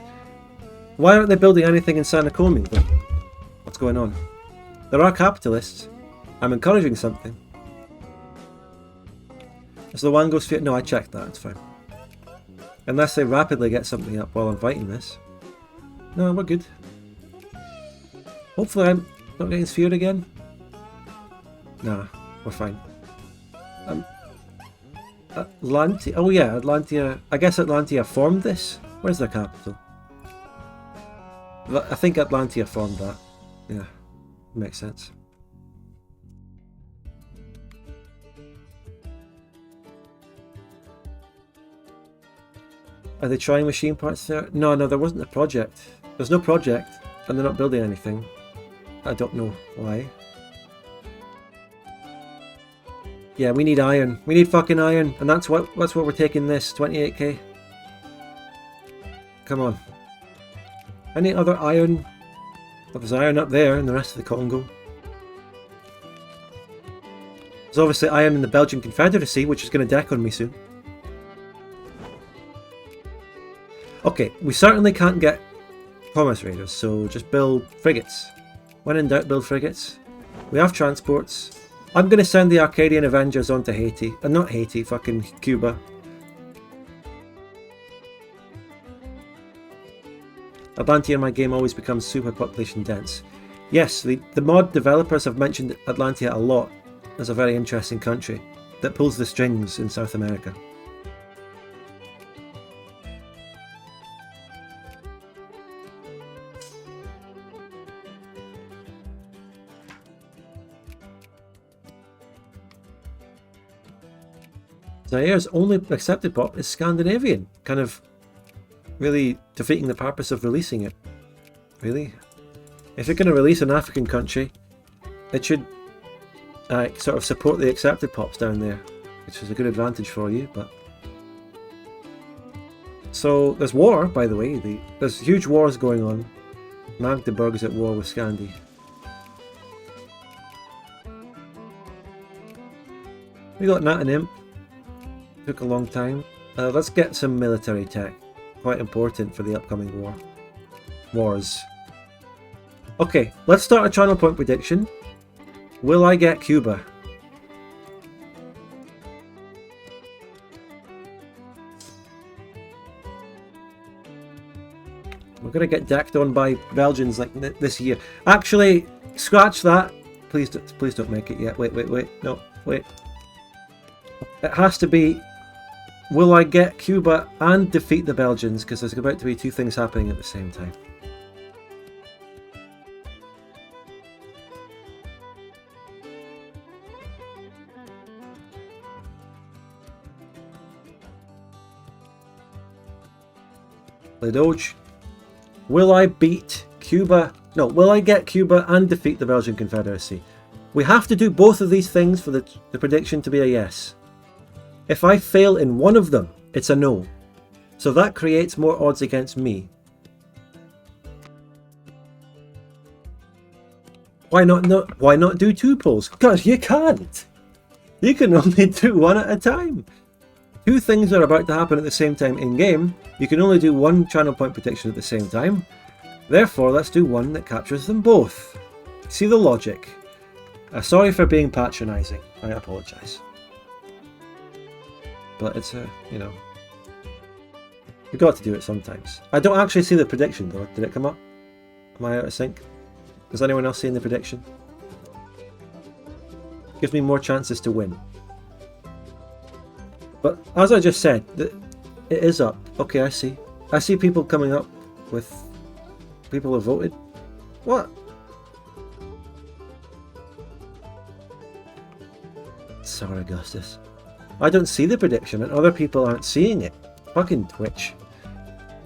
S1: Why aren't they building anything in Sanakomi? What's going on? There are capitalists. I'm encouraging something. Is the Wangos Sphere? No, I checked that, it's fine. Unless they rapidly get something up while I'm fighting this. No, we're good. Hopefully I'm not getting sphered again. Nah, we're fine. Atlantia. Oh yeah, Atlantia. I guess Atlantia formed this. Where's their capital? I think Atlantia formed that. Yeah, makes sense. Are they trying machine parts there? No, there wasn't a project. There's no project, and they're not building anything. I don't know why. Yeah, we need iron. We need fucking iron, and that's what we're taking this 28k. Come on. Any other iron? Well, there's iron up there in the rest of the Congo. There's obviously iron in the Belgian Confederacy, which is going to deck on me soon. Okay, we certainly can't get commerce raiders, so just build frigates. When in doubt, build frigates. We have transports. I'm going to send the Arcadian Avengers onto Haiti. Not Haiti, fucking Cuba. Atlantia in my game always becomes super population dense. Yes, the mod developers have mentioned Atlantia a lot as a very interesting country that pulls the strings in South America. Zaire's only accepted pop is Scandinavian, kind of really defeating the purpose of releasing it. Really? If you're going to release an African country, it should sort of support the accepted pops down there, which is a good advantage for you, but... So, there's war, by the way. There's huge wars going on. Magdeburg is at war with Scandi. We got Nat and Imp. Took a long time. Let's get some military tech. Quite important for the upcoming wars. Okay, let's start a channel point prediction. Will I get Cuba? We're gonna get decked on by Belgians like this year. Actually, scratch that. Please don't make it yet. Wait. No, wait. It has to be. Will I get Cuba and defeat the Belgians? Because there's about to be two things happening at the same time. Doge. Will I beat Cuba? No, will I get Cuba and defeat the Belgian Confederacy? We have to do both of these things for the prediction to be a yes. If I fail in one of them, it's a no. So that creates more odds against me. Why not do two polls? Because you can't. You can only do one at a time. Two things are about to happen at the same time in game. You can only do one channel point prediction at the same time. Therefore, let's do one that captures them both. See the logic. Sorry for being patronising. I apologise. But it's you know, you've got to do it sometimes. I don't actually see the prediction though. Did it come up? Am I out of sync? Is anyone else seeing the prediction? Gives me more chances to win. But as I just said, it is up. Okay, I see. I see people coming up with people have voted. What? Sorry, Augustus. I don't see the prediction and other people aren't seeing it. Fucking Twitch.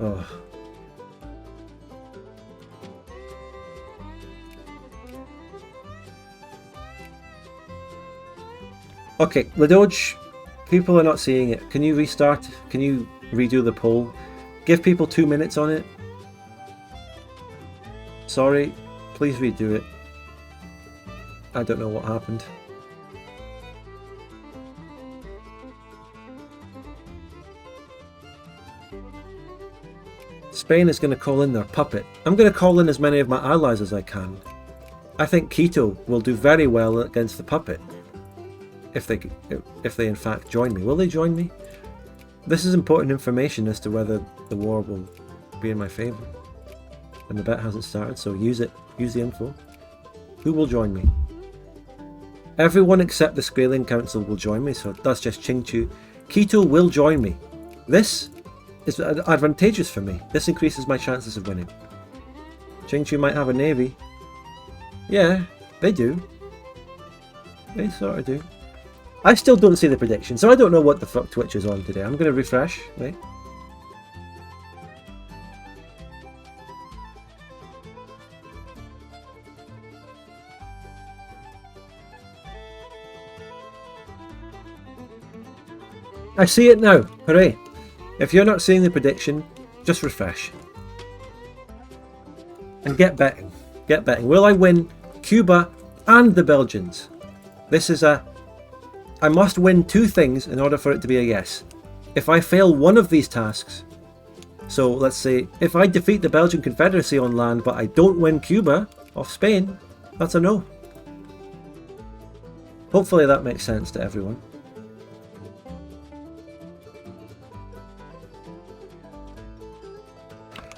S1: Oh. Okay, the Doge, people are not seeing it. Can you restart? Can you redo the poll? Give people 2 minutes on it. Sorry, please redo it. I don't know what happened. Spain is going to call in their puppet. I'm going to call in as many of my allies as I can. I think Quito will do very well against the puppet. If they in fact join me. Will they join me? This is important information as to whether the war will be in my favour. And the bet hasn't started, so use it. Use the info. Who will join me? Everyone except the Skraeling Council will join me, so that's just Qingchu. Quito will join me. This is advantageous for me. This increases my chances of winning. Qingchu might have a navy. Yeah, they do. They sort of do. I still don't see the prediction, so I don't know what the fuck Twitch is on today. I'm going to refresh, right? I see it now. Hooray. If you're not seeing the prediction, just refresh. And get betting. Get betting. Will I win Cuba and the Belgians? This is a... I must win 2 things in order for it to be a yes. If I fail one of these tasks, so let's say if I defeat the Belgian Confederacy on land but I don't win Cuba off Spain, that's a no. Hopefully that makes sense to everyone.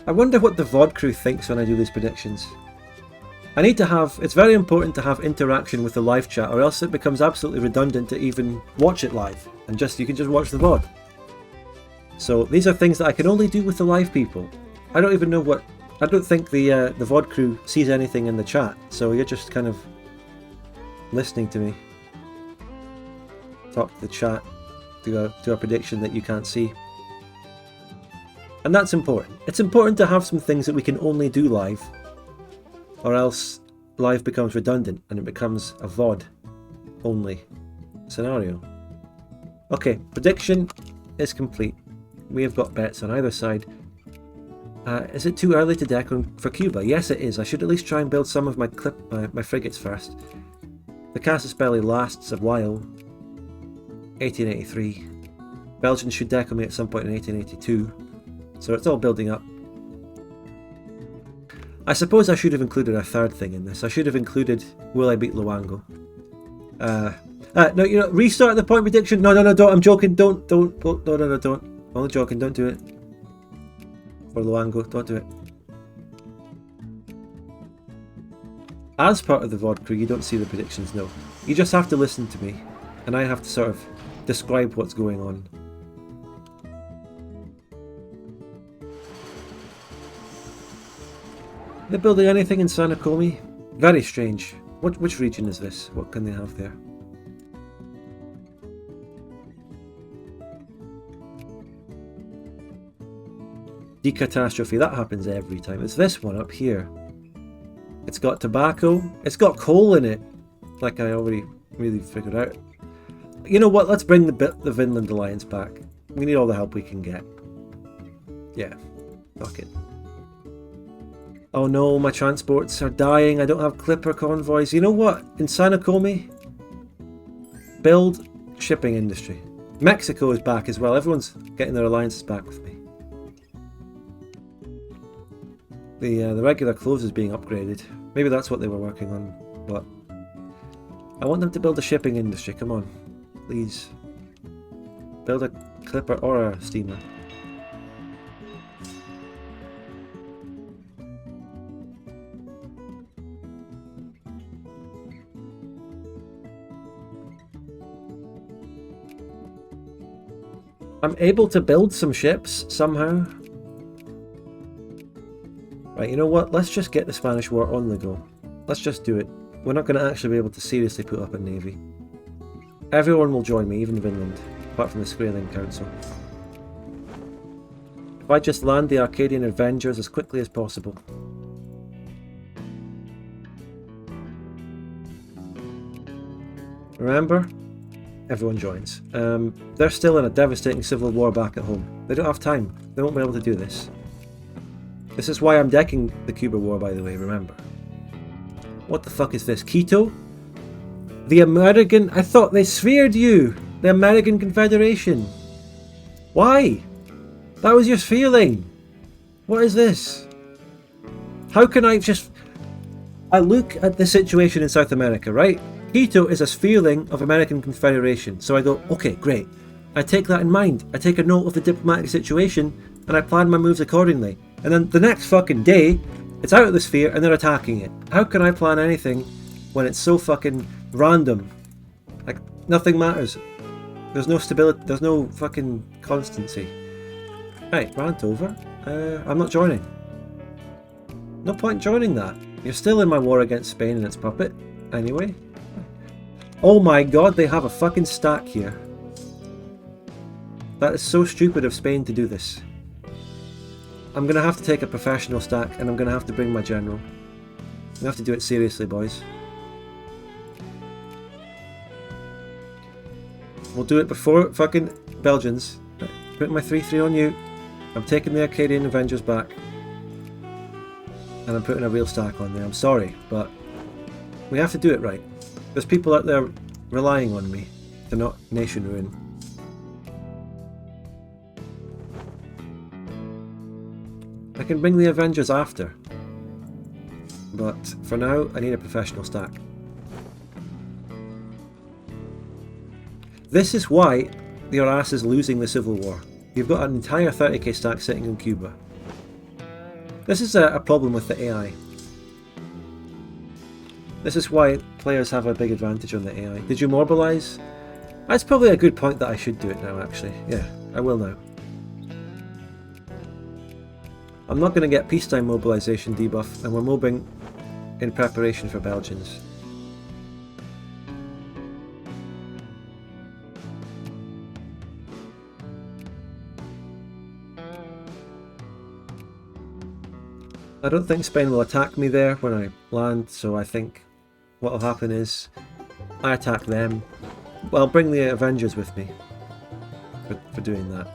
S1: I wonder what the VOD crew thinks when I do these predictions. I need to have, it's very important to have interaction with the live chat, or else it becomes absolutely redundant to even watch it live, and you can just watch the VOD. So these are things that I can only do with the live people. I don't even know what, I don't think the VOD crew sees anything in the chat, so you're just kind of listening to me talk to the chat, do a prediction that you can't see. And that's important. It's important to have some things that we can only do live, or else live becomes redundant and it becomes a VOD only scenario. Okay, prediction is complete. We have got bets on either side. Is it too early to deck for Cuba? Yes it is. I should at least try and build some of my frigates first. The Casus Belli lasts a while. 1883. Belgians should deck on me at some point in 1882. So it's all building up. I suppose I should have included a third thing in this. I should have included, will I beat Luango? No, you know, restart the point prediction. No, don't. I'm joking. Don't. No, don't. I'm only joking. Don't do it. For Luango, don't do it. As part of the VOD crew, you don't see the predictions, no. You just have to listen to me, and I have to sort of describe what's going on. They're building anything in Sanakomi? Very strange. Which region is this? What can they have there? Decatastrophe, that happens every time. It's this one up here. It's got tobacco. It's got coal in it. Like I already really figured out. You know what? Let's bring the Vinland Alliance back. We need all the help we can get. Yeah. Fuck it. Oh no, my transports are dying. I don't have clipper convoys. You know what? In Sanakomi, build shipping industry. Mexico is back as well. Everyone's getting their alliances back with me. The regular clothes is being upgraded. Maybe that's what they were working on. But I want them to build a shipping industry. Come on, please. Build a clipper or a steamer. I'm able to build some ships somehow. Right, you know what? Let's just get the Spanish War on the go. Let's just do it. We're not going to actually be able to seriously put up a navy. Everyone will join me, even Vinland, apart from the Skraeling Council. If I just land the Arcadian Avengers as quickly as possible. Remember? everyone joins. They're still in a devastating civil war back at home. They don't have time. They won't be able to do this. This is why I'm decking the Cuba War, by the way, remember. What the fuck is this? Quito? The American... I thought they sphered you! The American Confederation! Why? That was your feeling! What is this? How can I just... I look at the situation in South America, right? Quito is a sphereling of American Confederation. So I go, okay, great. I take that in mind. I take a note of the diplomatic situation and I plan my moves accordingly. And then the next fucking day, it's out of the sphere and they're attacking it. How can I plan anything when it's so fucking random? Like, nothing matters. There's no stability, there's no fucking constancy. Right, rant over. I'm not joining. No point joining that. You're still in my war against Spain and its puppet. Anyway. Oh my god, they have a fucking stack here. That is so stupid of Spain to do this. I'm going to have to take a professional stack and I'm going to have to bring my general. We have to do it seriously, boys. We'll do it before fucking Belgians. Put my 3-3 on you. I'm taking the Arcadian Avengers back. And I'm putting a real stack on there. I'm sorry, but we have to do it right. There's people out there relying on me to not nation ruin. I can bring the Avengers after. But for now, I need a professional stack. This is why your ass is losing the Civil War. You've got an entire 30k stack sitting in Cuba. This is a problem with the AI. This is why players have a big advantage on the AI. Did you mobilise? That's probably a good point that I should do it now, actually. Yeah, I will now. I'm not going to get peacetime mobilisation debuff, and we're mobbing in preparation for Belgians. I don't think Spain will attack me there when I land, so I think what will happen is I attack them. Well, I'll bring the Avengers with me for doing that.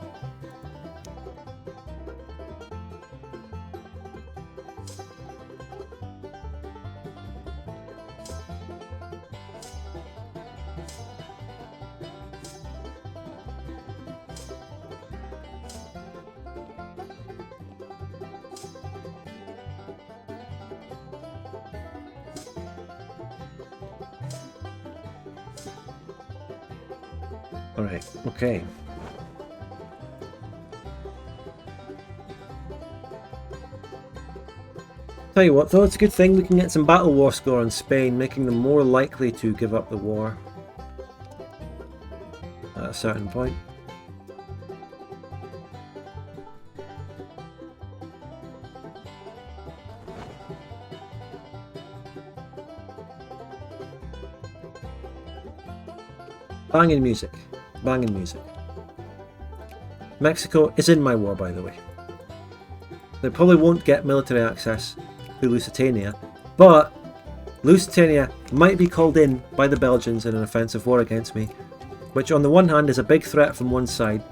S1: Alright, okay. Tell you what though, it's a good thing we can get some battle war score on Spain, making them more likely to give up the war at a certain point. Banging music. Banging music. Mexico is in my war, by the way. They probably won't get military access to Lusitania, but Lusitania might be called in by the Belgians in an offensive war against me, which on the one hand is a big threat from one side,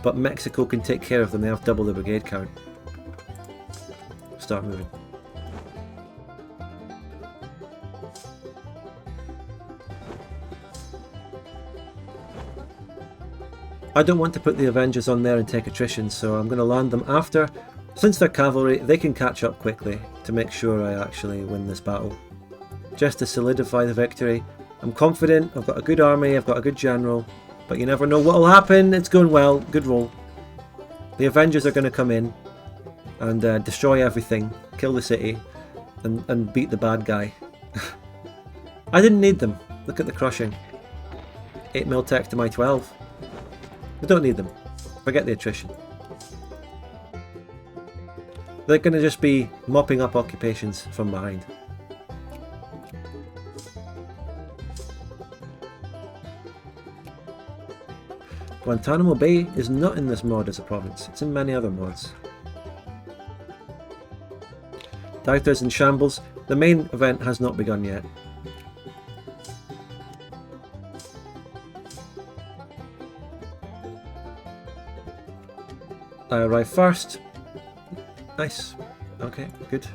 S1: but Mexico can take care of them. They have double the brigade count. Start moving. I don't want to put the Avengers on there and take attrition, so I'm going to land them after. Since they're cavalry, they can catch up quickly to make sure I actually win this battle. Just to solidify the victory. I'm confident, I've got a good army, I've got a good general, but you never know what will happen. It's going well, good roll. The Avengers are going to come in and destroy everything, kill the city, and beat the bad guy. I didn't need them. Look at the crushing. 8 mil tech to my 12. We don't need them. Forget the attrition. They're going to just be mopping up occupations from behind. Guantanamo Bay is not in this mod as a province. It's in many other mods. Doubters in shambles. The main event has not begun yet. I arrive first. Nice. Okay, good.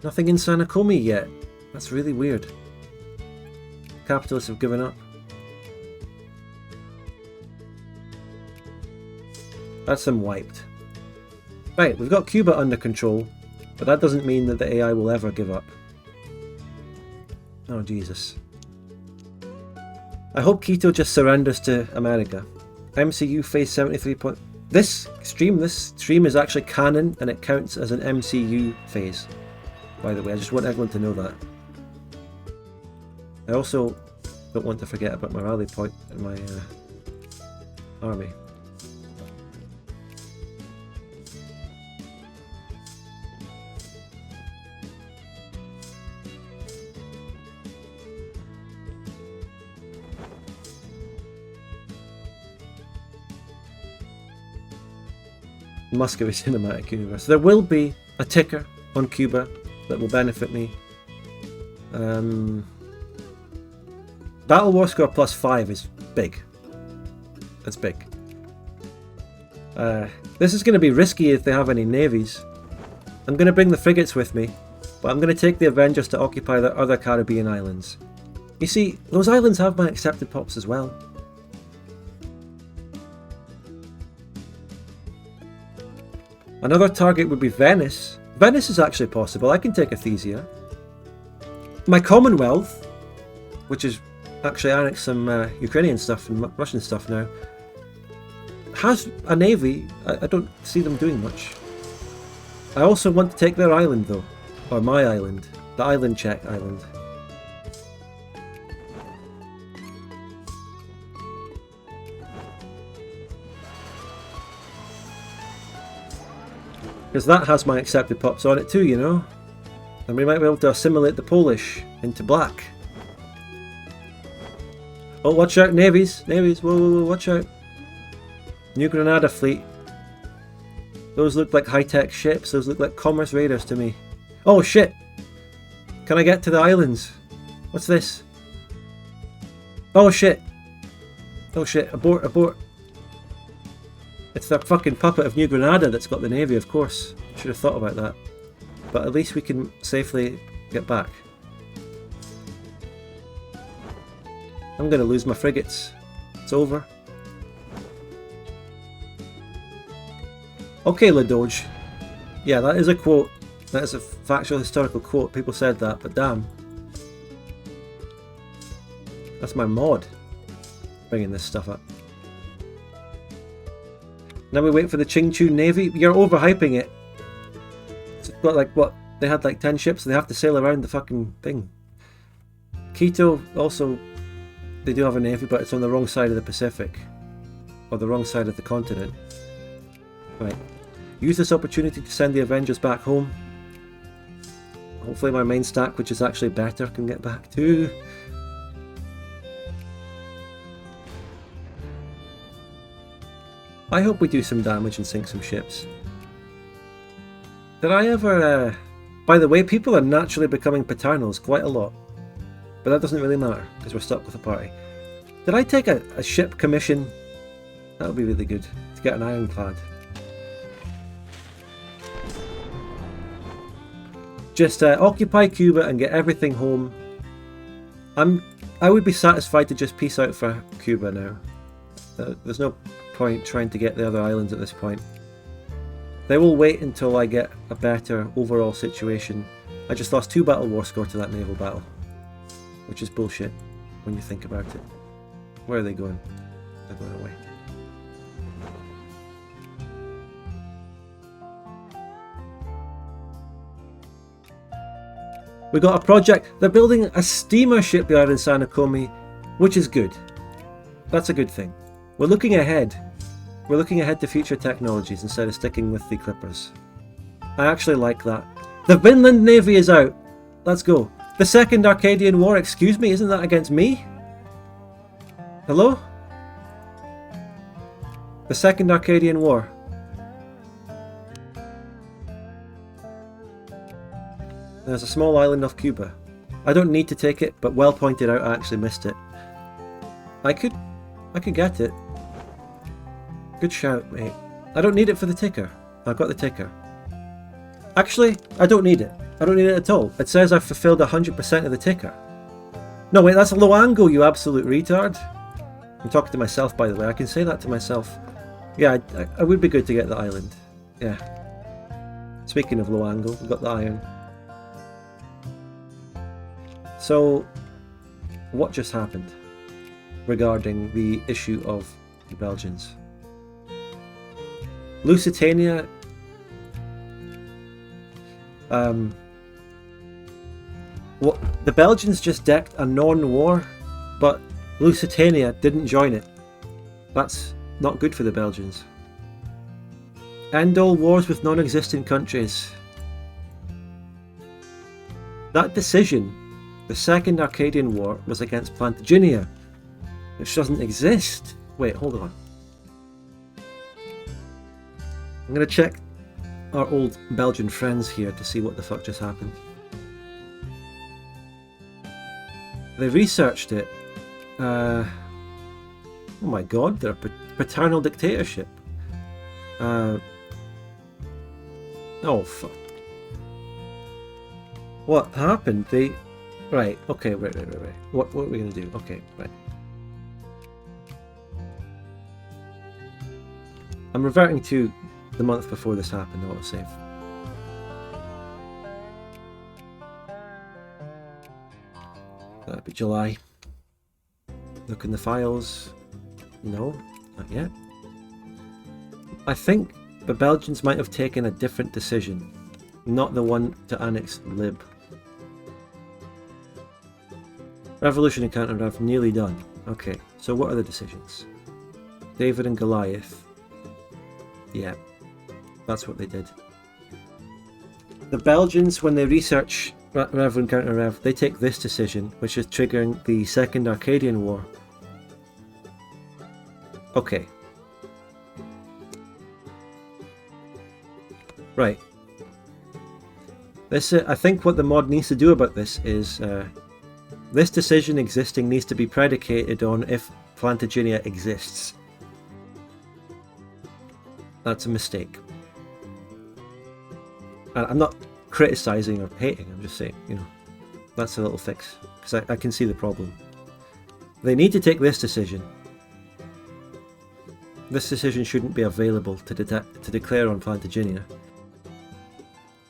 S1: Nothing in Sanakomi yet. That's really weird. Capitalists have given up. That's them wiped. Right, we've got Cuba under control, but that doesn't mean that the AI will ever give up. Oh, Jesus. I hope Quito just surrenders to America. MCU phase 73 point... This stream is actually canon, and it counts as an MCU phase. By the way, I just want everyone to know that. I also don't want to forget about my rally point in my army. Muscovy Cinematic Universe. There will be a ticker on Cuba that will benefit me. Battle War Score plus 5 is big. That's big. This is going to be risky if they have any navies. I'm going to bring the frigates with me, but I'm going to take the Avengers to occupy the other Caribbean islands. You see, those islands have my accepted pops as well. Another target would be Venice. Venice is actually possible. I can take Athesia. My Commonwealth, which is actually annexed some Ukrainian stuff and Russian stuff now, has a navy. I don't see them doing much. I also want to take their island though. Or my island. The island check island. Because that has my accepted pops on it too, you know? And we might be able to assimilate the Polish into black. Oh, watch out, navies! Navies, whoa, whoa, whoa, watch out. New Granada fleet. Those look like high-tech ships, those look like commerce raiders to me. Oh shit! Can I get to the islands? What's this? Oh shit! Oh shit, abort, abort. It's the fucking puppet of New Granada that's got the navy, of course. Should have thought about that. But at least we can safely get back. I'm going to lose my frigates. It's over. Okay, Le Doge. Yeah, that is a quote. That is a factual historical quote. People said that, but damn. That's my mod. Bringing this stuff up. Now we wait for the Qingchu Navy. You're overhyping it. It's got like, what? They had like 10 ships, so they have to sail around the fucking thing. Quito also, they do have a navy, but it's on the wrong side of the Pacific. Or the wrong side of the continent. Right. Use this opportunity to send the Avengers back home. Hopefully my main stack, which is actually better, can get back too. I hope we do some damage and sink some ships. Did I ever... By the way, people are naturally becoming paternals quite a lot. But that doesn't really matter, because we're stuck with a party. Did I take a ship commission? That would be really good, to get an ironclad. Just occupy Cuba and get everything home. I would be satisfied to just peace out for Cuba now. There's no point trying to get the other islands at this point. They will wait until I get a better overall situation. I just lost 2 battle war score to that naval battle, which is bullshit when you think about it. Where are they going? They're going away. We got a project. They're building a steamer shipyard in Sanakomi, which is good. That's a good thing. We're looking ahead. We're looking ahead to future technologies instead of sticking with the clippers. I actually like that. The Vinland Navy is out. Let's go. The Second Arcadian War, excuse me, isn't that against me? Hello? The Second Arcadian War. There's a small island off Cuba. I don't need to take it, but well pointed out, I actually missed it. I could get it. Good shout, mate. I don't need it for the ticker. I've got the ticker. Actually, I don't need it. I don't need it at all. It says I've fulfilled 100% of the ticker. No, wait, that's a low angle, you absolute retard. I'm talking to myself, by the way. I can say that to myself. Yeah, I would be good to get the island. Yeah. Speaking of low angle, we've got the iron. So, what just happened regarding the issue of the Belgians? Lusitania... the Belgians just decked a non-war, but Lusitania didn't join it. That's not good for the Belgians. End all wars with non-existent countries. That decision, the Second Arcadian War, was against Plantagenia, which doesn't exist. Wait, hold on. I'm going to check our old Belgian friends here to see what the fuck just happened. They researched it. Oh my god, they're a paternal dictatorship. Oh fuck. What happened? They... Right, okay, right. What are we gonna do? Okay, right. I'm reverting to the month before this happened, autosave. That'd be July. Look in the files. No, not yet. I think the Belgians might have taken a different decision, not the one to annex Lib. Revolution and counter-rev nearly done. Okay, so what are the decisions? David and Goliath. Yeah, that's what they did. The Belgians, when they research Rev and counter-rev, they take this decision, which is triggering the Second Arcadian War. Okay. Right. This, I think what the mod needs to do about this is, this decision existing needs to be predicated on if Plantagenia exists. That's a mistake. And I'm not criticizing or hating, I'm just saying, you know, that's a little fix, because I can see the problem. They need to take this decision. This decision shouldn't be available to declare on Plantagenia.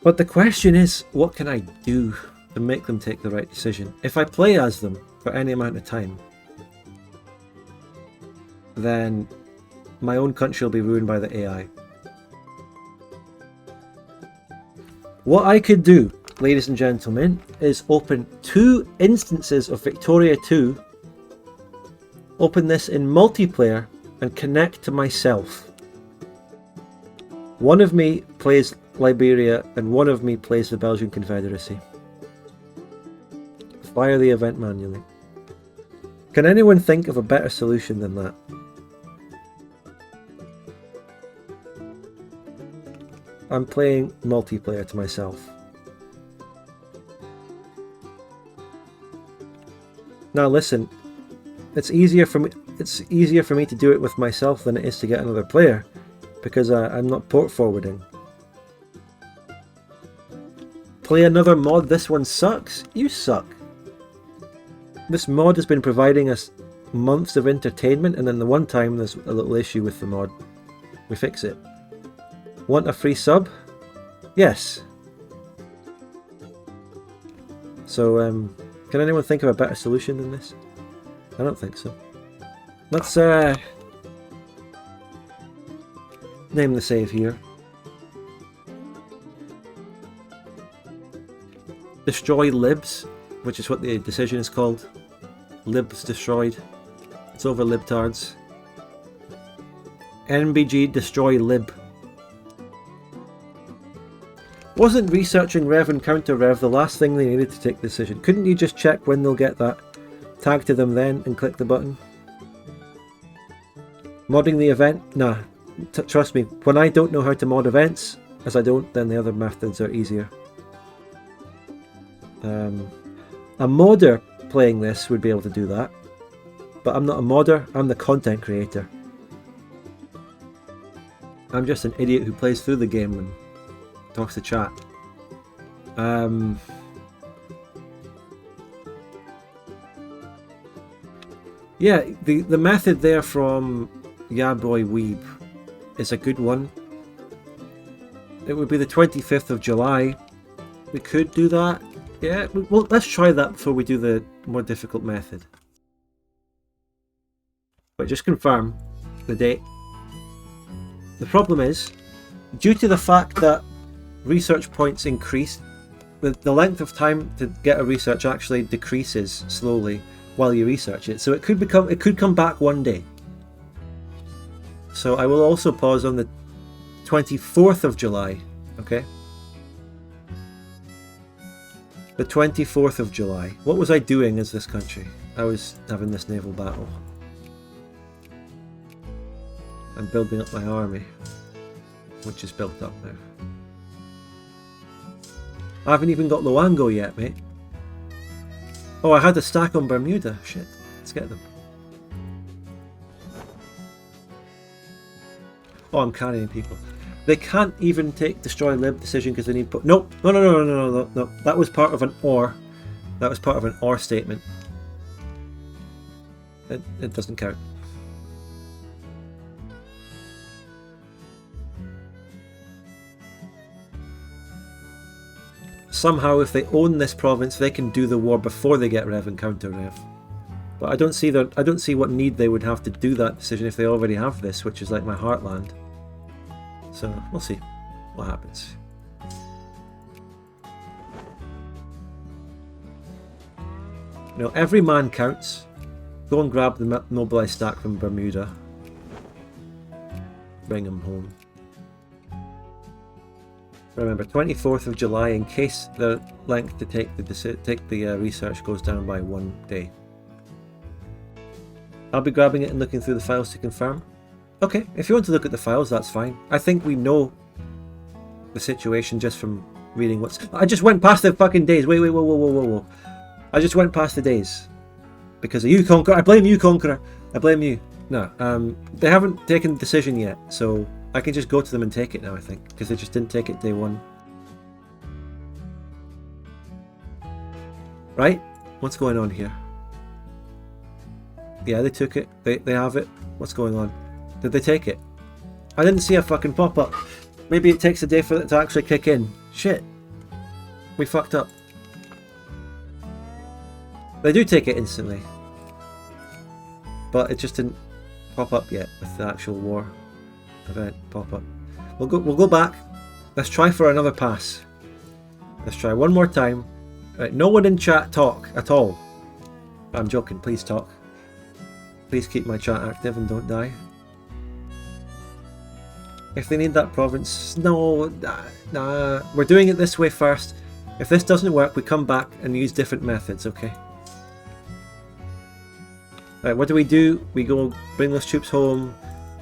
S1: But the question is, what can I do to make them take the right decision? If I play as them for any amount of time, then my own country will be ruined by the AI. What I could do, ladies and gentlemen, is open 2 instances of Victoria 2, open this in multiplayer, and connect to myself. One of me plays Liberia and one of me plays the Belgian Confederacy. Fire the event manually. Can anyone think of a better solution than that? I'm playing multiplayer to myself. Now listen, it's easier for me to do it with myself than it is to get another player, because I'm not port forwarding. Play another mod, this one sucks? You suck. This mod has been providing us months of entertainment, and then the one time there's a little issue with the mod, we fix it. Want a free sub? Yes. So, can anyone think of a better solution than this? I don't think so. Let's, name the save here. Destroy libs, which is what the decision is called. Libs destroyed. It's over libtards. NBG destroy lib. Wasn't researching Rev and counter-rev the last thing they needed to take the decision? Couldn't you just check when they'll get that? Tag to them then and click the button? Modding the event? Nah, trust me, when I don't know how to mod events, as I don't, then the other methods are easier. A modder playing this would be able to do that. But I'm not a modder, I'm the content creator. I'm just an idiot who plays through the game and talks to chat. Yeah, the method there from Yeah Boy Weeb is a good one. It would be the 25th of July. We could do that. Yeah, well, let's try that before we do the more difficult method. But just confirm the date. The problem is, due to the fact that research points increase, the length of time to get a research actually decreases slowly while you research it. So it could come back one day. So I will also pause on the 24th of July, okay? The 24th of July. What was I doing as this country? I was having this naval battle. I'm building up my army, which is built up now. I haven't even got Luango yet, mate. Oh, I had a stack on Bermuda. Shit, let's get them. Oh, I'm carrying people. They can't even take destroy lib decision because they need put. Nope. No. That was part of an or. That was part of an or statement. It doesn't count. Somehow, if they own this province, they can do the war before they get Rev and counter Rev. But I don't see what need they would have to do that decision if they already have this, which is like my heartland. So we'll see what happens. You know, every man counts. Go and grab the mobilized stack from Bermuda. Bring them home. Remember, 24th of July, in case the length to take the research goes down by 1 day. I'll be grabbing it and looking through the files to confirm. Okay, if you want to look at the files, that's fine. I think we know the situation just from reading what's... I just went past the fucking days. Wait, whoa. I just went past the days. Because of you, Conqueror. I blame you, Conqueror. I blame you. No, they haven't taken the decision yet, so... I can just go to them and take it now, I think, because they just didn't take it day one. Right? What's going on here? Yeah, they took it. They have it. What's going on? Did they take it? I didn't see a fucking pop-up. Maybe it takes a day for it to actually kick in. Shit. We fucked up. They do take it instantly. But it just didn't pop up yet with the actual war event pop up. We'll go back. Let's try for another pass. Let's try one more time. Right, no one in chat talk at all. I'm joking, please talk. Please keep my chat active and don't die. If they need that province, no, nah. We're doing it this way first. If this doesn't work, we come back and use different methods, okay? Right, what do? We go bring those troops home.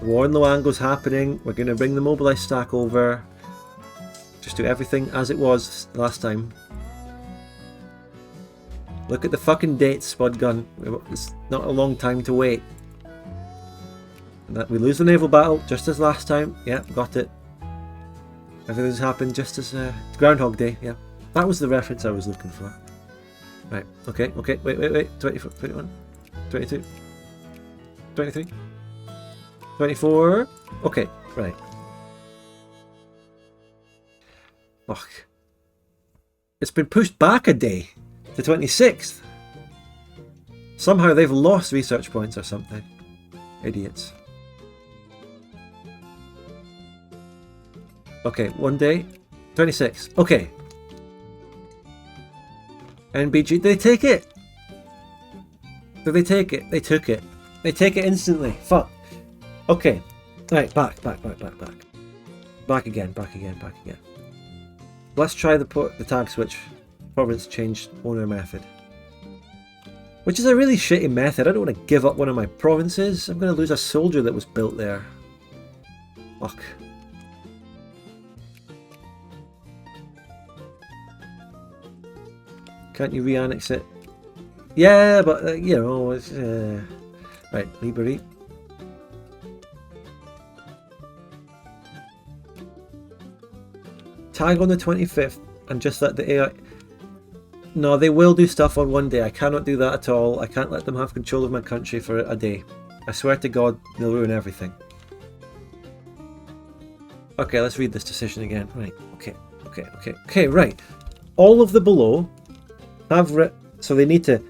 S1: War in Luango's happening. We're going to bring the mobilized stack over. Just do everything as it was last time. Look at the fucking dates, Spud Gun. It's not a long time to wait. We lose the naval battle just as last time. Yeah, got it. Everything's happened just as Groundhog Day. Yeah, that was the reference I was looking for. Right. Okay. Wait. 21, 22, 23. 24. Okay, right. Fuck. It's been pushed back a day to 26th. Somehow they've lost research points or something. Idiots. Okay, 1 day. 26. Okay. NBG, did they take it? Did they take it? They took it. They take it instantly. Fuck. Okay, right, back. Back again. Let's try the tag switch province change owner method. Which is a really shitty method. I don't want to give up one of my provinces. I'm going to lose a soldier that was built there. Fuck. Can't you re-annex it? Yeah, but you know, it's right. Libérie. Tag on the 25th and just let the AI. No, they will do stuff on one day. I cannot do that at all. I can't let them have control of my country for a day. I swear to God, they'll ruin everything. Okay, let's read this decision again. Right. Okay. Right. All of the below have so they need to.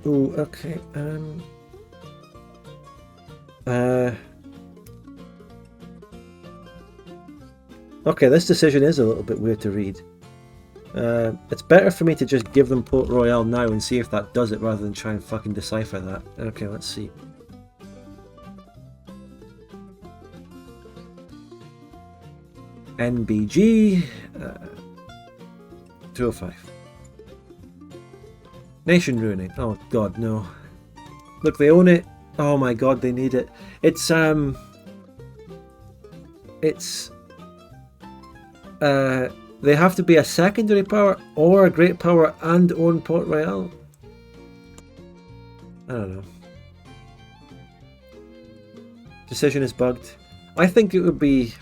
S1: Ooh. Okay. Okay, this decision is a little bit weird to read. It's better for me to just give them Port Royal now and see if that does it rather than try and fucking decipher that. Okay, let's see. NBG 205. Nation ruining. Oh god, no. Look, they own it. Oh my god, they need it. It's they have to be a secondary power or a great power and own Port Royal. I don't know. Decision is bugged. I think it would be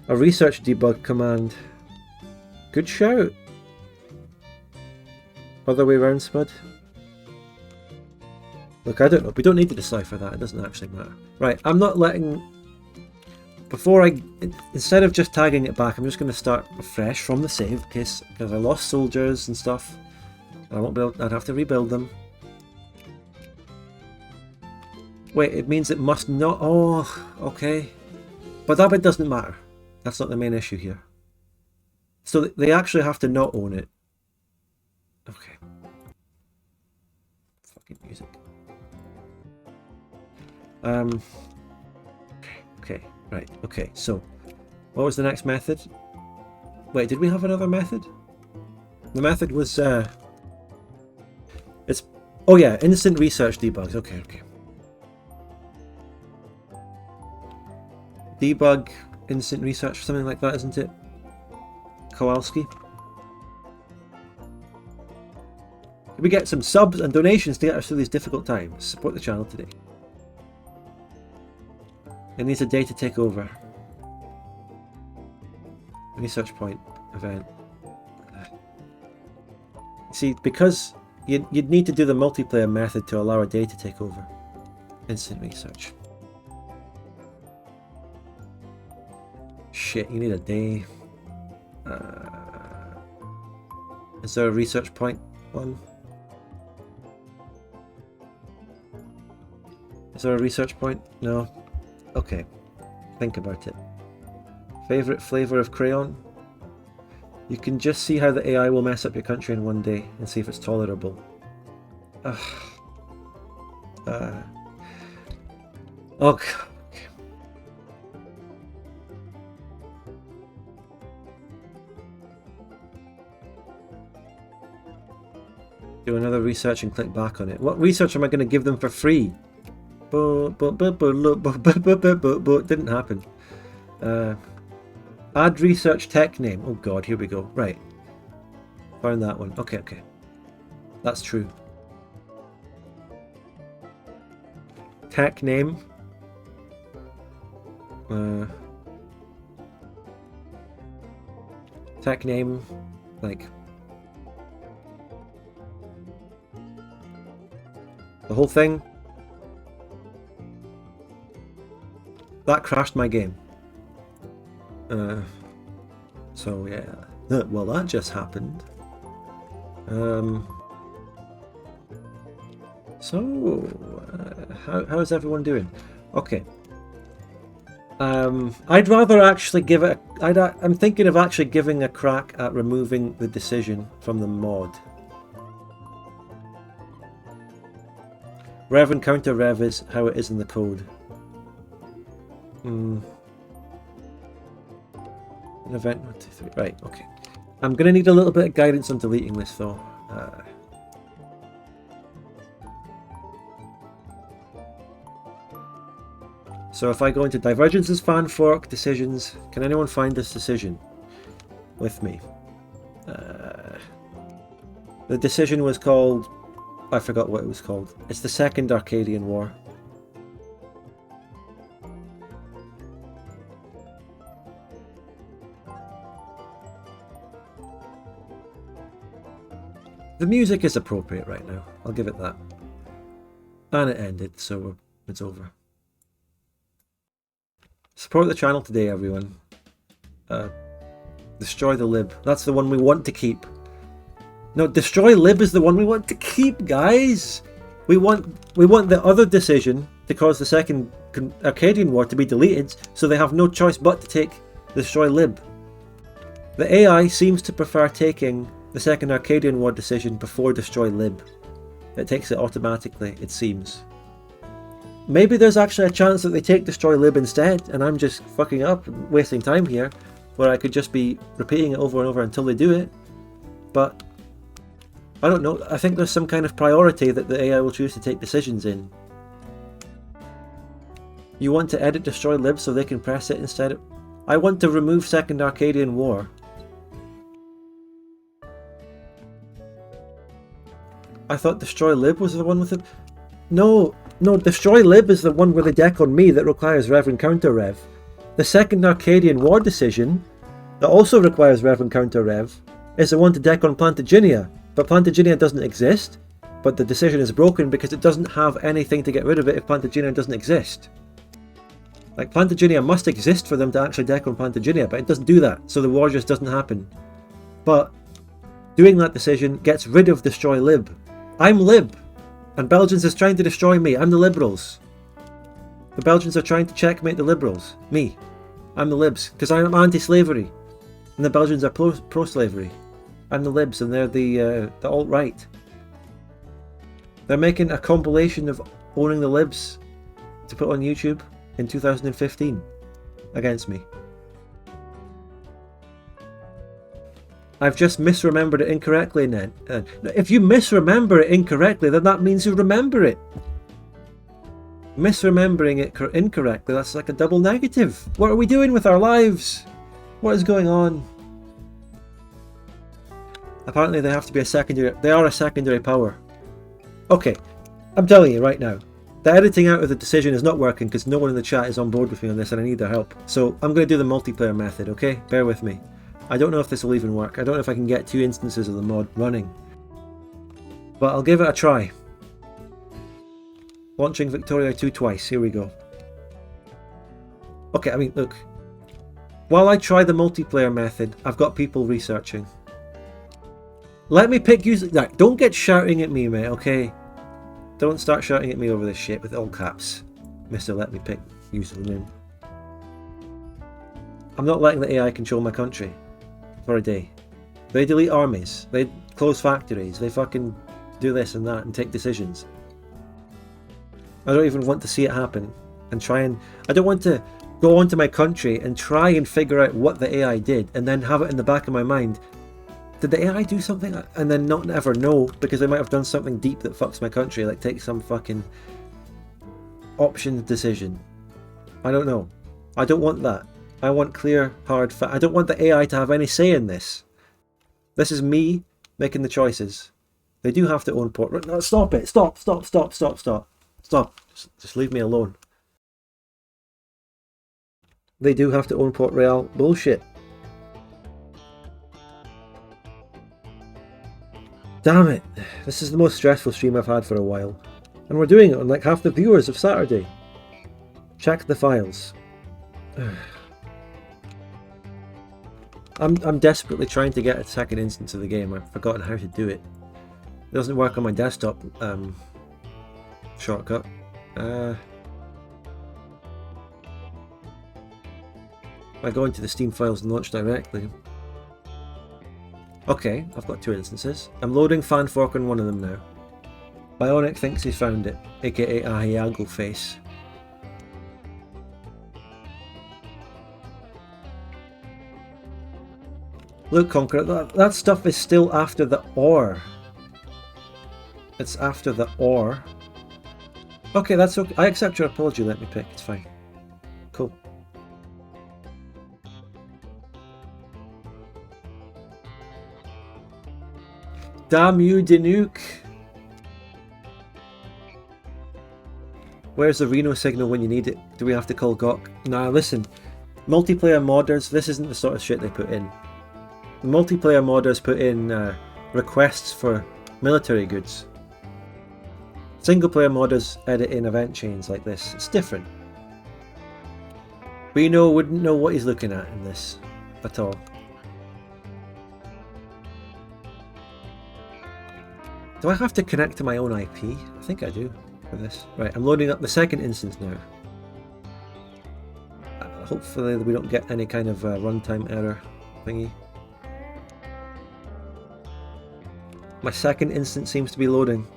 S1: a research debug command. Good shout. Other way around, Spud. Look, I don't know. We don't need to decipher that. It doesn't actually matter. Right, I'm not letting... Instead of just tagging it back, I'm just going to start afresh from the save, because I lost soldiers and stuff. I won't be able, I'd have to rebuild them. Wait, it means it must not... Oh, okay. But that bit doesn't matter. That's not the main issue here. So they actually have to not own it. Okay. Fucking music. Okay, right, okay, so what was the next method? Wait, did we have another method? The method was it's oh yeah, instant research debugs. Okay. Debug instant research, something like that, isn't it? Kowalski. Can we get some subs and donations to get us through these difficult times? Support the channel today. It needs a day to take over. Research point event. See, because you'd need to do the multiplayer method to allow a day to take over. Instant research. Shit, you need a day. Is there a research point one? Is there a research point? No. Okay. Think about it. Favorite flavor of crayon? You can just see how the AI will mess up your country in one day and see if it's tolerable. Okay. Do another research and click back on it. What research am I going to give them for free? Didn't happen. Add research tech name. Oh god, here we go. Right. Found that one. Okay. That's true. Tech name. Tech name. Like... the whole thing. That crashed my game. So yeah. Well, that just happened. How's everyone doing? Okay. I'd rather actually give it. I'm thinking of actually giving a crack at removing the decision from the mod. Rev and counter rev is how it is in the code. An event 1, 2, 3. Right, okay. I'm gonna need a little bit of guidance on deleting this though. So if I go into divergences, fan fork, decisions, can anyone find this decision? with me. The decision was called... I forgot what it was called. It's the Second Arcadian War. The music is appropriate right now. I'll give it that. And it ended, so it's over. Support the channel today, everyone. Destroy the lib. That's the one we want to keep. No, destroy lib is the one we want to keep, guys. We want the other decision to cause the Second Arcadian War to be deleted, so they have no choice but to take destroy lib. The AI seems to prefer taking the Second Arcadian War decision before destroy lib. It takes it automatically, it seems. Maybe there's actually a chance that they take destroy lib instead, and I'm just fucking up, wasting time here, where I could just be repeating it over and over until they do it. But I don't know, I think there's some kind of priority that the AI will choose to take decisions in. You want to edit destroy lib so they can press it instead of... I want to remove Second Arcadian War. I thought destroy lib was the one with it. No, destroy lib is the one with the deck on me that requires rev and counter rev. The Second Arcadian War decision, that also requires rev and counter rev, is the one to deck on Plantagenia. But Plantagenia doesn't exist, but the decision is broken because it doesn't have anything to get rid of it if Plantagenia doesn't exist. Like, Plantagenia must exist for them to actually deck on Plantagenia, but it doesn't do that, so the war just doesn't happen. But doing that decision gets rid of destroy lib. I'm lib, and Belgians is trying to destroy me. I'm the liberals. The Belgians are trying to checkmate the liberals. Me. I'm the libs, because I'm anti-slavery, and the Belgians are pro-slavery. I'm the libs, and they're the alt-right. They're making a compilation of owning the libs to put on YouTube in 2015 against me. I've just misremembered it incorrectly, Ned. If you misremember it incorrectly, then that means you remember it. Misremembering it incorrectly, that's like a double negative. What are we doing with our lives? What is going on? Apparently they have to be a secondary... They are a secondary power. Okay, I'm telling you right now. The editing out of the decision is not working because no one in the chat is on board with me on this and I need their help. So I'm going to do the multiplayer method, okay? Bear with me. I don't know if this will even work. I don't know if I can get 2 instances of the mod running. But I'll give it a try. Launching Victoria 2 twice. Here we go. Okay, I mean, look. While I try the multiplayer method, I've got people researching. Let me pick user... Right, don't get shouting at me, mate, okay? Don't start shouting at me over this shit with all caps. Mr. Let me pick username. I'm not letting the AI control my country. For a day. They delete armies, they close factories, they fucking do this and that and take decisions. I don't even want to see it happen and try and... I don't want to go onto my country and try and figure out what the AI did and then have it in the back of my mind. Did the AI do something? And then not ever know because they might have done something deep that fucks my country, like take some fucking option decision. I don't know. I don't want that. I want clear, hard facts. I don't want the AI to have any say in this. This is me making the choices. They do have to own port... No, stop it. Stop. Just leave me alone. They do have to own Port Real. Bullshit. Damn it. This is the most stressful stream I've had for a while. And we're doing it on like half the viewers of Saturday. Check the files. I'm desperately trying to get a second instance of the game. I've forgotten how to do it. It doesn't work on my desktop shortcut. I go into the Steam files and launch directly. Okay, I've got 2 instances. I'm loading Fanfork on one of them now. Bionic thinks he's found it, aka Ahiago face. Look, Conqueror, that stuff is still after the OR. It's after the OR. Okay, that's okay. I accept your apology, let me pick. It's fine. Cool. Damn you, Dinuke! Where's the Reno signal when you need it? Do we have to call Gawk? Nah, listen. Multiplayer modders, this isn't the sort of shit they put in. The multiplayer modders put in requests for military goods. Single player modders edit in event chains like this. It's different. Reno wouldn't know what he's looking at in this at all. Do I have to connect to my own IP? I think I do for this. Right, I'm loading up the second instance now. Hopefully we don't get any kind of runtime error thingy. My second instance seems to be loading.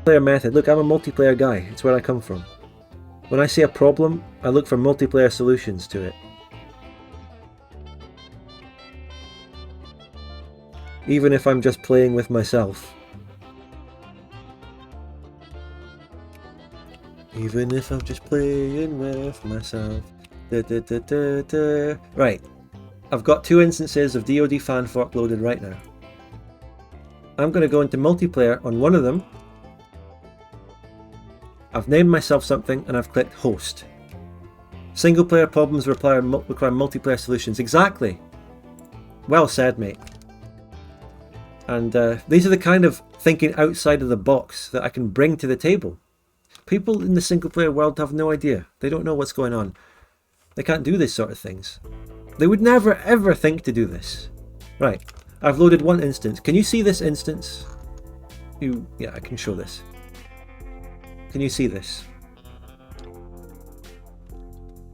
S1: Player method. Look, I'm a multiplayer guy. It's where I come from. When I see a problem, I look for multiplayer solutions to it. Even if I'm just playing with myself. Even if I'm just playing with myself. Da, da, da, da, da. Right. I've got 2 instances of DoD fanfork loaded right now. I'm going to go into multiplayer on one of them. I've named myself something and I've clicked host. Single player problems require multiplayer solutions. Exactly. Well said, mate. And these are the kind of thinking outside of the box that I can bring to the table. People in the single player world have no idea. They don't know what's going on. They can't do this sort of things. They would never ever think to do this. Right. I've loaded one instance. Can you see this instance? Yeah, I can show this. Can you see this?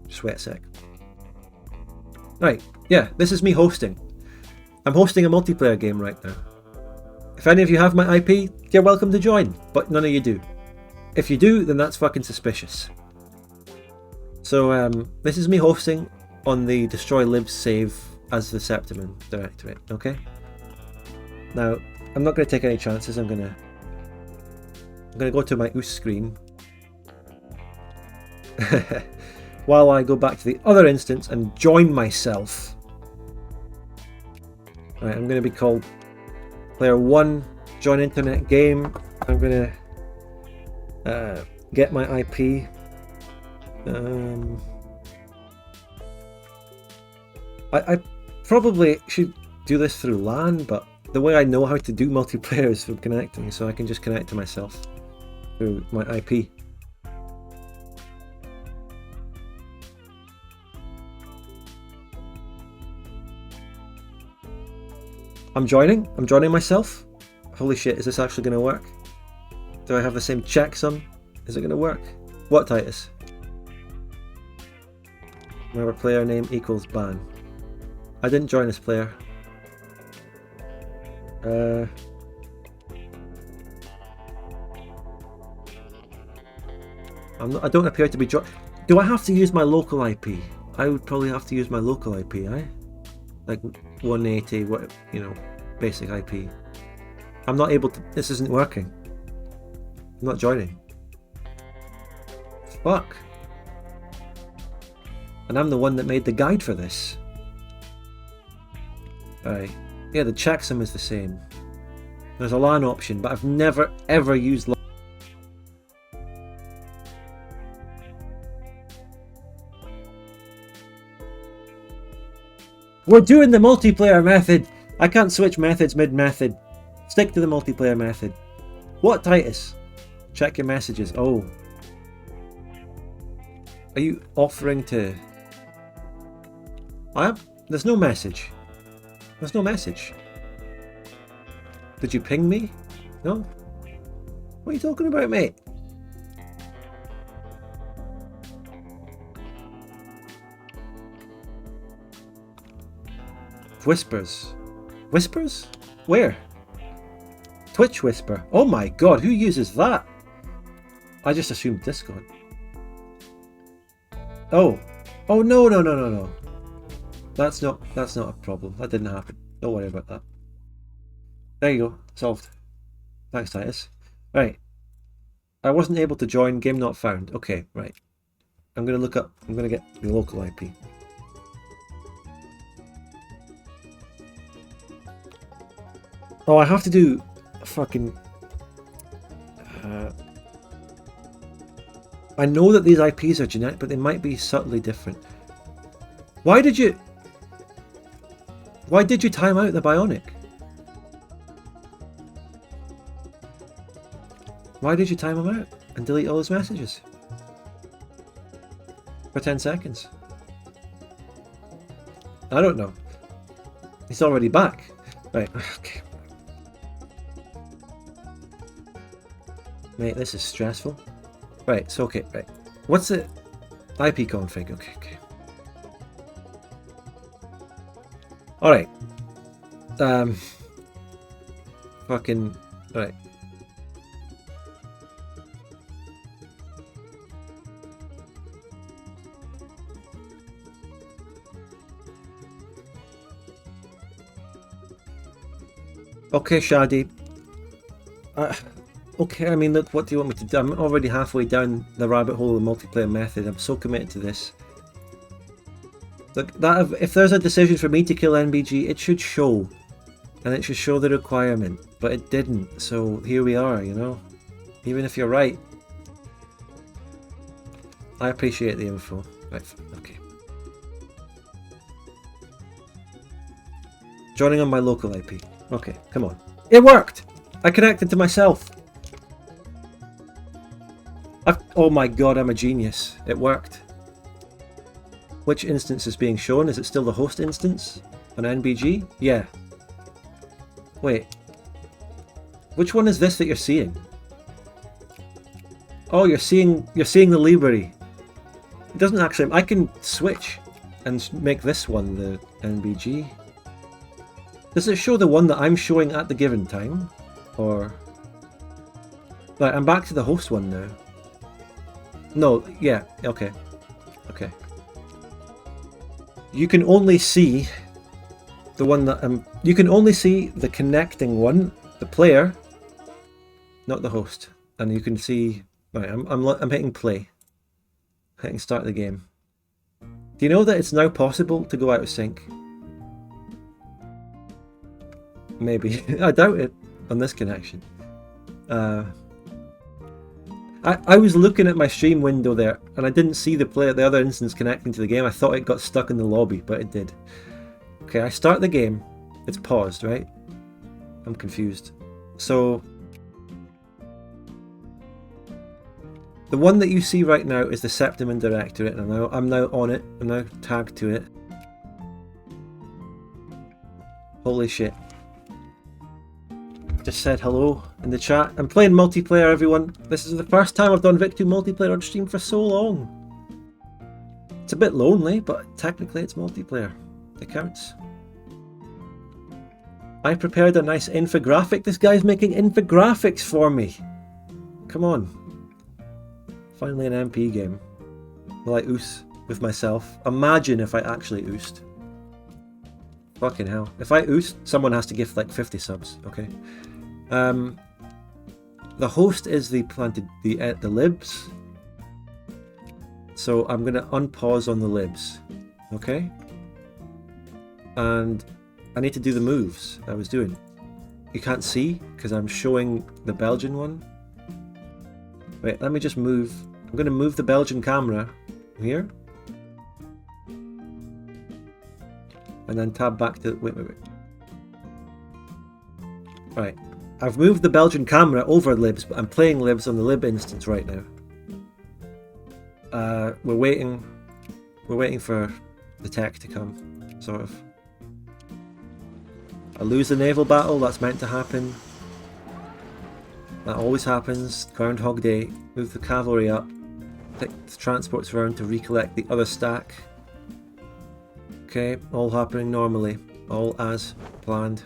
S1: Just wait a sec. Right, yeah, this is me hosting. I'm hosting a multiplayer game right now. If any of you have my IP, you're welcome to join, but none of you do. If you do, then that's fucking suspicious. So this is me hosting on the destroy libs save as the Septiman directorate, okay? Now, I'm not going to take any chances. I'm going to go to my OOS screen while I go back to the other instance and join myself. Right, I'm going to be called player 1, join internet game. I'm going to get my IP. I probably should do this through LAN, but the way I know how to do multiplayer is from connecting, so I can just connect to myself through my IP. I'm joining myself. Holy shit, is this actually going to work? Do I have the same checksum? Is it going to work? What, Titus? Remember, player name equals ban. I didn't join this player. I don't appear to be joined. Do I have to use my local IP? I would probably have to use my local IP, like 180, what, you know, basic IP. I'm not able to. This isn't working. I'm not joining. Fuck. And I'm the one that made the guide for this. Aye. Yeah, the checksum is the same. There's a LAN option, but I've never ever used LAN. We're doing the multiplayer method! I can't switch methods mid-method. Stick to the multiplayer method. What, Titus? Check your messages. Oh. Are you offering to... There's no message. There's no message. Did you ping me? No? What are you talking about, mate? Whispers. Whispers? Where? Twitch Whisper. Oh my god, who uses that? I just assumed Discord. Oh. Oh no, no, no, no, no. That's not a problem. That didn't happen. Don't worry about that. There you go. Solved. Thanks, Titus. Right. I wasn't able to join. Game not found. Okay, right. I'm going to get the local IP. Oh, I have to do a fucking... I know that these IPs are generic, but they might be subtly different. Why did you time out the Bionic? Why did you time him out and delete all his messages? For 10 seconds. I don't know. He's already back. Right, okay. Mate, this is stressful. Right, so okay, right. What's the IP config? Okay, okay. Alright. Fucking... Right. Okay, Shadi. Okay, I mean, look, what do you want me to do? I'm already halfway down the rabbit hole of the multiplayer method. I'm so committed to this. Look, if there's a decision for me to kill NBG, it should show. And it should show the requirement. But it didn't, so here we are, you know? Even if you're right. I appreciate the info. Right, okay. Joining on my local IP. Okay, come on. It worked! I connected to myself. Oh my god, I'm a genius. It worked. Which instance is being shown? Is it still the host instance on NBG? Yeah. Wait. Which one is this that you're seeing? Oh, you're seeing the Libérie. It doesn't actually... I can switch and make this one the NBG. Does it show the one that I'm showing at the given time? Or... Right, I'm back to the host one now. No, yeah, okay. Okay. You can only see the one that you can only see the connecting one, the player, not the host. And you can see, right, I'm hitting play. Hitting start the game. Do you know that it's now possible to go out of sync? Maybe. I doubt it on this connection. I was looking at my stream window there, and I didn't see the other instance connecting to the game. I thought it got stuck in the lobby, but it did. Okay, I start the game. It's paused, right? I'm confused. So the one that you see right now is the Septiman Directorate, and I'm now on it. I'm now tagged to it. Holy shit. Just said hello in the chat. I'm playing multiplayer, everyone. This is the first time I've done Vic2 multiplayer on stream for so long. It's a bit lonely, but technically it's multiplayer. It counts. I prepared a nice infographic. This guy's making infographics for me. Come on. Finally an MP game. Will I oos with myself? Imagine if I actually oosed. Fucking hell. If I oosed, someone has to give like 50 subs, okay? The host is the libs. So I'm gonna unpause on the libs. Okay? And I need to do the moves I was doing. You can't see because I'm showing the Belgian one. Wait, let me just move. I'm going to move the Belgian camera here. And then tab back to... Wait. Right. I've moved the Belgian camera over libs, but I'm playing libs on the lib instance right now. We're waiting for the tech to come, sort of. I lose the naval battle, that's meant to happen. That always happens. Groundhog Day. Move the cavalry up. Take the transports around to recollect the other stack. Okay, all happening normally. All as planned.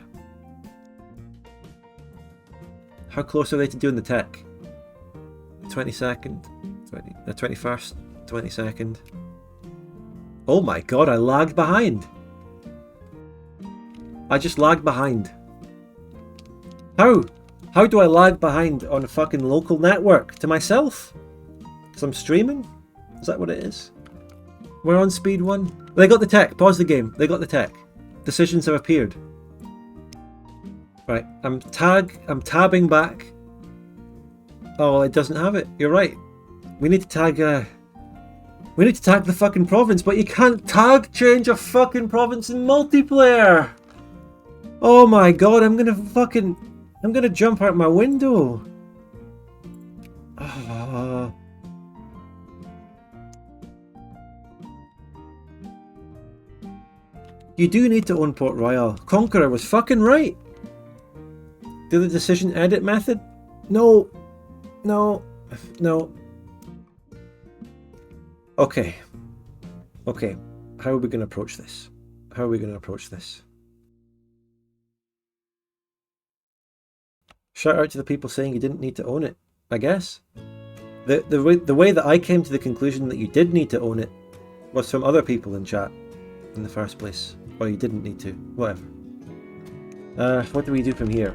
S1: How close are they to doing the tech? 22nd? The 21st? 22nd? Oh my god, I lagged behind! I just lagged behind. How? How do I lag behind on a fucking local network to myself? Because I'm streaming? Is that what it is? We're on speed 1. They got the tech. Pause the game. They got the tech. Decisions have appeared. Right. I'm tabbing back. Oh, it doesn't have it. You're right. We need to tag the fucking province, but you can't tag change a fucking province in multiplayer. Oh my god, I'm gonna jump out my window. You do need to own Port Royal. Conqueror was fucking right. Do the decision edit method? No. No. No. Okay. Okay. How are we going to approach this? How are we going to approach this? Shout out to the people saying you didn't need to own it, I guess. The way that I came to the conclusion that you did need to own it was from other people in chat in the first place. Or you didn't need to. Whatever. What do we do from here?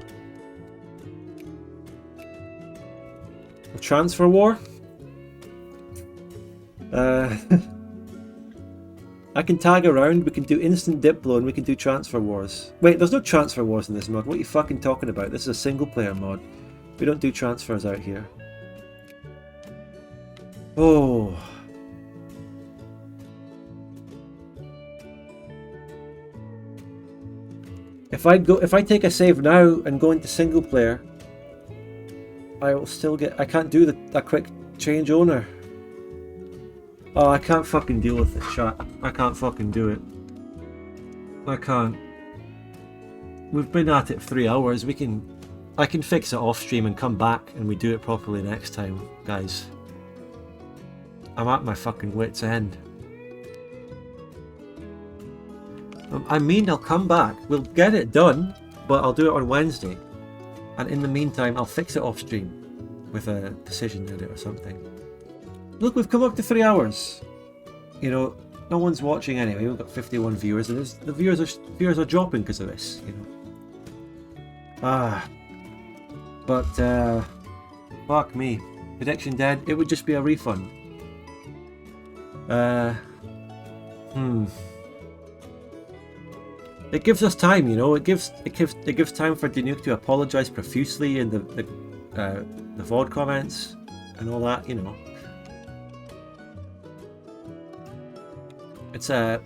S1: A transfer war? I can tag around, we can do instant diplo, and we can do transfer wars. Wait, there's no transfer wars in this mod. What are you fucking talking about? This is a single player mod. We don't do transfers out here. Oh. If I take a save now and go into single player, I will still get... I can't do a quick change owner. Oh, I can't fucking deal with this chat. I can't fucking do it. I can't. We've been at it for 3 hours. I can fix it off stream and come back and we do it properly next time, guys. I'm at my fucking wit's end. I mean, I'll come back. We'll get it done, but I'll do it on Wednesday. And in the meantime, I'll fix it off stream with a decision edit or something. Look, we've come up to 3 hours. You know, no one's watching anyway. We've got 51 viewers, and the viewers are dropping because of this. You know. But fuck me. Prediction dead. It would just be a refund. It gives us time, you know. It gives time for Danuke to apologise profusely in the VOD comments and all that, you know. It's the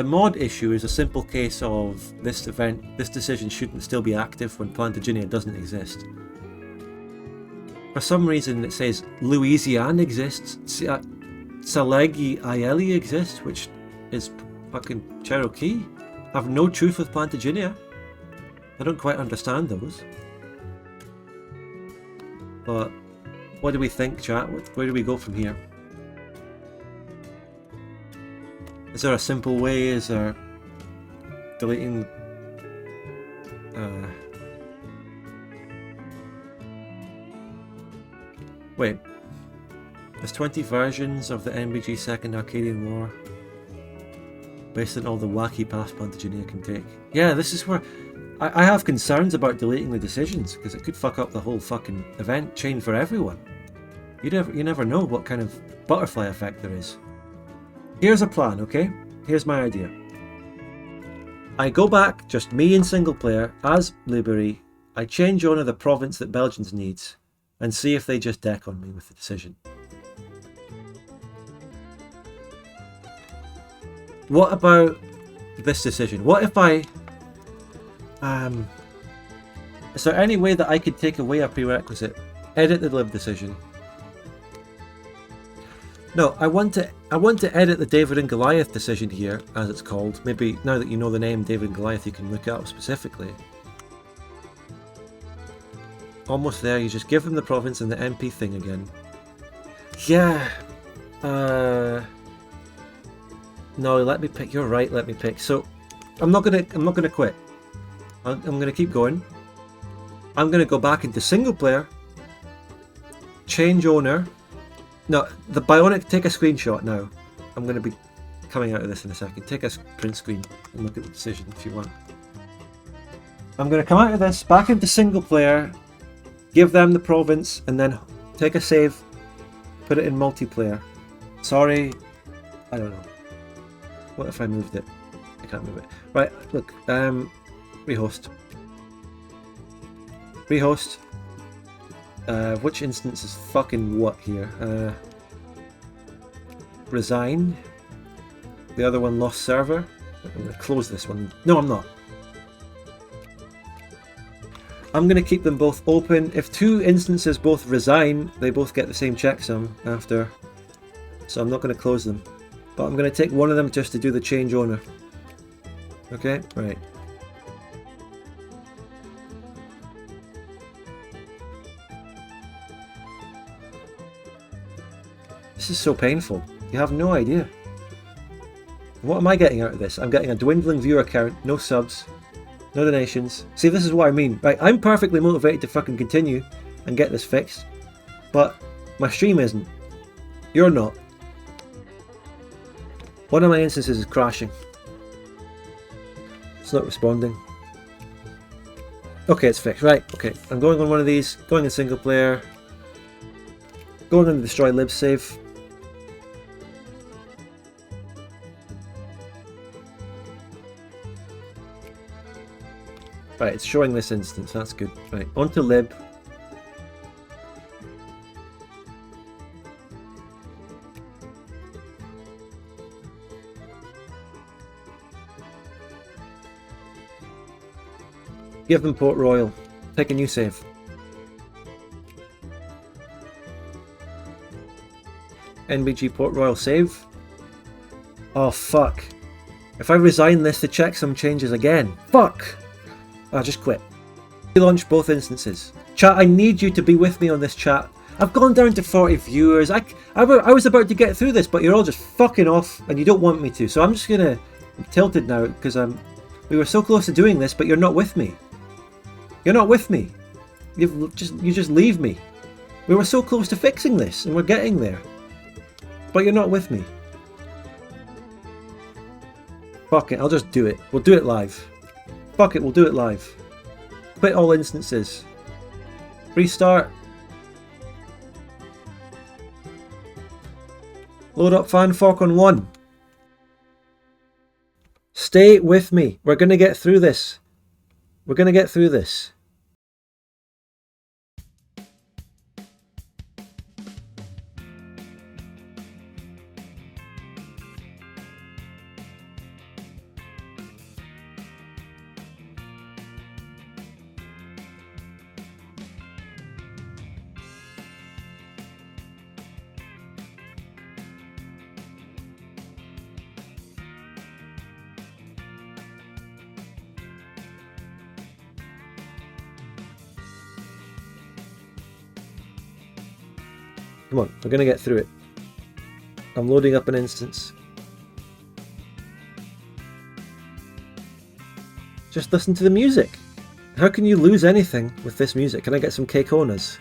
S1: mod issue is a simple case of this decision shouldn't still be active when Plantagenian doesn't exist. For some reason it says Louisiane exists, Salegi Aieli exists, which is fucking Cherokee. I have no truth with Plantagenia. I don't quite understand those. But what do we think, chat? Where do we go from here? Is there a simple way? Is there deleting wait, there's 20 versions of the MBG Second Arcadian War based on all the wacky paths Plantagenia can take. Yeah, this is where I have concerns about deleting the decisions, because it could fuck up the whole fucking event chain for everyone. You never know what kind of butterfly effect there is. Here's a plan, okay? Here's my idea. I go back, just me in single player, as Libérie. I change owner the province that Belgians needs, and see if they just deck on me with the decision. What about this decision? What if I... is there any way that I could take away a prerequisite? Edit the Lib decision. No, I want to edit the David and Goliath decision here, as it's called. Maybe now that you know the name David and Goliath, you can look it up specifically. Almost there, you just give them the province and the MP thing again. Yeah. No, let me pick. You're right, let me pick. So I'm not gonna quit. I'm gonna keep going. I'm gonna go back into single player. Change owner. No, the Bionic, take a screenshot now. I'm going to be coming out of this in a second. Take a print screen and look at the decision if you want. I'm going to come out of this, back into single player, give them the province, and then take a save, put it in multiplayer. Sorry, I don't know. What if I moved it? I can't move it. Right, look, rehost. Rehost. Which instance is fucking what here? Resign. The other one lost server. I'm going to close this one. No, I'm not. I'm going to keep them both open. If two instances both resign, they both get the same checksum after. So I'm not going to close them. But I'm going to take one of them just to do the change owner. Okay, right. This is so painful. You have no idea. What am I getting out of this? I'm getting a dwindling viewer count, no subs, no donations. See, this is what I mean. Right, I'm perfectly motivated to fucking continue and get this fixed, but my stream isn't. You're not. One of my instances is crashing. It's not responding. Okay, it's fixed. Right, okay. I'm going on one of these, going in single player, going on the destroy lib save. Right, it's showing this instance, that's good. Right, onto lib. Give them Port Royal. Take a new save. NBG Port Royal save. Oh fuck. If I resign this, the checksum changes again. Fuck! I'll just quit. Relaunch both instances. Chat, I need you to be with me on this chat. I've gone down to 40 viewers. I was about to get through this, but you're all just fucking off and you don't want me to. So I'm just gonna... I'm tilted now because we were so close to doing this, but you're not with me. You're not with me. You just leave me. We were so close to fixing this and we're getting there. But you're not with me. Fuck it, I'll just do it. We'll do it live. Fuck it, we'll do it live. Quit all instances. Restart. Load up fan fork on 1. Stay with me. We're going to get through this. We're going to get through this. Come on, we're going to get through it. I'm loading up an instance. Just listen to the music. How can you lose anything with this music? Can I get some K-Konas?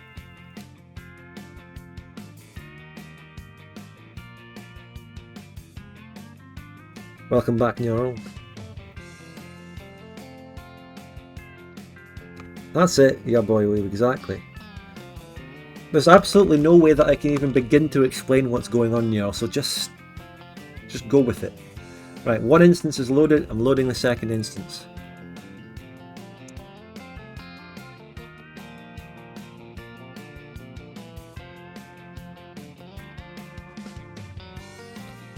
S1: Welcome back, Neural. That's it, yeah boy, exactly. There's absolutely no way that I can even begin to explain what's going on here, so just go with it. Right, one instance is loaded. I'm loading the second instance.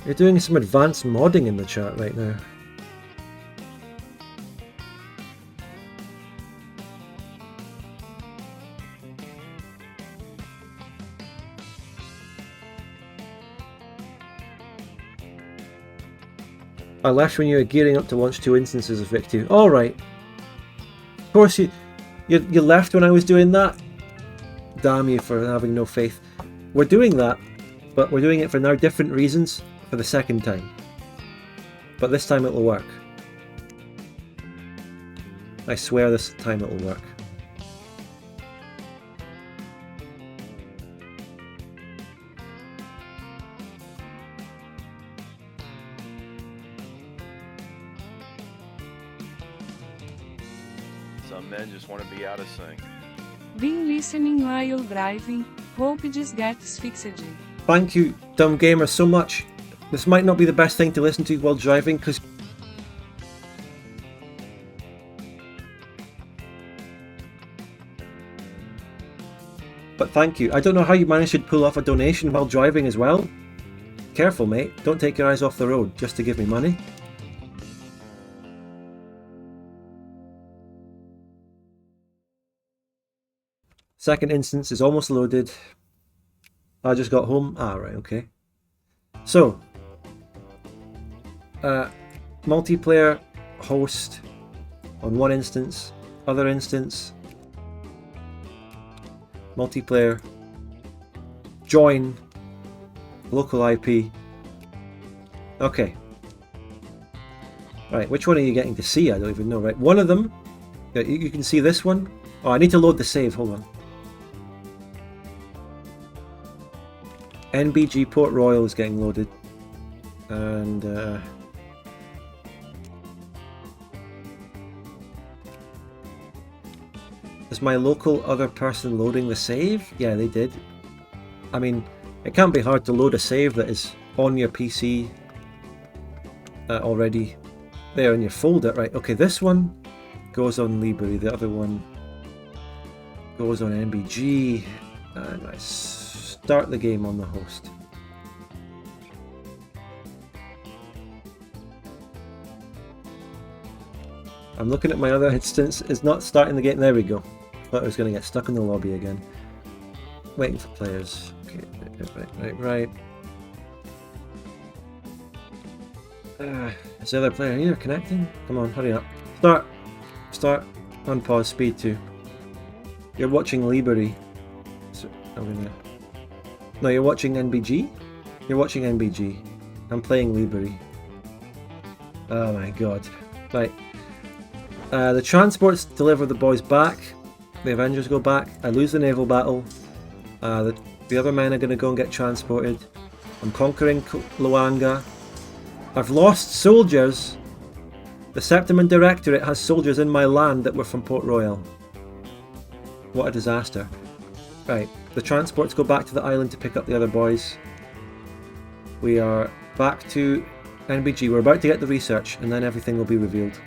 S1: You're doing some advanced modding in the chat right now. I left when you were gearing up to launch 2 instances of Vic2. Alright. Of course you left when I was doing that? Damn you for having no faith. We're doing that, but we're doing it for now different reasons for the second time. But this time it'll work. I swear this time it'll work.
S3: Some men just want to be out of sync.
S4: Been listening while driving, hope this gets fixed.
S1: Thank you, Dumb Gamer, so much. This might not be the best thing to listen to while driving, because... But thank you. I don't know how you managed to pull off a donation while driving as well. Careful, mate. Don't take your eyes off the road just to give me money. Second instance is almost loaded. I just got home. Ah, right, okay. So, multiplayer host on one instance, other instance, multiplayer, join, local IP. Okay. Right, which one are you getting to see? I don't even know, right? One of them, you can see this one. Oh, I need to load the save, hold on. NBG Port Royal is getting loaded. And, is my local other person loading the save? Yeah, they did. I mean, it can't be hard to load a save that is on your PC already there in your folder. Right, okay, this one goes on Libérie, the other one goes on NBG, and I start the game on the host. I'm looking at my other instance, it's not starting the game. There we go. Thought I was going to get stuck in the lobby again. Waiting for players. Okay, right. Is the other player here connecting? Come on, hurry up. Start. Unpause, speed 2. You're watching Libérie. So I'm gonna... No, you're watching NBG? You're watching NBG. I'm playing Libérie. Oh my god. Right. The transports deliver the boys back. The Avengers go back. I lose the naval battle. The other men are going to go and get transported. I'm conquering Luanga. I've lost soldiers. The Septiman Directorate has soldiers in my land that were from Port Royal. What a disaster. Right, the transports go back to the island to pick up the other boys. We are back to NBG. We're about to get the research and then everything will be revealed.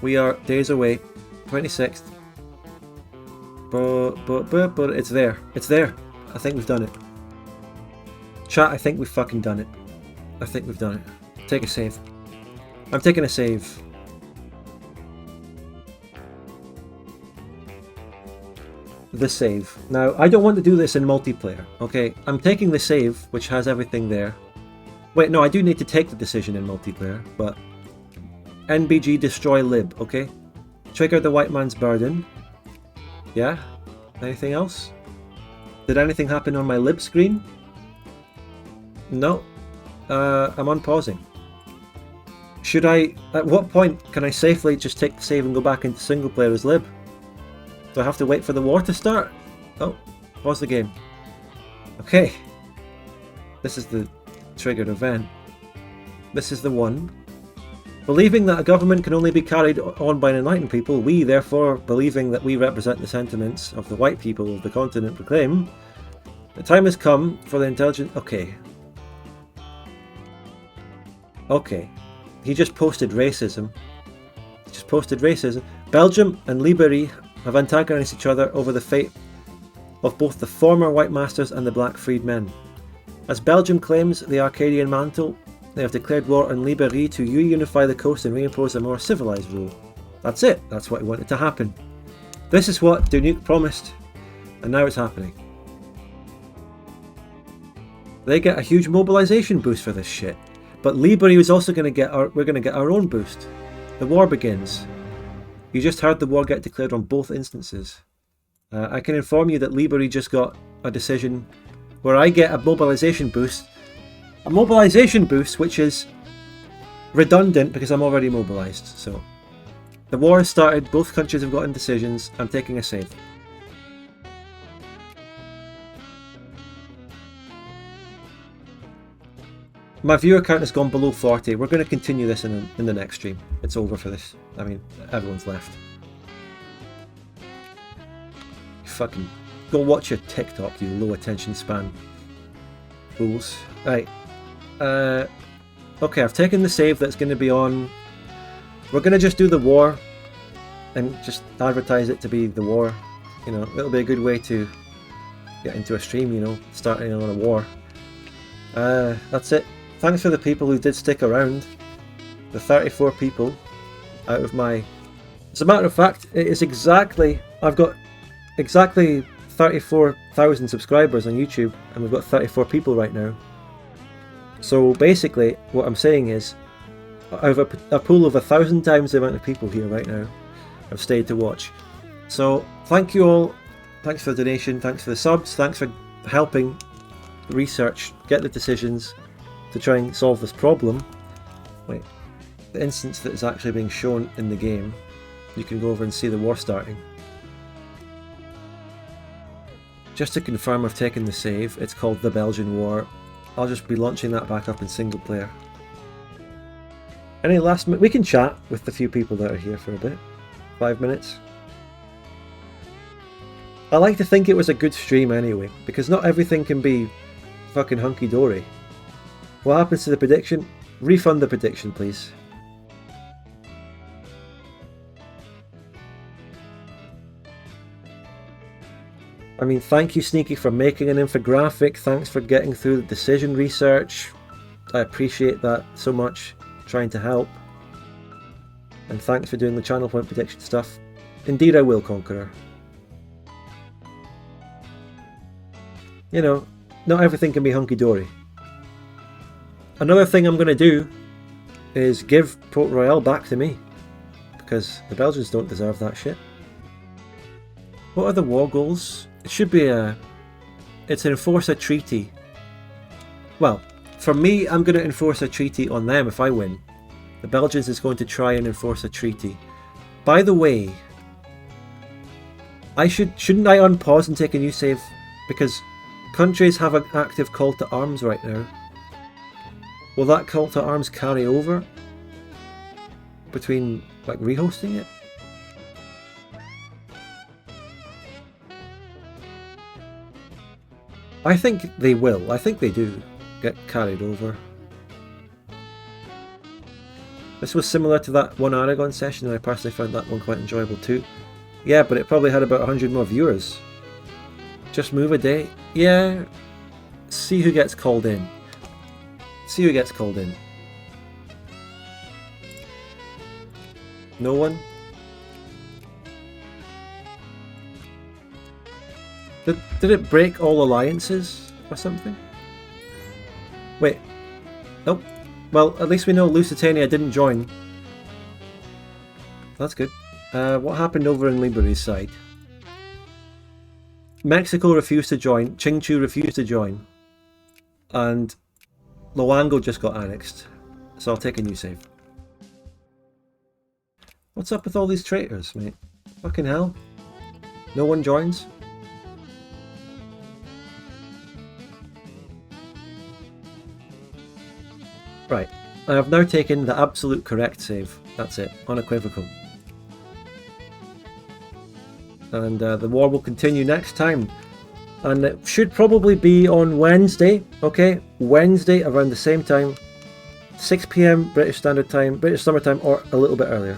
S1: We are days away, 26th. But it's there. It's there. I think we've done it. Chat, I think we've fucking done it. I think we've done it. Take a save. I'm taking a save. The save. Now, I don't want to do this in multiplayer, okay? I'm taking the save, which has everything there. Wait, no, I do need to take the decision in multiplayer, but... NBG destroy lib, okay? Trigger the white man's burden. Yeah? Anything else? Did anything happen on my lib screen? No. I'm unpausing. Should I... At what point can I safely just take the save and go back into single player as lib? Do I have to wait for the war to start? Oh, pause the game. Okay. This is the triggered event. This is the one. Believing that a government can only be carried on by enlightened people, we, therefore, believing that we represent the sentiments of the white people of the continent, proclaim the time has come for the intelligent... Okay. Okay. He just posted racism. Belgium and Libérie have antagonized each other over the fate of both the former white masters and the black freedmen. As Belgium claims the Arcadian mantle, they have declared war on Libérie to reunify the coast and reimpose a more civilized rule. That's it. That's what he wanted to happen. This is what Dunuque promised, and now it's happening. They get a huge mobilization boost for this shit. But Libérie is also going to get we're going to get our own boost. The war begins. You just heard the war get declared on both instances. I can inform you that Libérie just got a decision where I get a mobilization boost. A mobilization boost which is redundant because I'm already mobilized. So the war has started, both countries have gotten decisions, I'm taking a save. My viewer count has gone below 40. We're going to continue this in the next stream. It's over for this. I mean, everyone's left. Fucking go watch your TikTok, you low attention span fools. Right. Okay, I've taken the save that's going to be on. We're going to just do the war and just advertise it to be the war. You know, it'll be a good way to get into a stream, you know, starting on a war. That's it. Thanks for the people who did stick around. The 34 people out of my... As a matter of fact, it is exactly... I've got exactly 34,000 subscribers on YouTube, and we've got 34 people right now. So basically, what I'm saying is, I have a pool of 1,000 times the amount of people here right now have stayed to watch. So thank you all. Thanks for the donation. Thanks for the subs. Thanks for helping research, get the decisions to try and solve this problem. Wait, the instance that is actually being shown in the game, you can go over and see the war starting. Just to confirm, I've taken the save. It's called the Belgian War. I'll just be launching that back up in single player. Any last minute? We can chat with the few people that are here for a bit. 5 minutes. I like to think it was a good stream anyway, because not everything can be fucking hunky-dory. What happens to the prediction? Refund the prediction, please. I mean, thank you, Sneaky, for making an infographic. Thanks for getting through the decision research. I appreciate that so much. Trying to help. And thanks for doing the channel point prediction stuff. Indeed, I will, Conqueror. You know, not everything can be hunky-dory. Another thing I'm going to do is give Port Royal back to me, because the Belgians don't deserve that shit. What are the war goals? It should be it's enforce a treaty. Well, for me, I'm going to enforce a treaty on them if I win. The Belgians is going to try and enforce a treaty. By the way, shouldn't I unpause and take a new save? Because countries have an active call to arms right now. Will that call to arms carry over between, like, rehosting it? I think they will. I think they do get carried over. This was similar to that one Aragon session, and I personally found that one quite enjoyable too. Yeah, but it probably had about 100 more viewers. Just move a day? Yeah. See who gets called in. See who gets called in. No one? Did it break all alliances or something? Wait. Nope. Well, at least we know Lusitania didn't join. That's good. What happened over in Libérie's side? Mexico refused to join. Qingchu refused to join. And Loango just got annexed. So I'll take a new save. What's up with all these traitors, mate? Fucking hell. No one joins? Right. I have now taken the absolute correct save. That's it, unequivocal. And the war will continue next time. And it should probably be on Wednesday, okay? Wednesday around the same time. 6 PM British Standard Time, British Summer Time, or a little bit earlier.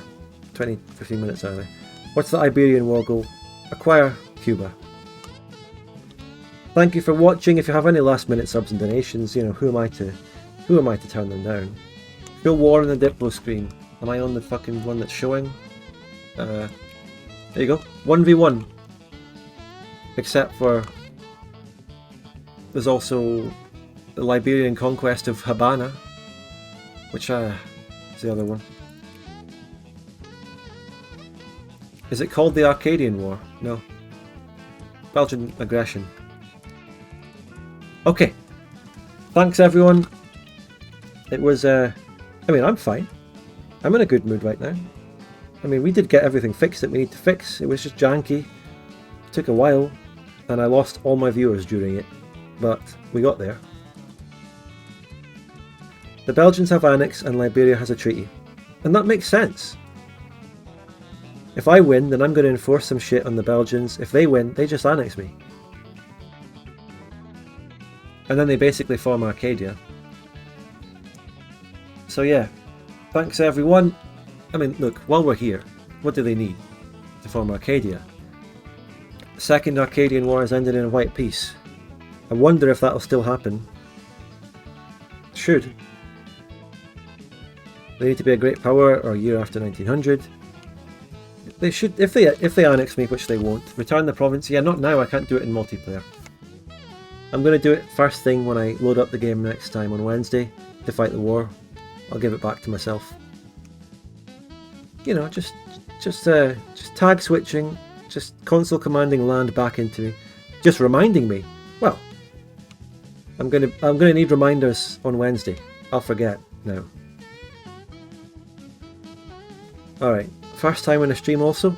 S1: 15 minutes earlier. What's the Iberian War goal? Acquire Cuba. Thank you for watching. If you have any last minute subs and donations, you know, who am I to turn them down? Show war on the Diplo screen. Am I on the fucking one that's showing? There you go. 1v1. Except for there's also the Liberian conquest of Habana, which is the other one. Is it called the Arcadian War? No. Belgian aggression. Okay. Thanks everyone. It was, I mean, I'm fine. I'm in a good mood right now. I mean, we did get everything fixed that we need to fix. It was just janky. It took a while. And I lost all my viewers during it. But we got there. The Belgians have annexed and Liberia has a treaty. And that makes sense. If I win, then I'm going to enforce some shit on the Belgians. If they win, they just annex me. And then they basically form Arcadia. So yeah, thanks everyone. I mean, look, while we're here, what do they need to form Arcadia? The Second Arcadian War has ended in a white peace. I wonder if that'll still happen. It should. They need to be a great power, or a year after 1900. They should, if they annex me, which they won't, return the province. Yeah, not now, I can't do it in multiplayer. I'm going to do it first thing when I load up the game next time on Wednesday to fight the war. I'll give it back to myself. You know, just tag switching, just console commanding land back into me, just reminding me. Well, I'm gonna need reminders on Wednesday. I'll forget now. Alright, first time on a stream also?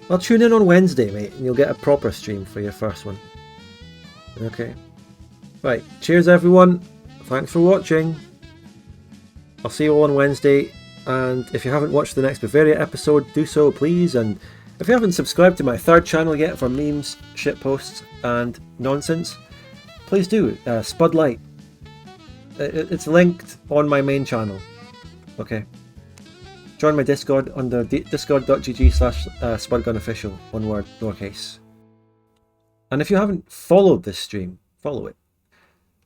S1: Well, tune in on Wednesday, mate, and you'll get a proper stream for your first one. Okay. Right, cheers everyone. Thanks for watching. I'll see you all on Wednesday, and if you haven't watched the next Bavaria episode, do so please, and if you haven't subscribed to my third channel yet for memes, shitposts, and nonsense, please do. Spudlight. It's linked on my main channel. Okay. Join my Discord under discord.gg/spudgunofficial, one word, lowercase. And if you haven't followed this stream, follow it.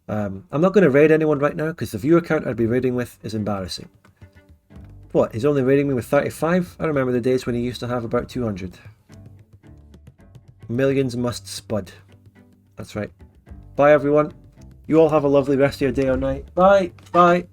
S1: I'm not going to raid anyone right now because the viewer count I'd be raiding with is embarrassing. What, he's only raiding me with 35? I remember the days when he used to have about 200. Millions must spud. That's right. Bye everyone. You all have a lovely rest of your day or night. Bye. Bye.